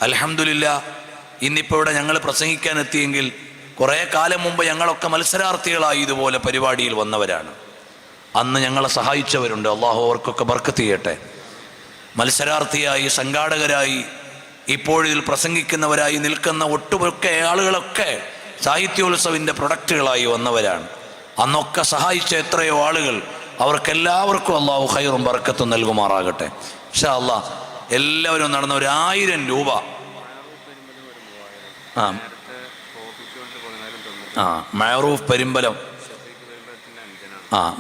അൽഹംദുലില്ലാ ഇന്നിപ്പോൾ ഇവിടെ ഞങ്ങൾ പ്രസംഗിക്കാൻ എത്തിയെങ്കിൽ കുറേ കാലം മുമ്പ് ഞങ്ങളൊക്കെ മത്സരാർത്ഥികളായി ഇതുപോലെ പരിപാടിയിൽ വന്നവരാണ്. അന്ന് ഞങ്ങളെ സഹായിച്ചവരുണ്ട്. അള്ളാഹു അവർക്കൊക്കെ ബർക്കത്ത് ചെയ്യട്ടെ. മത്സരാർത്ഥിയായി സംഘാടകരായി ഇപ്പോഴിതിൽ പ്രസംഗിക്കുന്നവരായി നിൽക്കുന്ന ഒട്ടുമൊക്കെ ആളുകളൊക്കെ സാഹിത്യോത്സവിൻ്റെ പ്രൊഡക്റ്റുകളായി വന്നവരാണ്. അന്നൊക്കെ സഹായിച്ച എത്രയോ ആളുകൾ, അവർക്കെല്ലാവർക്കും അള്ളാഹു ഖൈറും ബർക്കത്തും നൽകുമാറാകട്ടെ ഇൻഷാ അല്ലാഹ്. എല്ലാവരും നടന്ന 1000 രൂപ മഅറൂഫ് പെരുമ്പലം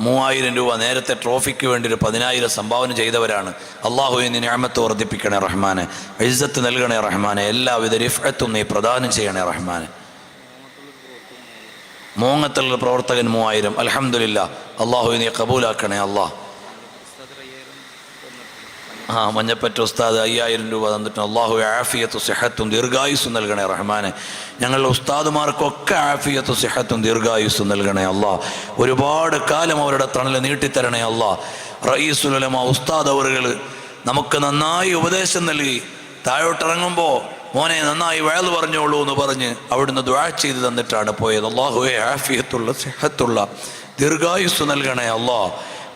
3000 രൂപ നേരത്തെ ട്രോഫിക്ക് വേണ്ടി ഒരു 10000 സംഭാവന ചെയ്തവരാണ്. അള്ളാഹു നീ നിഅമത്ത് വർദ്ധിപ്പിക്കണേ റഹ്മാനെ, ഇസ്സത്ത് നൽകണേ റഹ്മാനെ, എല്ലാവിധ റിഫഅത്തും നീ പ്രദാനം ചെയ്യണേ റഹ്മാനെ. മൂങ്ങത്തുള്ള പ്രവർത്തകൻ 3000. അൽഹംദുലില്ലാ അള്ളാഹു നീ കബൂലാക്കണേ അള്ളാഹ്. മഞ്ഞപ്പറ്റ ഉസ്താദ് 5000 രൂപ തന്നിട്ട് അള്ളാഹു ആഫിയത്തും സിഹത്തും ദീർഘായുസ്സും നൽകണേ റഹ്മാനെ. ഞങ്ങളുടെ ഉസ്താദുമാർക്കൊക്കെ ആഫിയത്തും സിഹത്തും ദീർഘായുസ്സും നൽകണേ അള്ളാഹ്. ഒരുപാട് കാലം അവരുടെ തണൽ നീട്ടിത്തരണേ അള്ളാഹ്. റഈസുൽ ഉലമാ ഉസ്താദ് അവറുകൾ നമുക്ക് നന്നായി ഉപദേശം നൽകി താഴോട്ടിറങ്ങുമ്പോൾ മോനെ നന്നായി വയൽ പറഞ്ഞോളൂ എന്ന് പറഞ്ഞ് അവിടുന്ന് ദുആ ചെയ്ത് തന്നിട്ടാണ് പോയത്. അള്ളാഹുവേ ആഫിയത്തുള്ള സിഹത്തുള്ള ദീർഘായുസ്സ് നൽകണേ അള്ളാഹ്.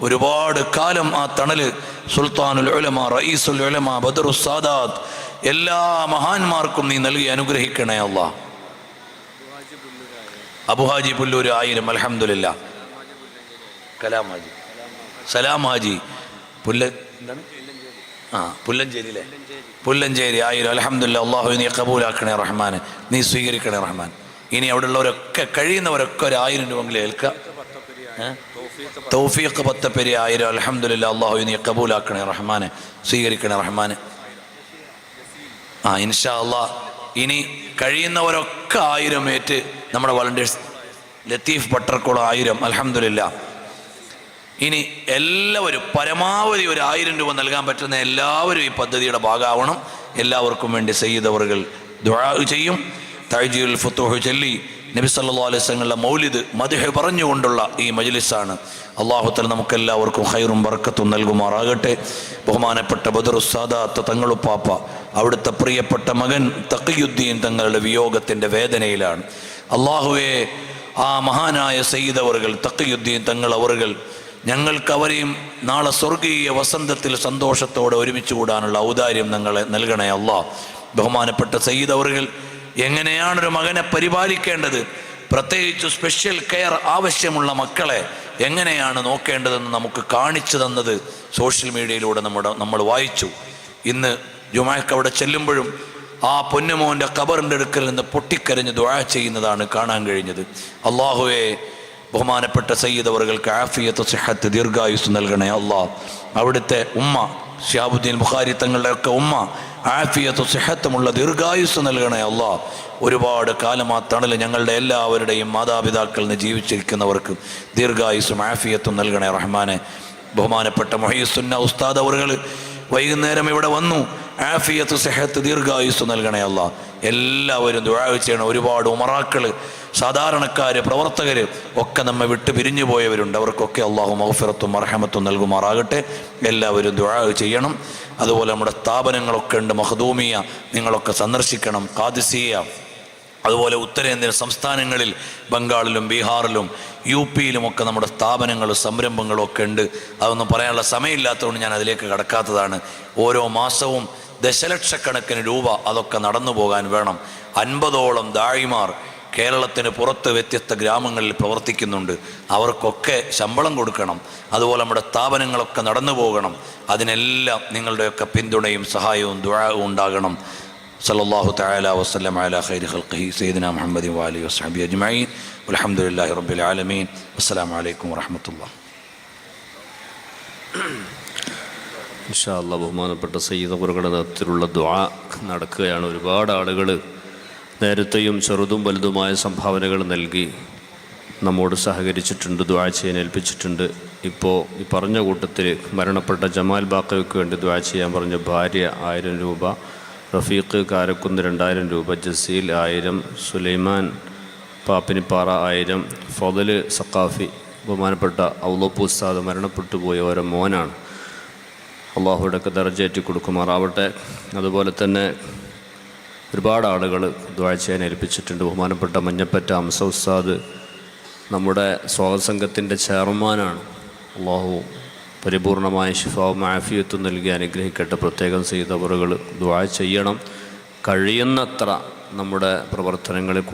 ഒരുപാട് കാലം ആ തണല് സുൽത്താനുൽ ഉലമാ, റഈസുൽ ഉലമാ, ബദറുസ് സാദാത്ത് എല്ലാ മഹാന്മാർക്കും നീ നൽകി അനുഗ്രഹിക്കണേ അള്ളാഹ്. അബുഹാജി പുല്ലൂർ 1000. അൽഹംദുലില്ലാ. കലാം ഹാജി, സലാം ഹാജി പുല്ലഞ്ചേരിയിലെ പുല്ലഞ്ചേരി 1000. അൽഹംദുലില്ലാ. അള്ളാഹു നീ കബൂലാക്കണേ റഹ്മാനെ, നീ സ്വീകരിക്കണേ റഹ്മാൻ. ഇനി അവിടെ ഉള്ളവരൊക്കെ കഴിയുന്നവരൊക്കെ 1000 രൂപയെങ്കിലും ഏൽക്കുക. തൗഫീഖ് പത്തപ്പേരി 1000. അൽഹംദുലില്ലാ. അള്ളാഹു നീ കബൂലാക്കണേ റഹ്മാനെ, സ്വീകരിക്കണേ റഹ്മാനെ. ഇൻഷാ അള്ളാഹ് ഇനി കഴിയുന്നവരൊക്കെ 1000 ഏറ്റ് നമ്മുടെ വളണ്ടിയേഴ്സ് ലത്തീഫ് ബട്ടർക്കുളം 1000. അൽഹംദുലില്ലാ. ഇനി എല്ലാവരും പരമാവധി 1000 രൂപ നൽകാൻ പറ്റുന്ന എല്ലാവരും ഈ പദ്ധതിയുടെ ഭാഗമാവണം. എല്ലാവർക്കും വേണ്ടി സയ്യിദ് അവറുകൾ ദുആ ചെയ്യും. തഅജീലുൽ ഫുതൂഹ് ചൊല്ലി നബി സല്ലല്ലാഹു അലൈഹി വസല്ലമയുടെ മൗലിദ് മദ്ഹ് പറഞ്ഞുകൊണ്ടുള്ള ഈ മജ്ലിസാണ്. അല്ലാഹു തആല നമുക്കെല്ലാവർക്കും ഖൈറും ബർക്കത്തും നൽകുമാറാകട്ടെ. ബഹുമാനപ്പെട്ട ബദറുസ് സാദാത്ത് തങ്ങളുപ്പാപ്പ അവിടുത്തെ പ്രിയപ്പെട്ട മകൻ തഖിയുദ്ദീൻ തങ്ങളുടെ വിയോഗത്തിൻ്റെ വേദനയിലാണ്. അല്ലാഹുവേ ആ മഹാനായ സയ്യിദ് അവറുകൾ തഖിയുദ്ദീൻ തങ്ങൾ അവറുകൾ ഞങ്ങൾക്ക് അവരെയും നാളെ സ്വർഗീയ വസന്തത്തിൽ സന്തോഷത്തോടെ ഒരുമിച്ച് കൂടാനുള്ള ഔദാര്യം ഞങ്ങളെ നൽകണേ അല്ലാഹ്. ബഹുമാനപ്പെട്ട സയ്യിദ് അവറുകൾ എങ്ങനെയാണൊരു മകനെ പരിപാലിക്കേണ്ടത്, പ്രത്യേകിച്ച് സ്പെഷ്യൽ കെയർ ആവശ്യമുള്ള മക്കളെ എങ്ങനെയാണ് നോക്കേണ്ടതെന്ന് നമുക്ക് കാണിച്ചു തന്നത് സോഷ്യൽ മീഡിയയിലൂടെ നമ്മൾ വായിച്ചു. ഇന്ന് ജുമാക്ക് അവിടെ ചെല്ലുമ്പോഴും ആ പൊന്നുമോൻ്റെ ഖബറിൻ്റെ അടുക്കൽ നിന്ന് പൊട്ടിക്കരഞ്ഞ് ദുആ ചെയ്യുന്നതാണ് കാണാൻ കഴിഞ്ഞത്. അല്ലാഹുവേ ബഹുമാനപ്പെട്ട സയ്യിദ് അവറുകൾക്ക് ആഫിയത്ത് സിഹത്ത് ദീർഘായുസ് നൽകണേ അല്ലാഹ്. അവിടുത്തെ ഉമ്മ ശിഹാബുദ്ദീൻ ബുഖാരി തങ്ങളുടെയൊക്കെ ഉമ്മ ആഫിയത്തും സിഹത്തുമുള്ള ദീർഘായുസ് നൽകണേ അല്ലാ. ഒരുപാട് കാലം ആ തണൽ ഞങ്ങളുടെ എല്ലാവരുടെയും മാതാപിതാക്കളിൽ നിന്ന് ജീവിച്ചിരിക്കുന്നവർക്ക് ദീർഘായുസും ആഫിയത്തും നൽകണേ റഹ്മാനെ. ബഹുമാനപ്പെട്ട മുഹയ്യിസുന്ന ഉസ്താദ് അവറുകൾ വൈകുന്നേരം ഇവിടെ വന്നു. ആഫിയത്ത് സിഹത്ത് ദീർഘായുസ് നൽകണേ അല്ലാ. എല്ലാവരും ദുആ ചെയ്യണം. ഒരുപാട് ഉമറാക്കൾ, സാധാരണക്കാർ, പ്രവർത്തകർ ഒക്കെ നമ്മെ വിട്ട് പിരിഞ്ഞു പോയവരുണ്ട്. അവർക്കൊക്കെ അള്ളാഹു മഗ്ഫിറത്തും മർഹമത്തും നൽകുമാറാകട്ടെ. എല്ലാവരും ദുആ ചെയ്യണം. അതുപോലെ നമ്മുടെ സ്ഥാപനങ്ങളൊക്കെ ഉണ്ട്. മഖ്ദൂമിയ നിങ്ങളൊക്കെ സന്ദർശിക്കണം. ഖാദിസിയ, അതുപോലെ ഉത്തരേന്ത്യൻ സംസ്ഥാനങ്ങളിൽ ബംഗാളിലും ബീഹാറിലും യുപിയിലുമൊക്കെ നമ്മുടെ സ്ഥാപനങ്ങളും സംരംഭങ്ങളും ഒക്കെ ഉണ്ട്. അതൊന്നും പറയാനുള്ള സമയമില്ലാത്തതുകൊണ്ട് ഞാൻ അതിലേക്ക് കടക്കാത്തതാണ്. ഓരോ മാസവും ദശലക്ഷക്കണക്കിന് രൂപ അതൊക്കെ നടന്നു പോകാൻ വേണം. 50ഓളം ദാഴിമാർ കേരളത്തിന് പുറത്ത് വ്യത്യസ്ത ഗ്രാമങ്ങളിൽ പ്രവർത്തിക്കുന്നുണ്ട്. അവർക്കൊക്കെ ശമ്പളം കൊടുക്കണം. അതുപോലെ നമ്മുടെ സ്ഥാപനങ്ങളൊക്കെ നടന്നു പോകണം. അതിനെല്ലാം നിങ്ങളുടെയൊക്കെ പിന്തുണയും സഹായവും ദുആവും ഉണ്ടാകണം. സല്ലല്ലാഹു തആല വസല്ലം അലാ ഖൈരി ഖൽഖിഹി സയ്യിദിനാ മുഹമ്മദിൻ വഅലിഹി വസ്ഹബിഹി അജ്മഈൻ വൽഹംദുലില്ലാഹി റബ്ബിൽ ആലമീൻ. അസ്സലാമു അലൈക്കും വറഹ്മത്തുള്ളാഹി. ഇൻഷാ അല്ലാഹ് ബഹുമാനപ്പെട്ട സയ്യിദ് അവറുകളുടെ നേതൃത്വത്തിലുള്ള ദുആ നടക്കുകയാണ്. ഒരുപാട് ആളുകൾ നേരത്തെയും ചെറുതും വലുതുമായ സംഭാവനകൾ നൽകി നമ്മോട് സഹകരിച്ചിട്ടുണ്ട്, ദുആ ചെയ്യാൻ ഏൽപ്പിച്ചിട്ടുണ്ട്. ഇപ്പോൾ ഈ പറഞ്ഞ കൂട്ടത്തിൽ മരണപ്പെട്ട ജമാൽ ബാക്കവിക്ക് വേണ്ടി ദുആ ചെയ്യാൻ പറഞ്ഞ ഭാര്യ 1000 രൂപ, റഫീഖ് കാരക്കുന്ന് 2000 രൂപ, ജസീൽ 1000, സുലൈമാൻ പാപ്പിനിപ്പാറ 1000, ഫضൽ സഖാഫി ബഹുമാനപ്പെട്ട ഔലോപ്പ് ഉസ്താദ് മരണപ്പെട്ടു പോയ ഓരോ മോനാണ്. അള്ളാഹുവിടൊക്കെ ദർജയേറ്റി കൊടുക്കുമാറാവട്ടെ. അതുപോലെ തന്നെ ഒരുപാട് ആളുകൾ ദുആ ചെയ്യാൻ ഏൽപ്പിച്ചിട്ടുണ്ട്. ബഹുമാനപ്പെട്ട മഞ്ഞപ്പറ്റ ഹംസ ഉസ്താദ് നമ്മുടെ സ്വാഗത സംഘത്തിൻ്റെ ചെയർമാനാണ്. അള്ളാഹു പരിപൂർണമായ ശിഫാവും ആഫിയത്തും നൽകി അനുഗ്രഹിക്കട്ടെ. പ്രത്യേകം ചെയ്തവറുകൾ ദുആ ചെയ്യണം. കഴിയുന്നത്ര നമ്മുടെ പ്രവർത്തനങ്ങളിൽ